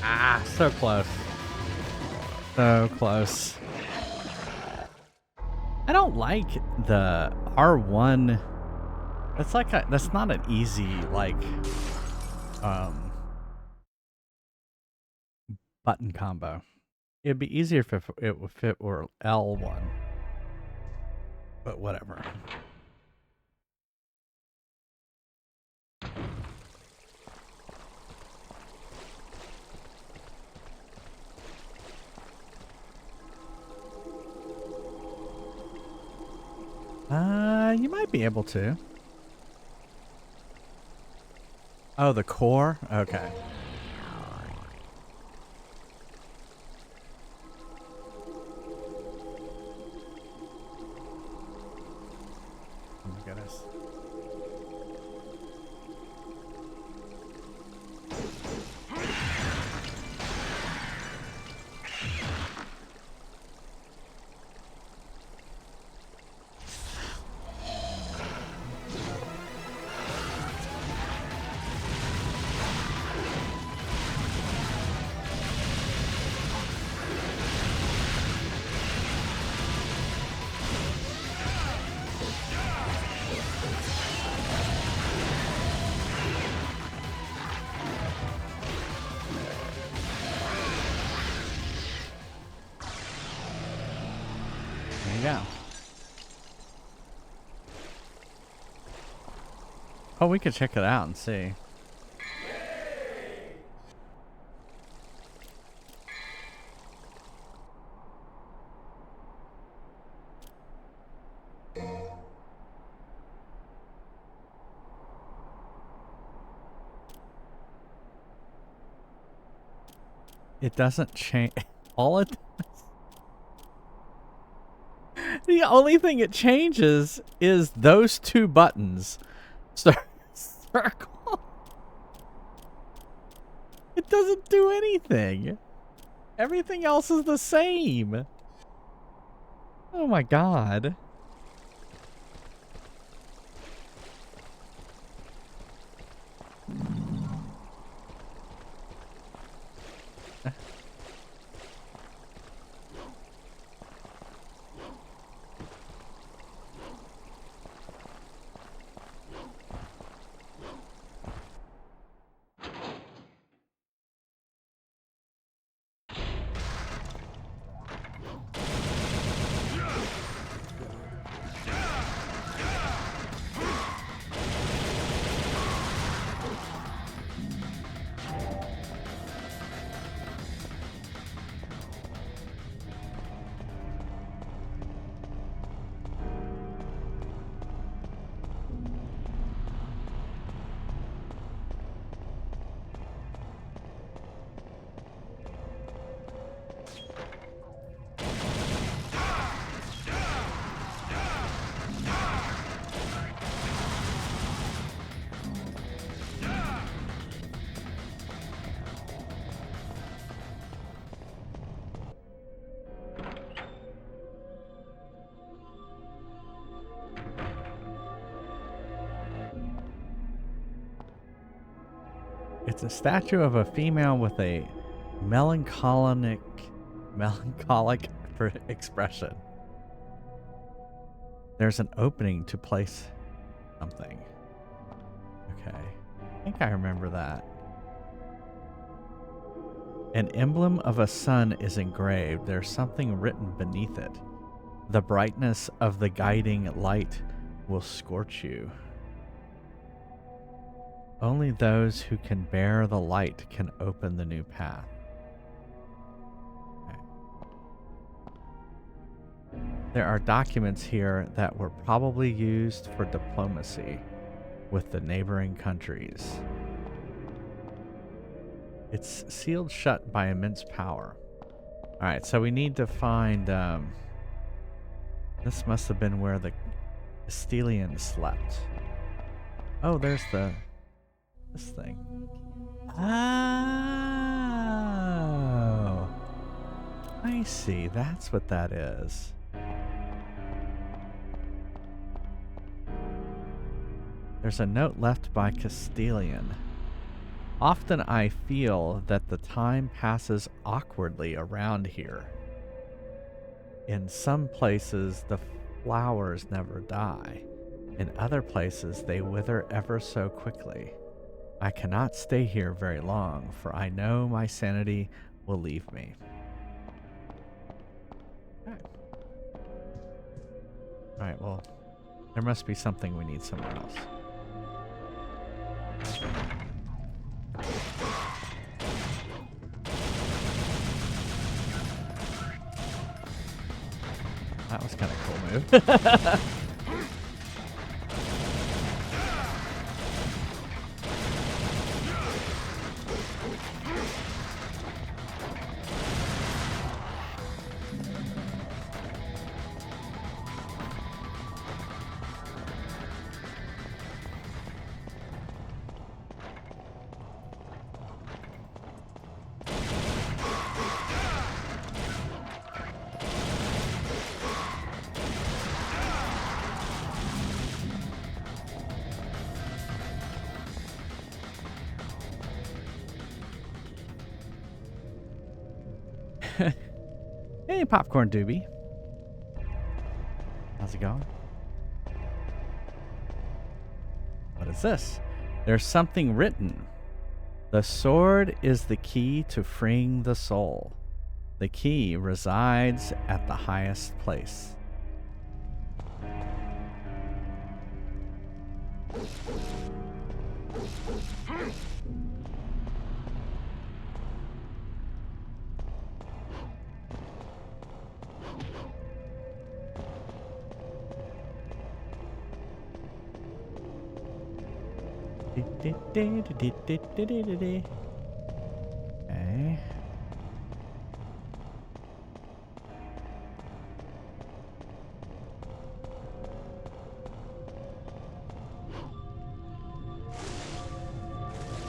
Ah, so close. So close. I don't like the R1. That's like that's not an easy button combo. It'd be easier if it were L1. But whatever. You might be able to. Oh, the core? Okay. Oh my goodness. There you go. Oh, we could check it out and see. It doesn't change. All it does. The only thing it changes is those two buttons. Circle. It doesn't do anything. Everything else is the same. Oh my god. It's a statue of a female with a melancholic expression. There's an opening to place something. Okay. I think I remember that. An emblem of a sun is engraved. There's something written beneath it. The brightness of the guiding light will scorch you. Only those who can bear the light can open the new path. Okay. There are documents here that were probably used for diplomacy with the neighboring countries. It's sealed shut by immense power. Alright, so we need to find... this must have been where the Castilians slept. Oh, there's the... this thing. Oh, I see. That's what that is. There's a note left by Castilian. Often I feel that the time passes awkwardly around here. In some places, the flowers never die. In other places, they wither ever so quickly. I cannot stay here very long, for I know my sanity will leave me. Alright, well, there must be something we need somewhere else. That was kind of a cool move. Hey, Popcorn Doobie. How's it going? What is this? There's something written. The sword is the key to freeing the soul. The key resides at the highest place. Okay.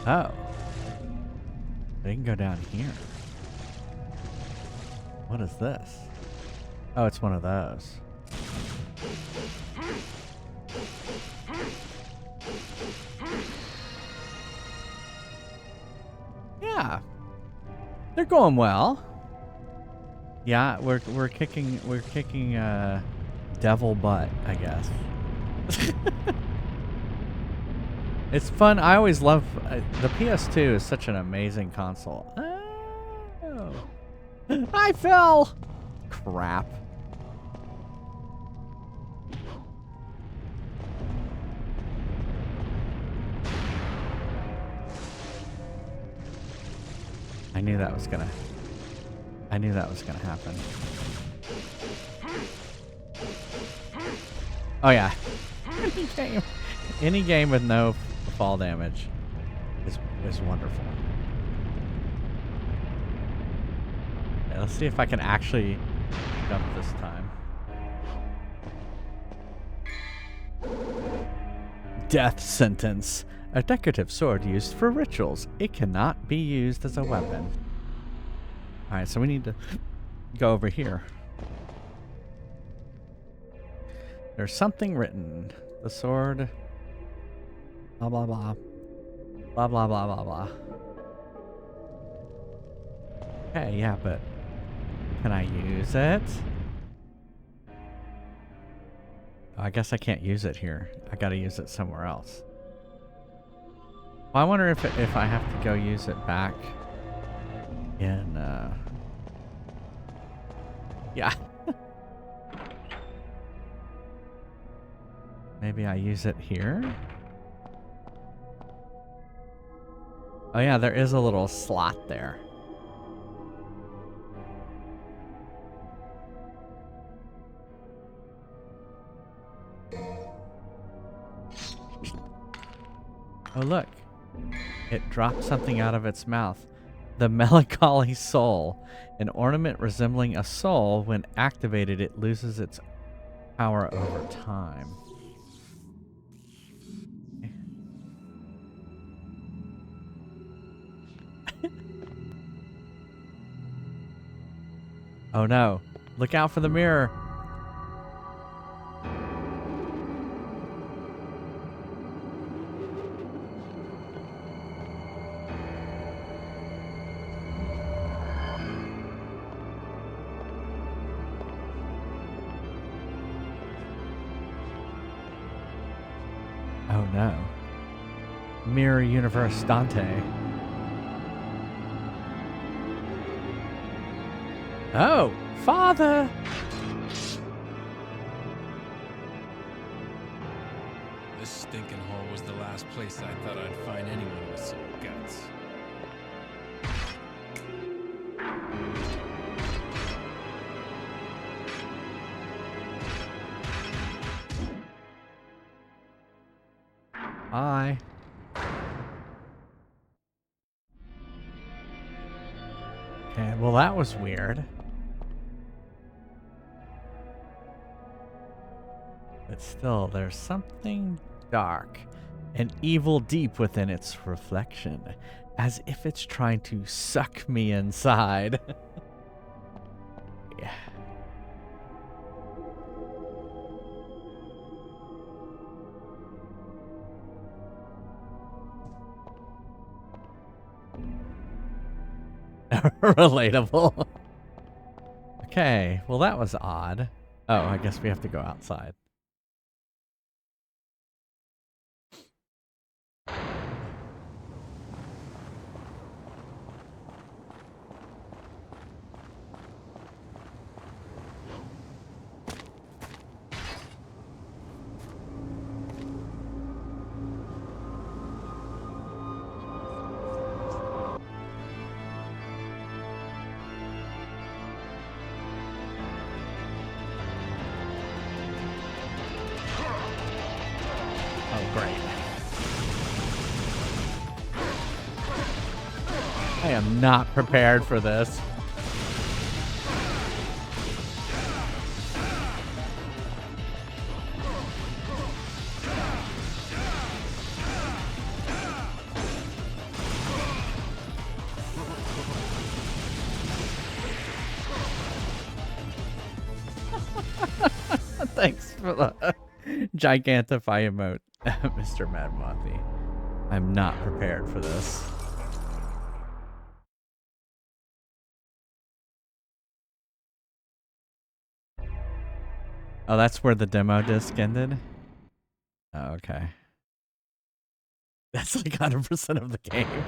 Oh. They can go down here. What is this? Oh, it's one of those. Yeah. They're going well. Yeah, we're kicking devil butt, I guess. It's fun. I always love the PS2 is such an amazing console. Oh. I fell. Crap. I knew that was gonna happen. Oh yeah. Any game with no fall damage is wonderful. Okay, let's see if I can actually jump this time. Death sentence. A decorative sword used for rituals. It cannot be used as a weapon. Alright, so we need to go over here. There's something written. The sword. Blah, blah, blah. Blah, blah, blah, blah, blah. Okay, yeah, but can I use it? Oh, I guess I can't use it here. I gotta use it somewhere else. Well, I wonder if I have to go use it back in, yeah. Maybe I use it here? Oh yeah, there is a little slot there. Oh look. It dropped something out of its mouth. The melancholy soul. An ornament resembling a soul. When activated, it loses its power over time. Oh no. Look out for the mirror. Oh no. Mirror Universe Dante. Oh, father! This stinking hole was the last place I thought I'd find anyone with some guts. Hi. Okay, well that was weird. But still, there's something dark and evil deep within its reflection, as if it's trying to suck me inside. Yeah. Relatable. Okay, well that was odd. Oh, I guess we have to go outside. I am not prepared for this. Thanks for the Gigantify emote, Mr. Mad Mothy. I'm not prepared for this. Oh, that's where the demo disc ended? Oh, okay. That's like 100% of the game.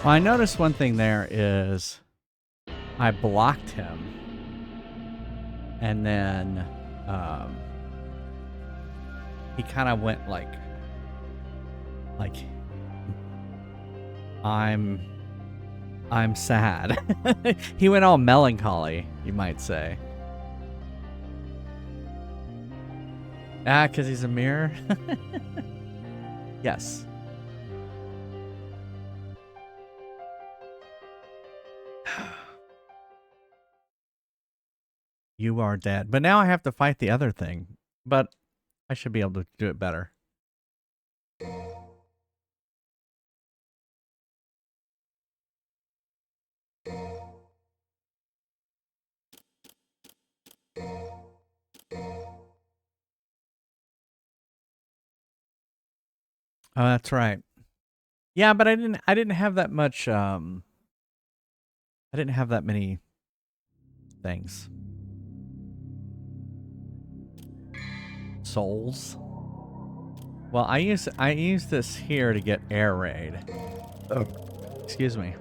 Well, I noticed one thing there is I blocked him and then he kind of went like I'm sad. He went all melancholy, you might say. Ah, 'cause he's a mirror? Yes. You are dead. But now I have to fight the other thing. But I should be able to do it better. Oh, that's right. Yeah, but I didn't have that much I didn't have that many things. Souls. Well, I use this here to get air raid. Oh, excuse me.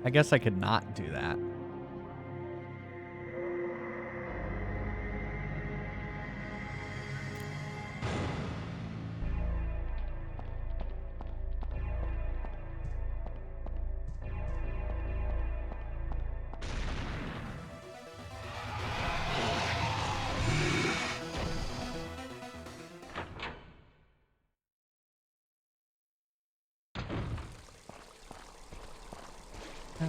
I guess I could not do that.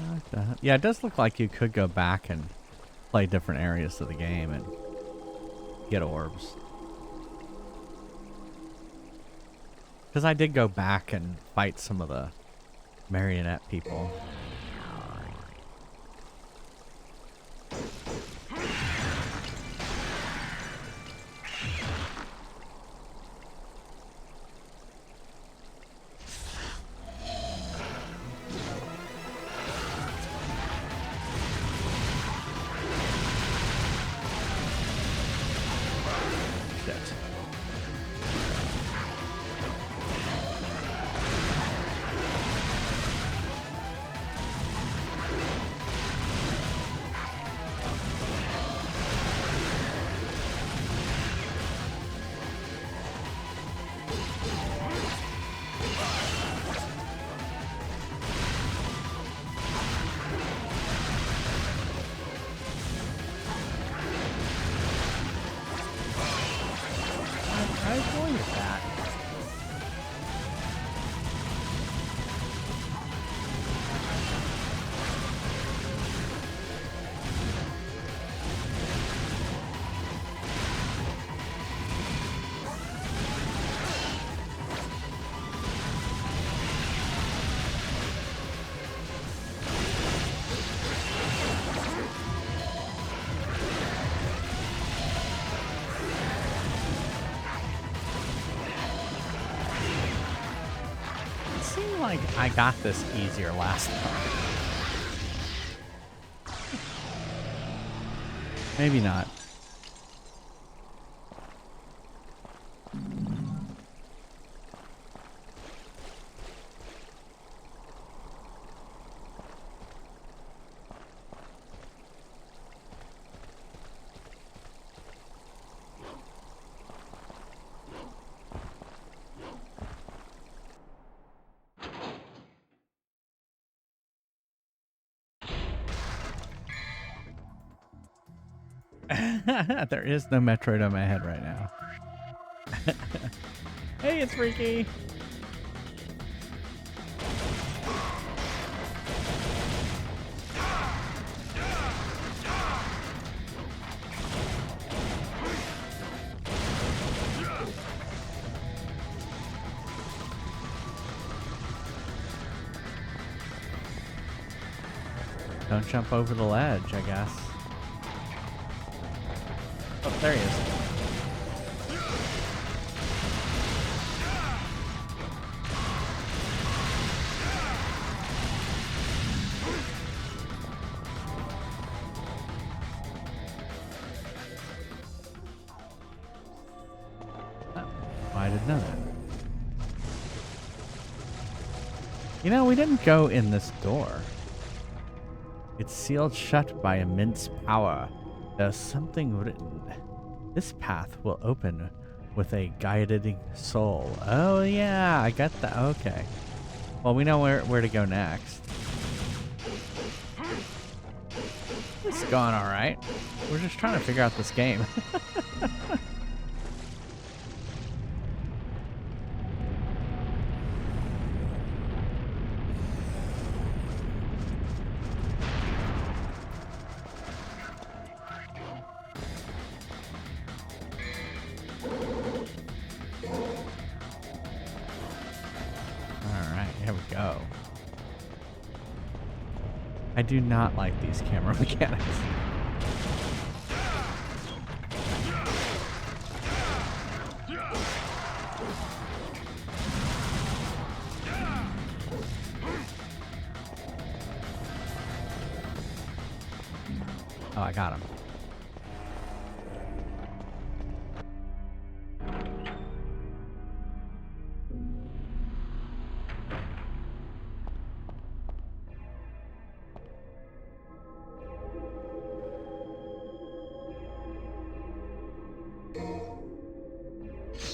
What the hell? Yeah, it does look like you could go back and play different areas of the game and get orbs. Because I did go back and fight some of the marionette people. Like I got this easier last time. Maybe not. There is no Metroid on my head right now. Hey, it's Freaky! Don't jump over the ledge, I guess. Oh, there he is. Oh, I didn't know that. You know, we didn't go in this door. It's sealed shut by immense power. There's something written. This path will open with a guiding soul. Oh yeah, I got that. Okay. Well, we know where to go next. It's going all right. We're just trying to figure out this game. I do not like these camera mechanics. Oh, I got him.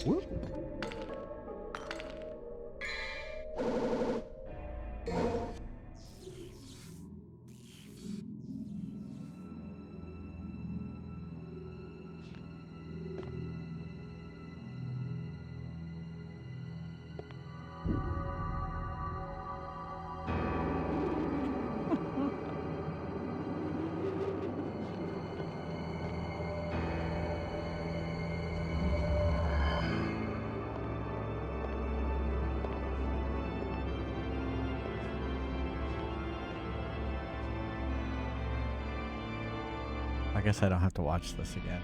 Whoop. I guess I don't have to watch this again.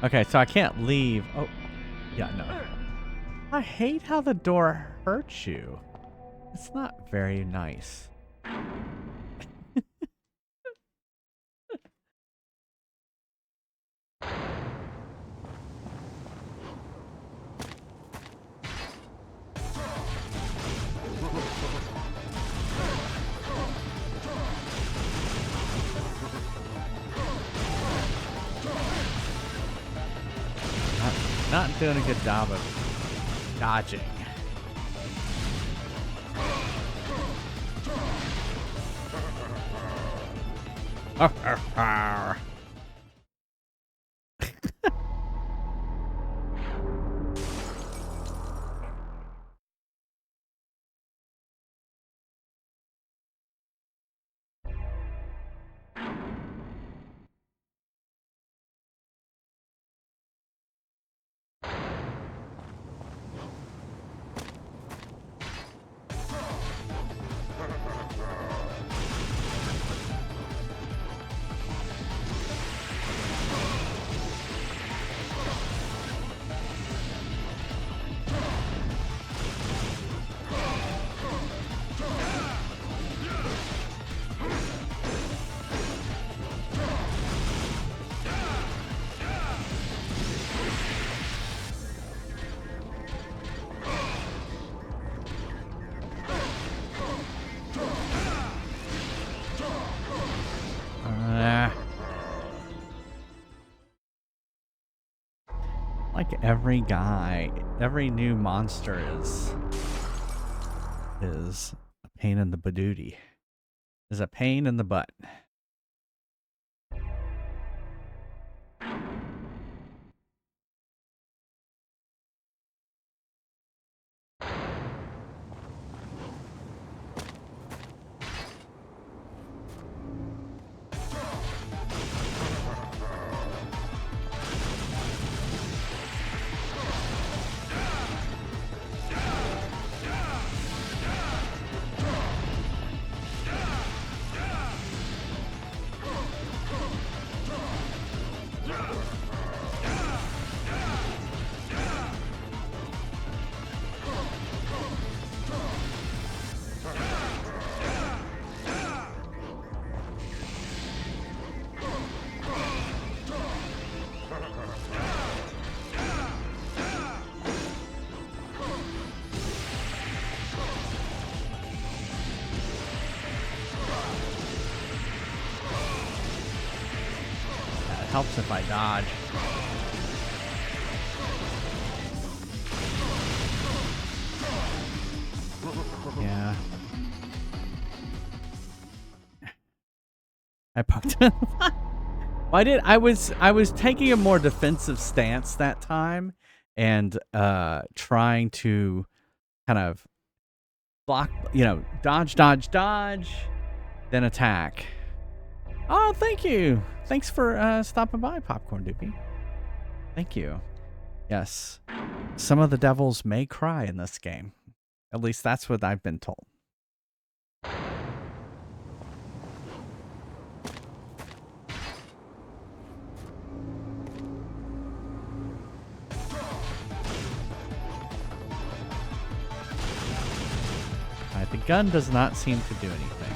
Okay, so I can't leave. Oh, yeah, no. I hate how the door hurts you. It's not very nice. Not doing a good job of dodging. Like every new monster is a pain in the badootie. Is a pain in the butt. Helps if I dodge. Yeah. I poked him. Well, I was taking a more defensive stance that time and trying to kind of block, dodge, then attack. Oh, thank you. Thanks for stopping by, Popcorn Doopy. Thank you. Yes. Some of the devils may cry in this game. At least that's what I've been told. The gun does not seem to do anything.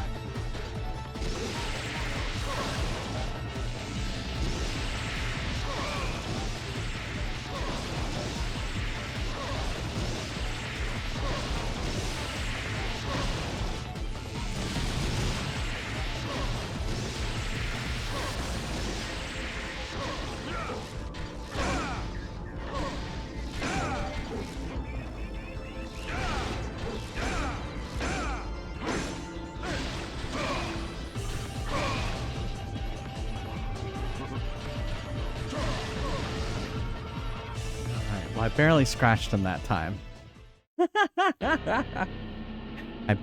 I barely scratched him that time. I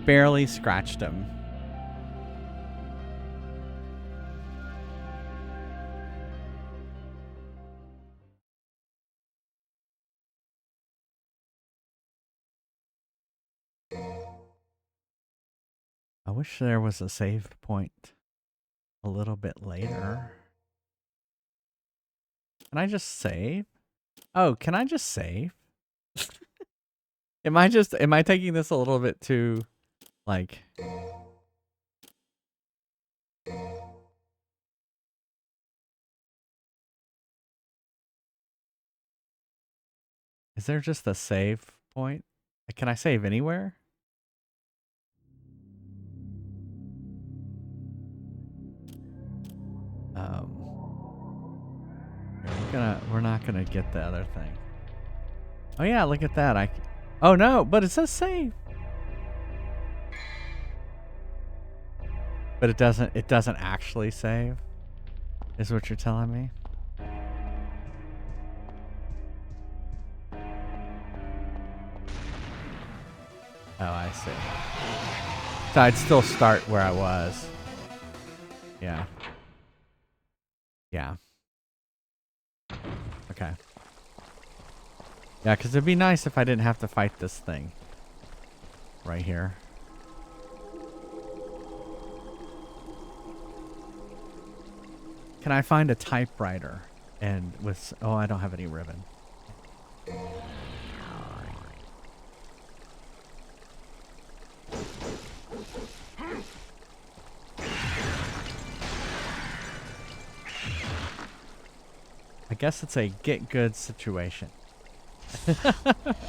barely scratched him. I wish there was a save point a little bit later. Can I just save? Oh, can I just save? Am I taking this a little bit too, like... Is there just a save point? Can I save anywhere? We're not gonna get the other thing. Oh yeah, look at that. Oh no, but it says save. But it doesn't actually save, is what you're telling me? Oh, I see. So I'd still start where I was. Yeah. Yeah. Okay. Yeah, because it'd be nice if I didn't have to fight this thing. Right here. Can I find a typewriter? And with... Oh, I don't have any ribbon. I guess it's a get good situation.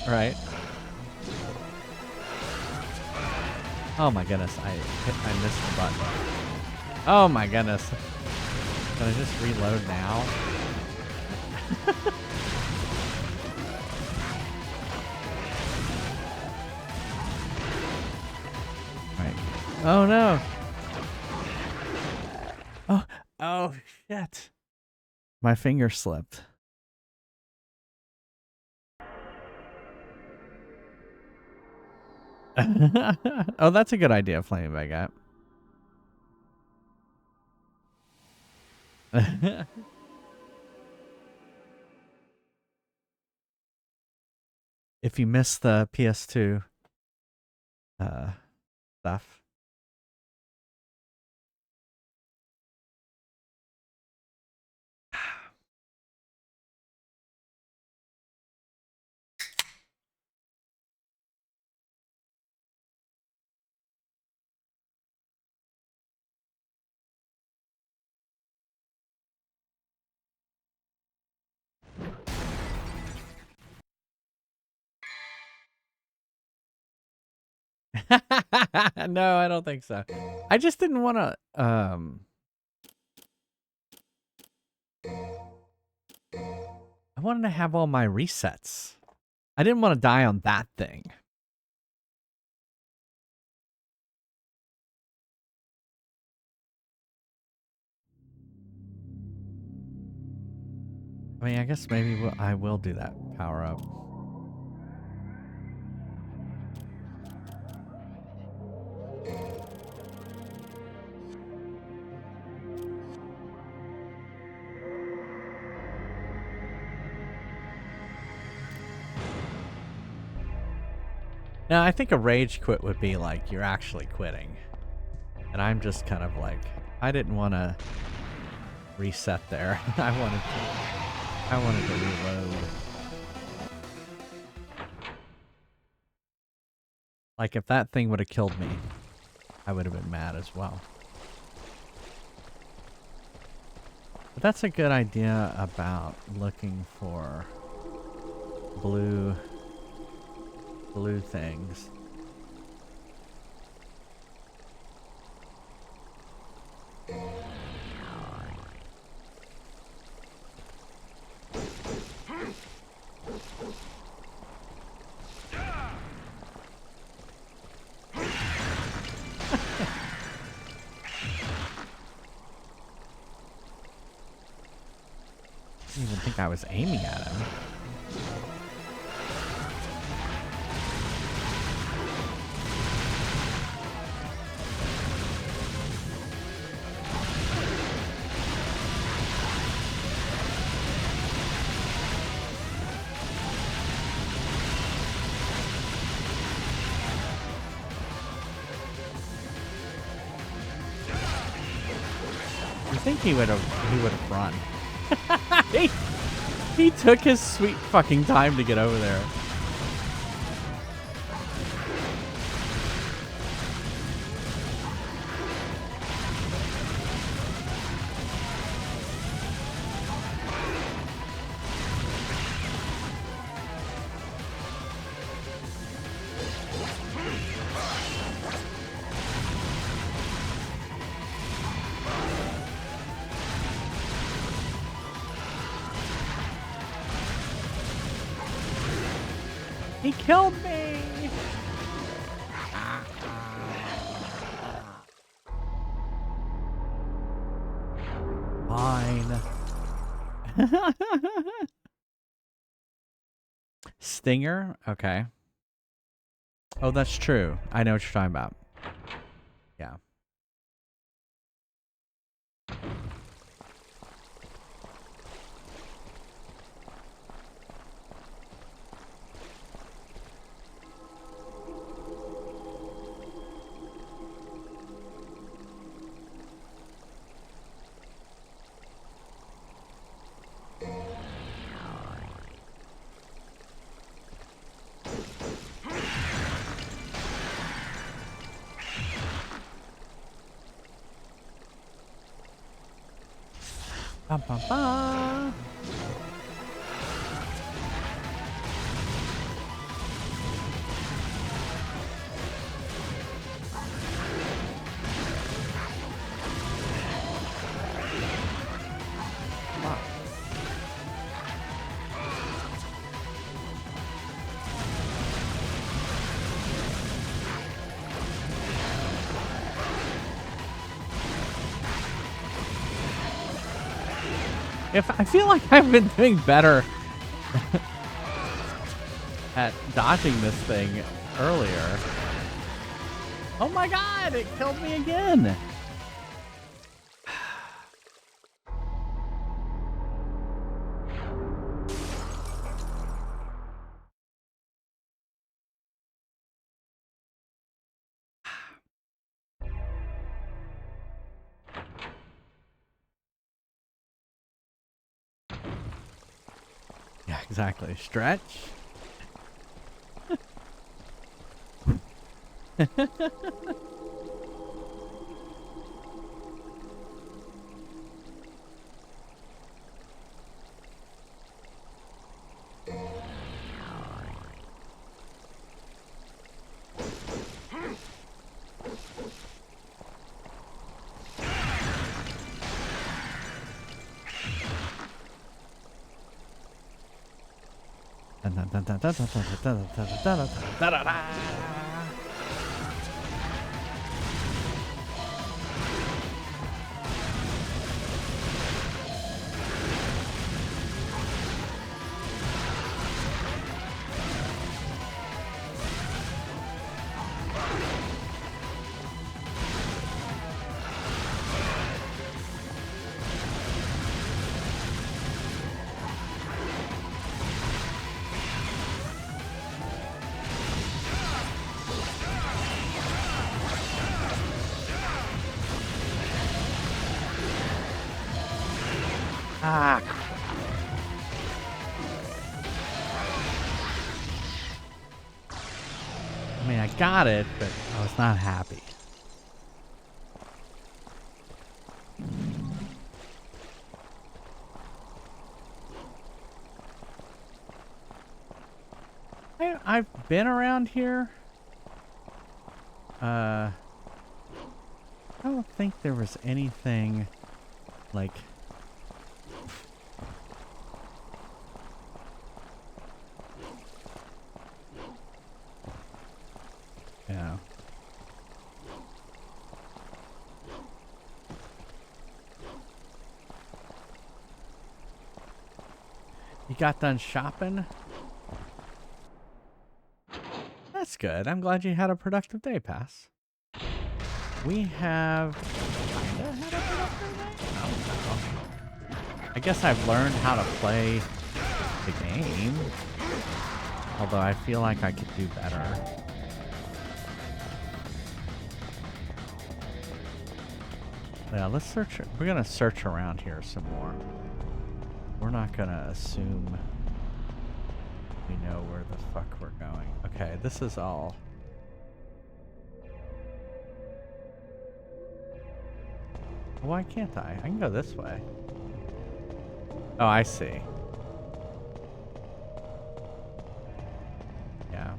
Right? Oh my goodness, I missed the button. Oh my goodness. Can I just reload now? Right. Oh no. Oh shit. My finger slipped. Oh, that's a good idea, Flaming Baguette. If you miss the PS2 stuff. No, I don't think so. I just didn't want to, I wanted to have all my resets. I didn't want to die on that thing. I mean, I guess maybe I will do that power up. Now, I think a rage quit would be like you're actually quitting. And I'm just kind of like, I didn't want to reset there. I wanted to reload. Like if that thing would have killed me, I would have been mad as well. But that's a good idea about looking for blue things. I didn't even think I was aiming at him. I think he would have run. He took his sweet fucking time to get over there. He killed me! Fine. Stinger? Okay. Oh, that's true. I know what you're talking about. Yeah. Ba, ba, ba. I feel like I've been doing better at dodging this thing earlier. Oh my god, it killed me again. Yeah, exactly. Stretch. Ah. I mean, I got it, but I was not happy. I've been around here. I don't think there was anything like... Yeah. You got done shopping? That's good. I'm glad you had a productive day, Pass. We have... kinda had a productive day? Oh, no. I guess I've learned how to play the game. Although I feel like I could do better. Yeah, let's search. We're gonna search around here some more. we're not gonna assume we know where the fuck we're going. Okay, this is all. Why can't I? I can go this way. Oh, I see. Yeah.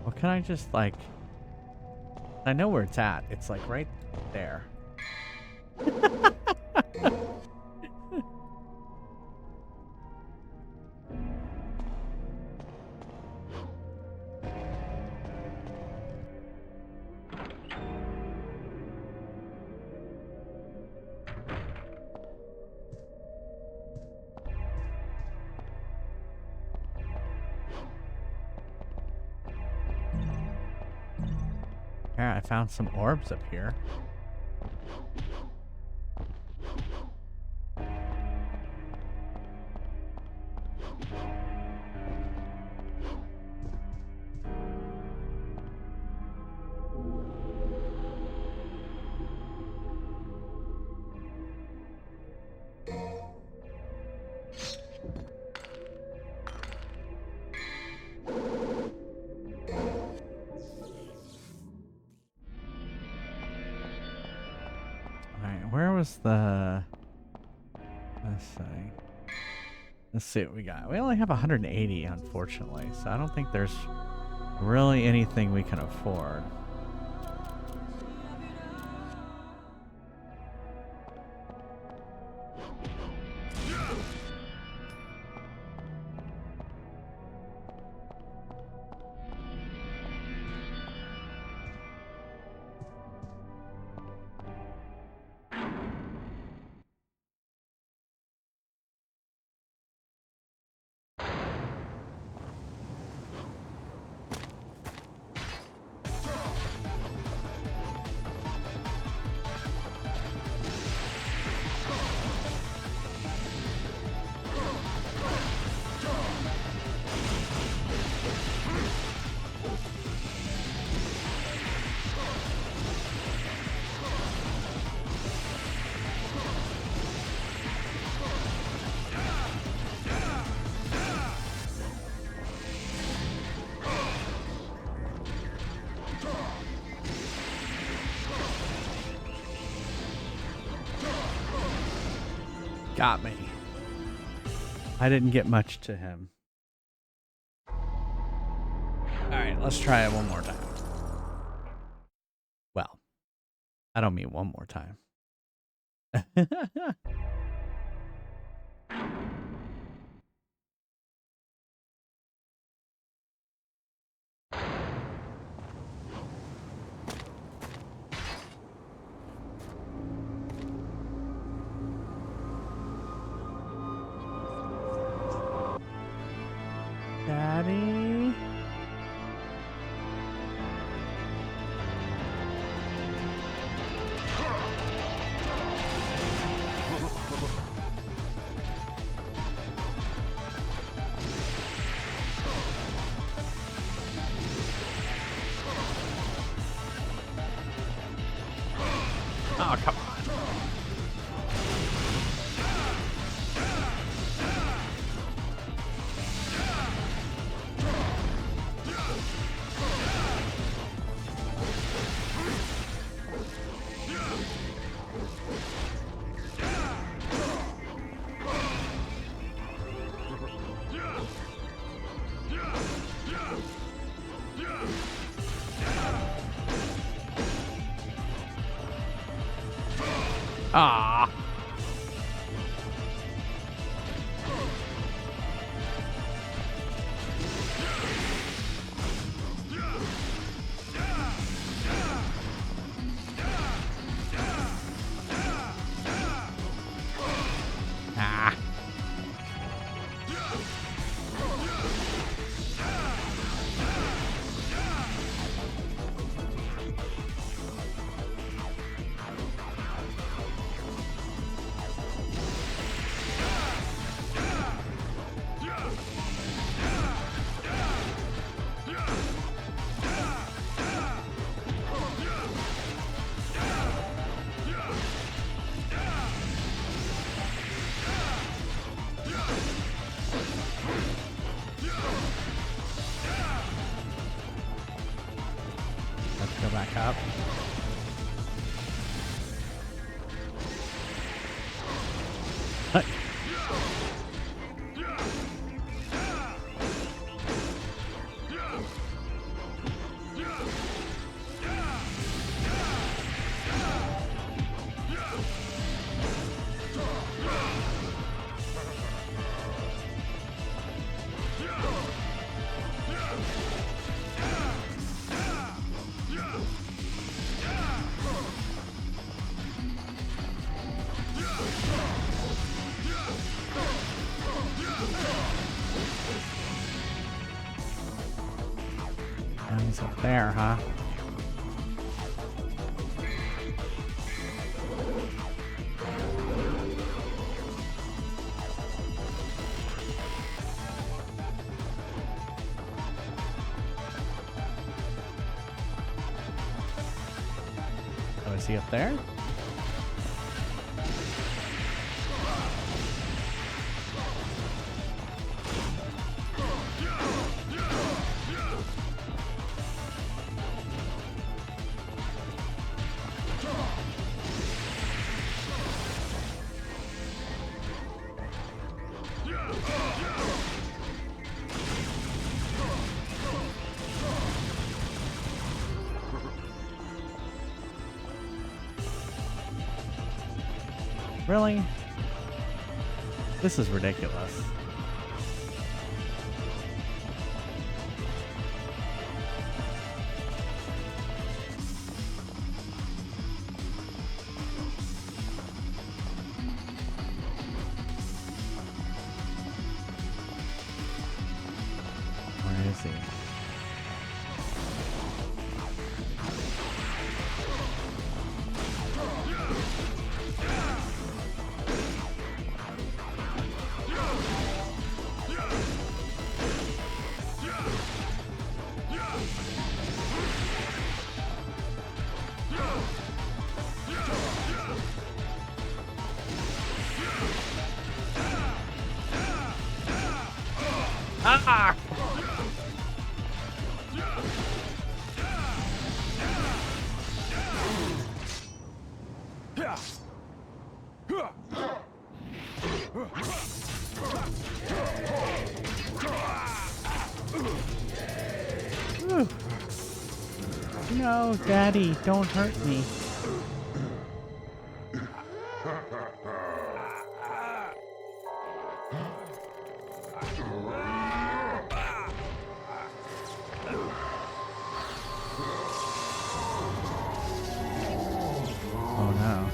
Well, can I just like... I know where it's at. It's like right there. Yeah, I found some orbs up here. Where was the... Let's see. Let's see what we got. We only have 180, unfortunately, so I don't think there's really anything we can afford. Got me. I didn't get much to him. Alright, let's try it one more time. Well, I don't mean one more time. Daddy? Oh, come on. Ah. up. What? He's up there, huh? Oh, is he up there? Really? This is ridiculous. Where is he? Ah! Whew. No, Daddy, don't hurt me. Oh no.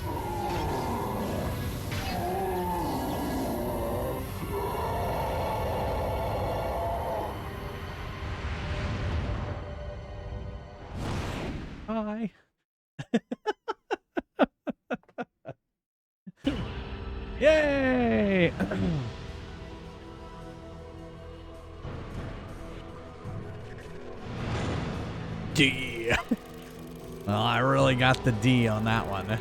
Hi. Yay! D. Well, I really got the D on that one.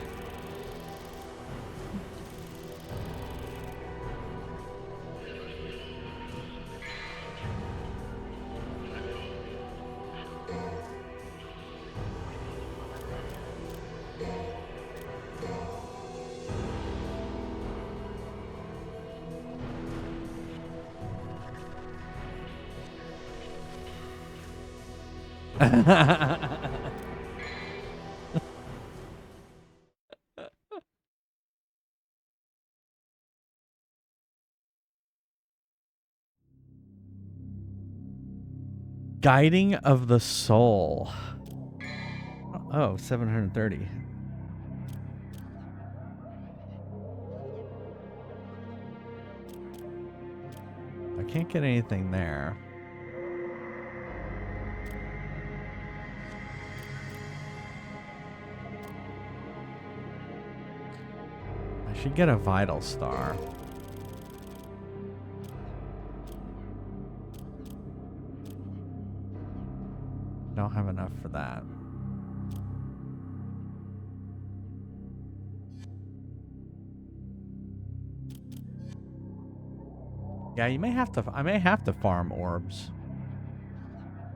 Guiding of the Soul. Oh, 730. I can't get anything there. I should get a Vital Star. Don't have enough for that. Yeah, you may have to. I may have to farm orbs.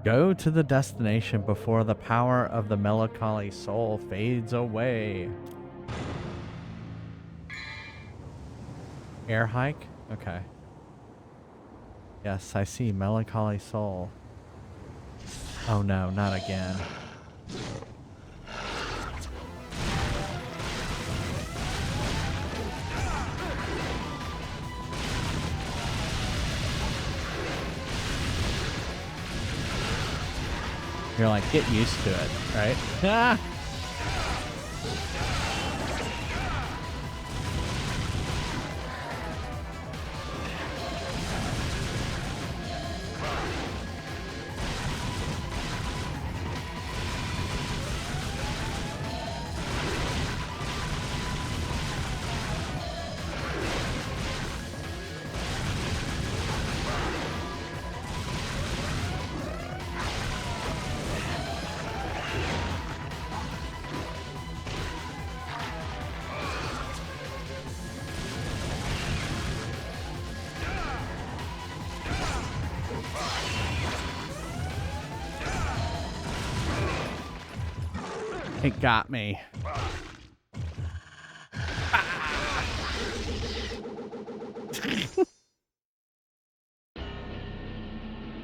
Go to the destination before the power of the melancholy soul fades away. Air hike? Okay. Yes, I see melancholy soul. Oh no, not again. You're like, get used to it, right? Ah! It got me.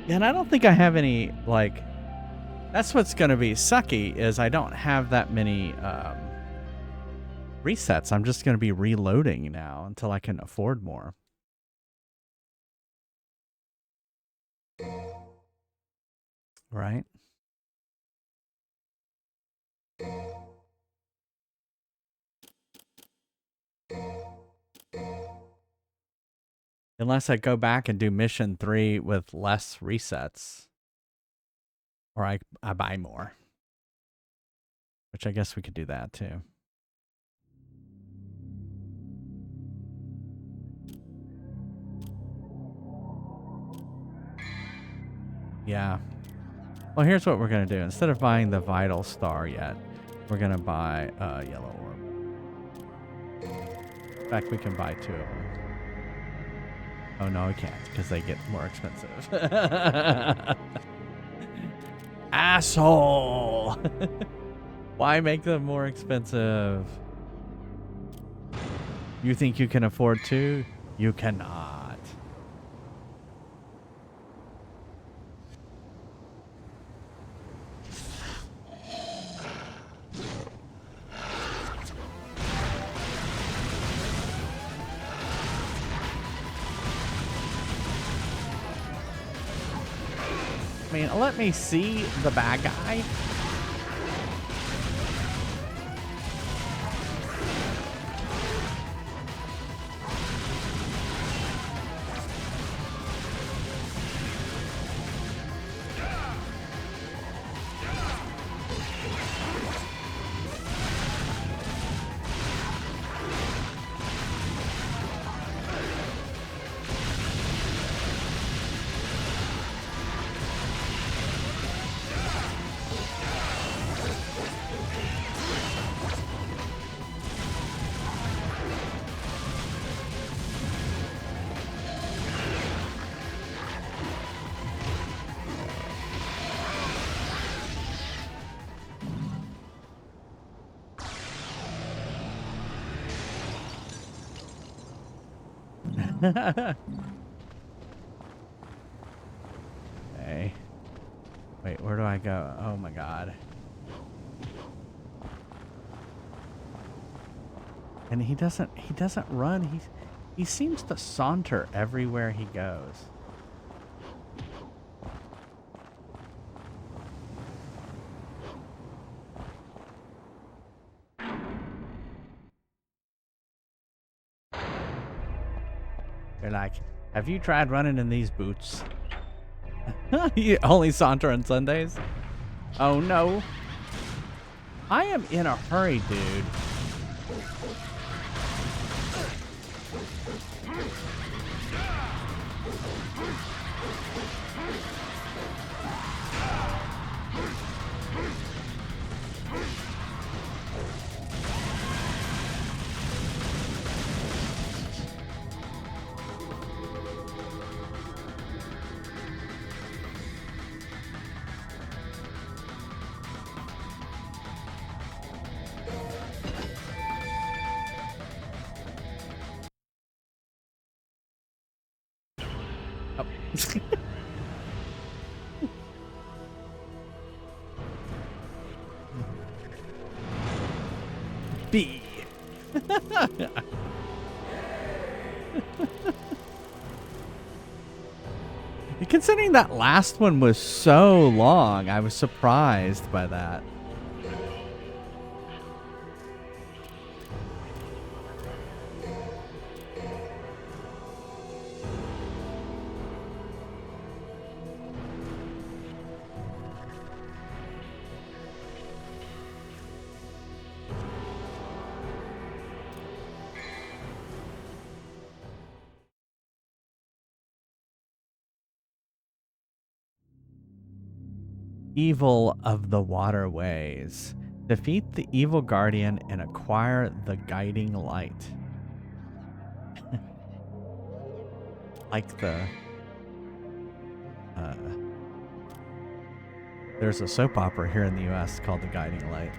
Yeah, and I don't think I have any, like, that's what's going to be sucky, is I don't have that many resets. I'm just going to be reloading now until I can afford more. Right? Unless I go back and do mission 3 with less resets. Or I buy more. Which I guess we could do that too. Yeah. Well, here's what we're going to do. Instead of buying the Vital Star yet, we're going to buy a Yellow Orb. In fact, we can buy 2 of them. Oh, no, we can't, because they get more expensive. Asshole! Why make them more expensive? You think you can afford 2? You cannot. I mean, let me see the bad guy. Okay. Wait, where do I go? Oh my god. And he doesn't run. He seems to saunter everywhere he goes. They're like, have you tried running in these boots? You only saunter on Sundays? Oh no. I am in a hurry, dude. B. Considering that last one was so long, I was surprised by that. Evil of the Waterways. Defeat the evil guardian and acquire the guiding light. Like the... there's a soap opera here in the US called The Guiding Light.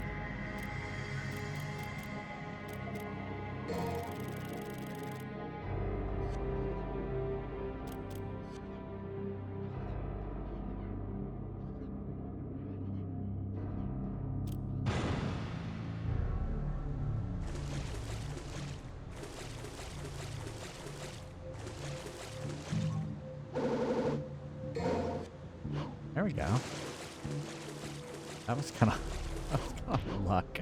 There we go. That was kind of luck.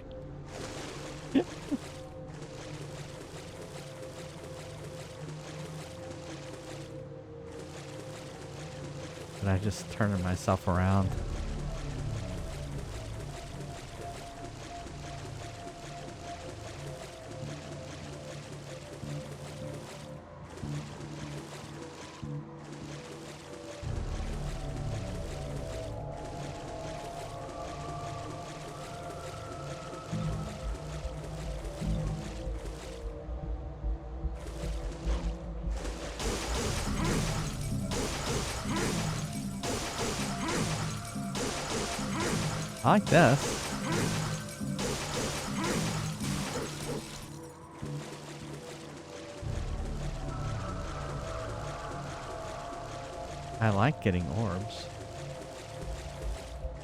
But I just turned myself around. I like this. I like getting orbs.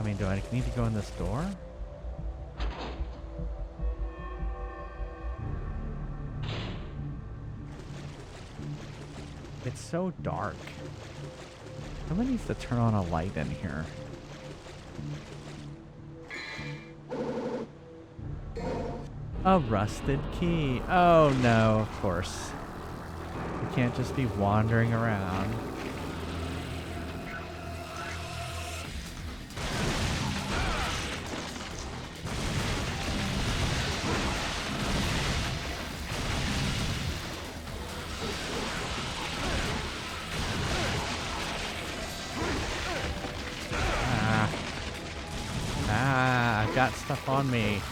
I mean, do I need to go in this door? It's so dark. Someone needs to turn on a light in here. A rusted key. Oh no, of course. You can't just be wandering around. I've got stuff on me.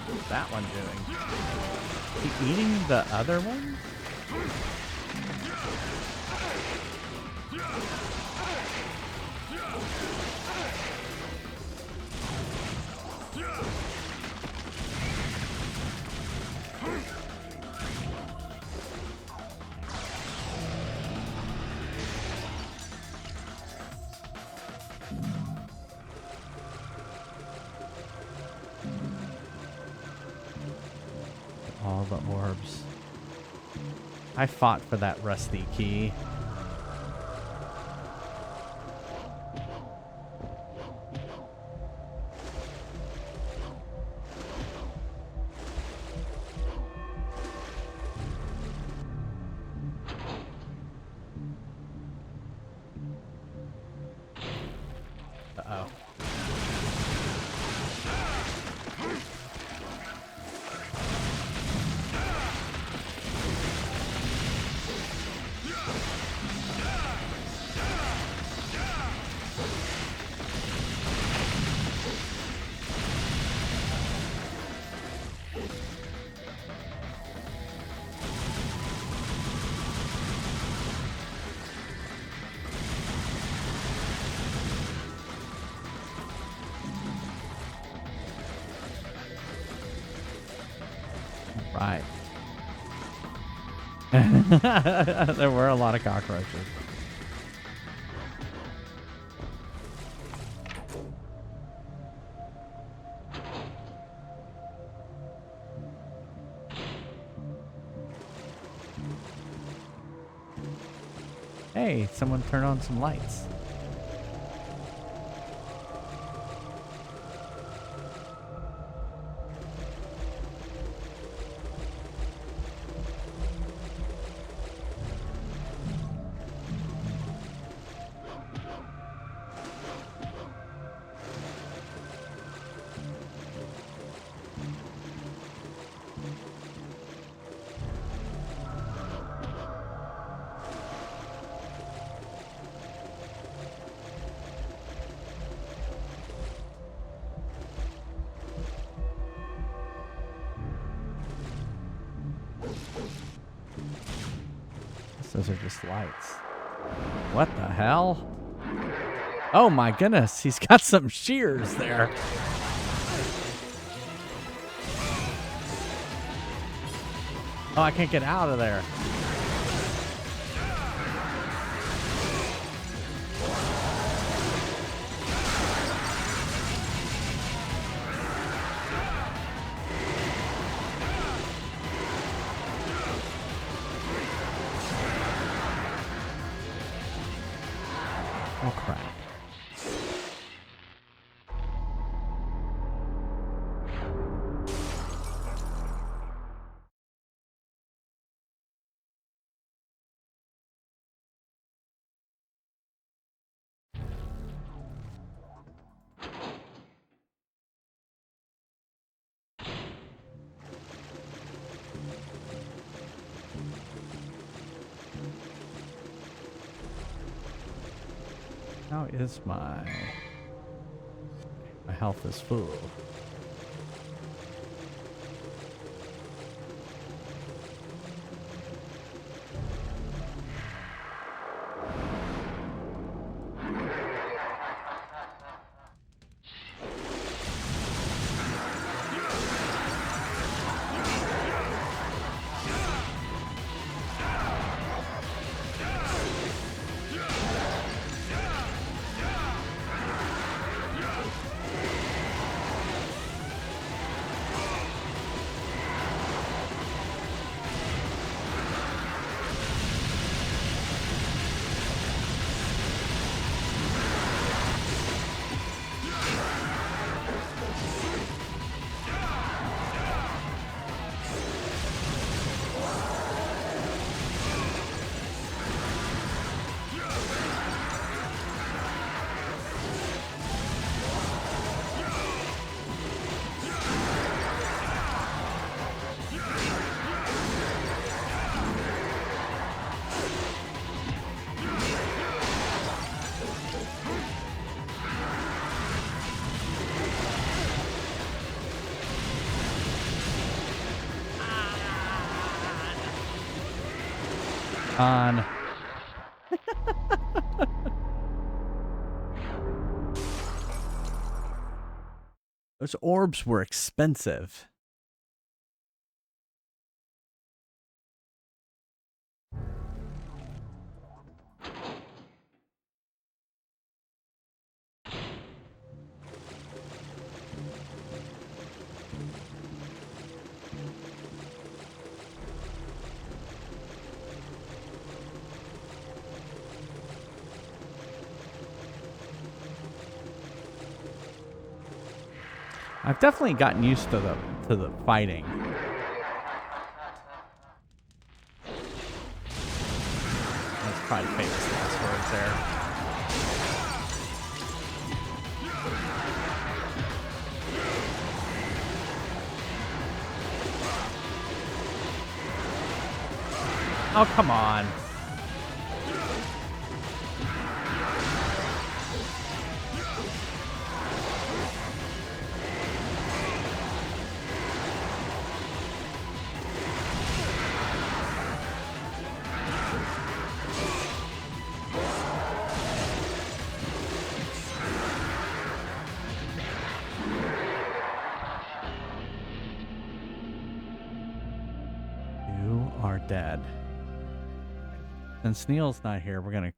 What's that one doing? Is he eating the other one? All the orbs. I fought for that rusty key. Uh-oh. Right. There were a lot of cockroaches. Hey, someone turn on some lights. Those are just lights. What the hell? Oh my goodness, he's got some shears there. Oh, I can't get out of there. Oh crap. How is my health is full. On. Those orbs were expensive. I've definitely gotten used to the fighting. That's probably famous last words there. Oh, come on. You are dead. Since Neil's not here, we're gonna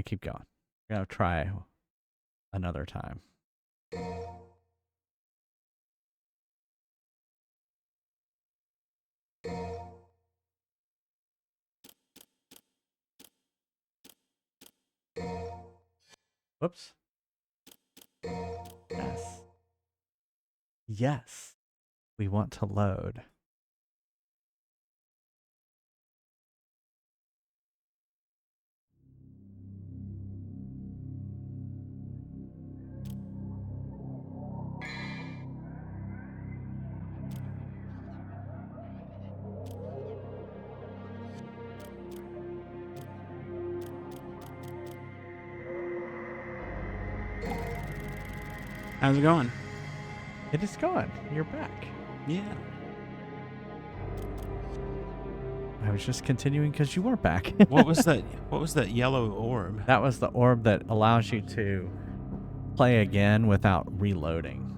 keep going. We're gonna try another time. Whoops. Yes. Yes. We want to load. How's it going? It is going. You're back. Yeah. I was just continuing because you were back. What was that? What was that yellow orb? That was the orb that allows you to play again without reloading.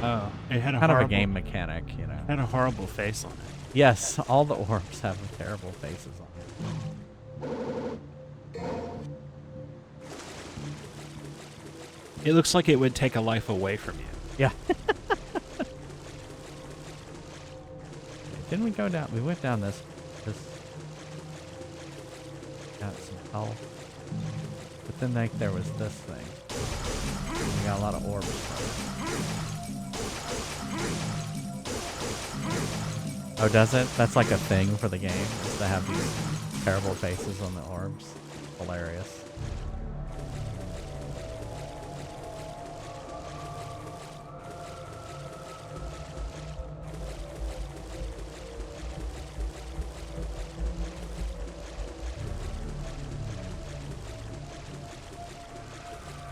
Oh, it had a kind horrible, of a game mechanic, you know. Had a horrible face on it. Yes, all the orbs have terrible faces on it. It looks like it would take a life away from you. Yeah. Didn't we go down? We went down this. Got some health. But then there was this thing. We got a lot of orbs from it. Oh, does it? That's like a thing for the game, is to have these terrible faces on the orbs. Hilarious.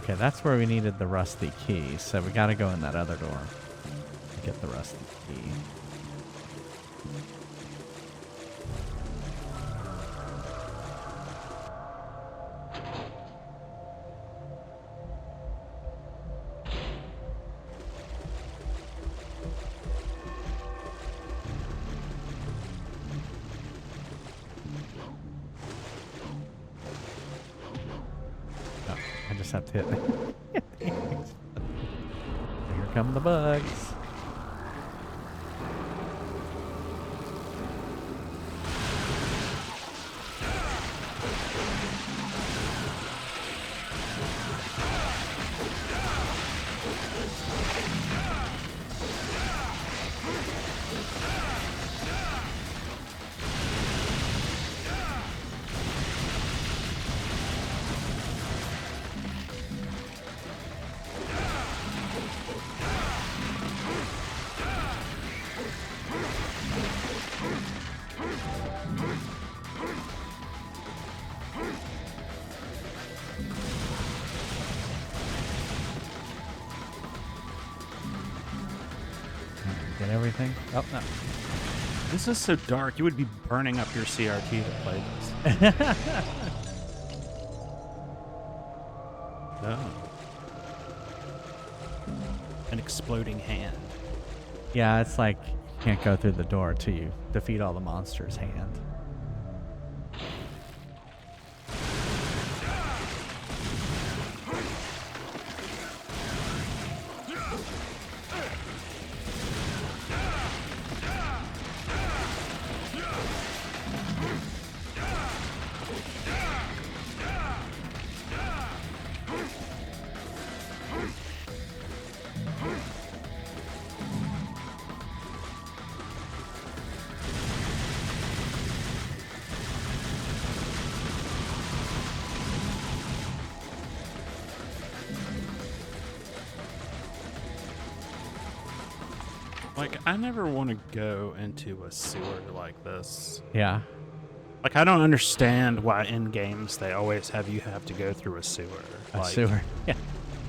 Okay, that's where we needed the rusty key, so we gotta go in that other door to get the rusty key. I just have to hit. Here come the bugs. Get everything? Oh, no. This is so dark. You would be burning up your CRT to play this. Oh. An exploding hand. Yeah, it's like you can't go through the door till you defeat all the monsters' hand. Like, I never want to go into a sewer like this. Yeah. Like, I don't understand why in games they always have you have to go through a sewer. A sewer, yeah.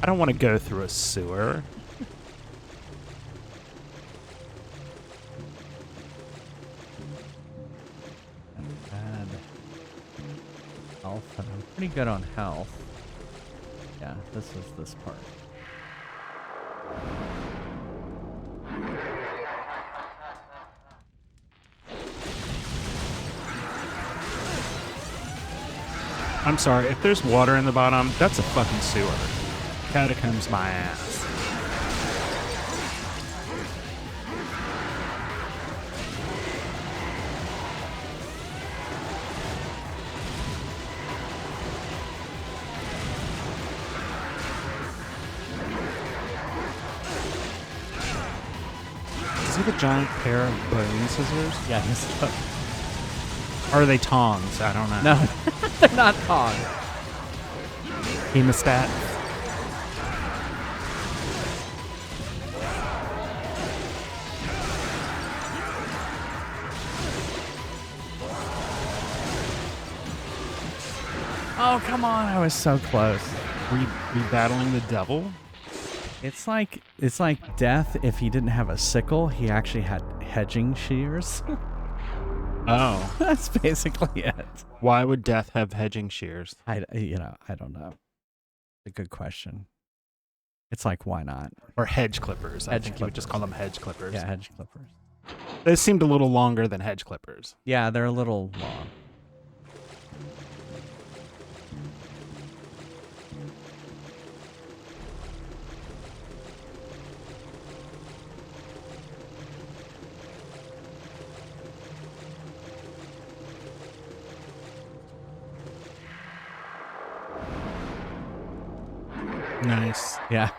I don't want to go through a sewer. Bad health. I'm pretty good on health. Yeah, this is this part. I'm sorry, if there's water in the bottom, that's a fucking sewer. Catacombs my ass. Is it a giant pair of bone scissors? Yeah, Or are they tongs? I don't know. No, they're not tongs. Hemostat. Oh, come on. I was so close. Were you battling the devil? It's like death. If he didn't have a sickle, he actually had hedging shears. Oh. That's basically it. Why would death have hedging shears? I don't know. A good question. It's like, why not? Or hedge clippers. I Hedge think you would just call them hedge clippers. Yeah, hedge clippers. They seemed a little longer than hedge clippers. Yeah, they're a little long. Nice. Yeah.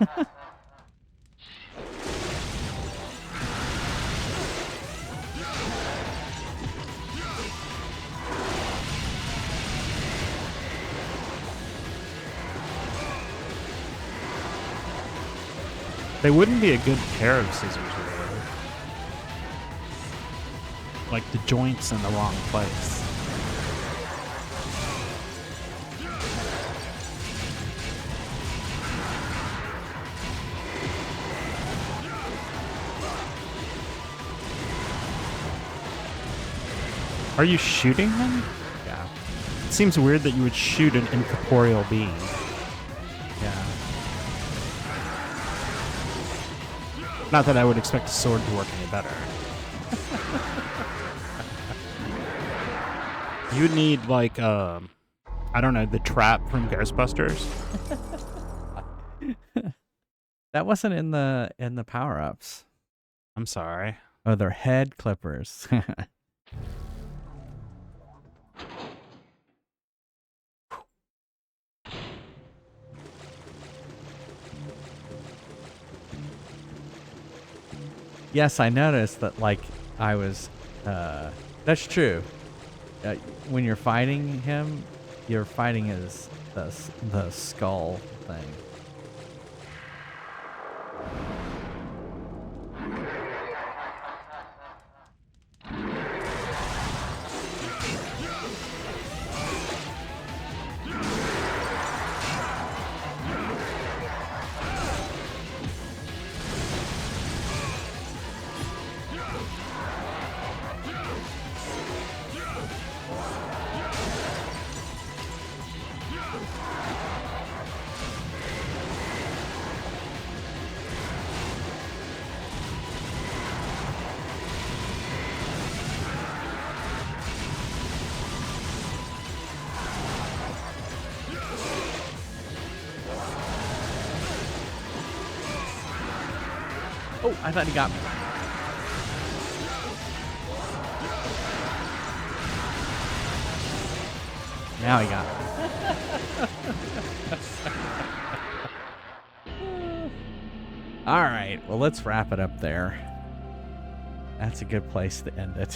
They wouldn't be a good pair of scissors, really. Like the joint's in the wrong place. Are you shooting them? Yeah. It seems weird that you would shoot an incorporeal being. Yeah. Not that I would expect a sword to work any better. You would need, like, I don't know, the trap from Ghostbusters. That wasn't in the power-ups. I'm sorry. Oh, they're head clippers. Yes, I noticed that, like, I was, that's true. When you're fighting him, you're fighting his, the skull thing. Oh, I thought he got me. Now he got me. All right, well, let's wrap it up there. That's a good place to end it.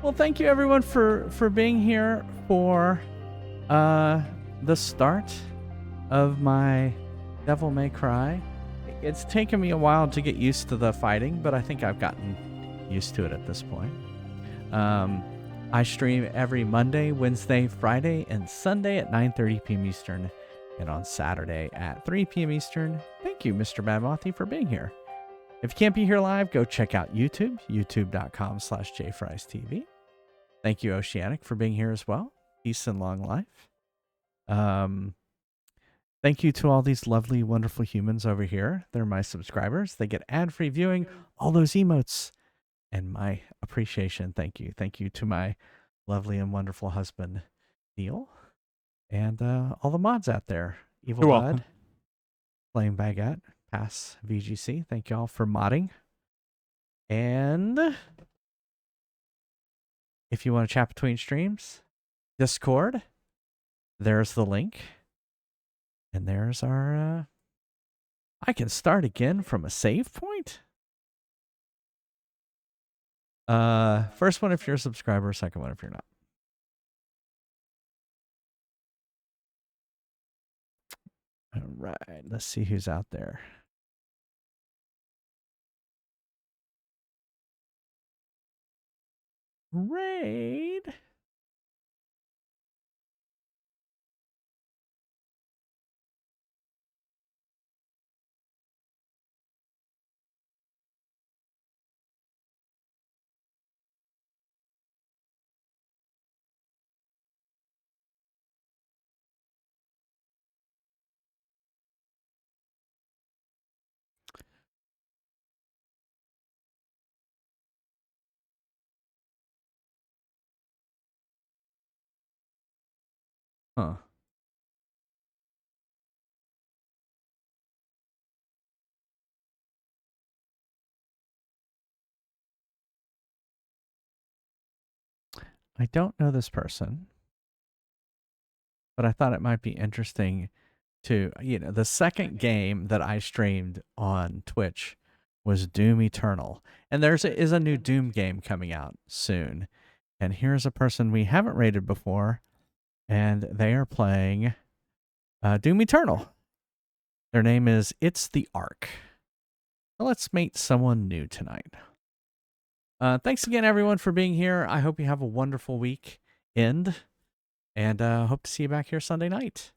Well, thank you everyone for being here for the start of my Devil May Cry. It's taken me a while to get used to the fighting, but I think I've gotten used to it at this point. I stream every Monday, Wednesday, Friday, and Sunday at 9:30 p.m. Eastern, and on Saturday at 3 p.m. Eastern. Thank you, Mr. Badmothy, for being here. If you can't be here live, go check out YouTube, youtube.com/jfriestv. Thank you, Oceanic, for being here as well. Peace and long life. Thank you to all these lovely, wonderful humans over here. They're my subscribers. They get ad-free viewing, all those emotes, and my appreciation. Thank you. Thank you to my lovely and wonderful husband, Neil, and all the mods out there. Evil You're Bud, welcome. Flame Baguette, Pass VGC. Thank you all for modding. And if you want to chat between streams, Discord, there's the link. And there's our, I can start again from a save point? First one if you're a subscriber, second one if you're not. All right, let's see who's out there. Raid. Huh. I don't know this person, but I thought it might be interesting to, the second game that I streamed on Twitch was Doom Eternal. And is a new Doom game coming out soon. And here's a person we haven't rated before, and they are playing Doom Eternal. Their name is It's the Ark. So let's meet someone new tonight. Thanks again, everyone, for being here. I hope you have a wonderful weekend, and hope to see you back here Sunday night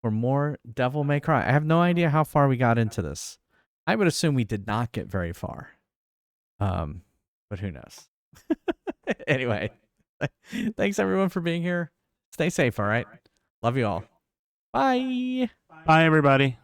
for more Devil May Cry. I have no idea how far we got into this. I would assume we did not get very far, but who knows? Anyway, thanks, everyone, for being here. Stay safe, all right? Love you all. Bye. Bye, everybody.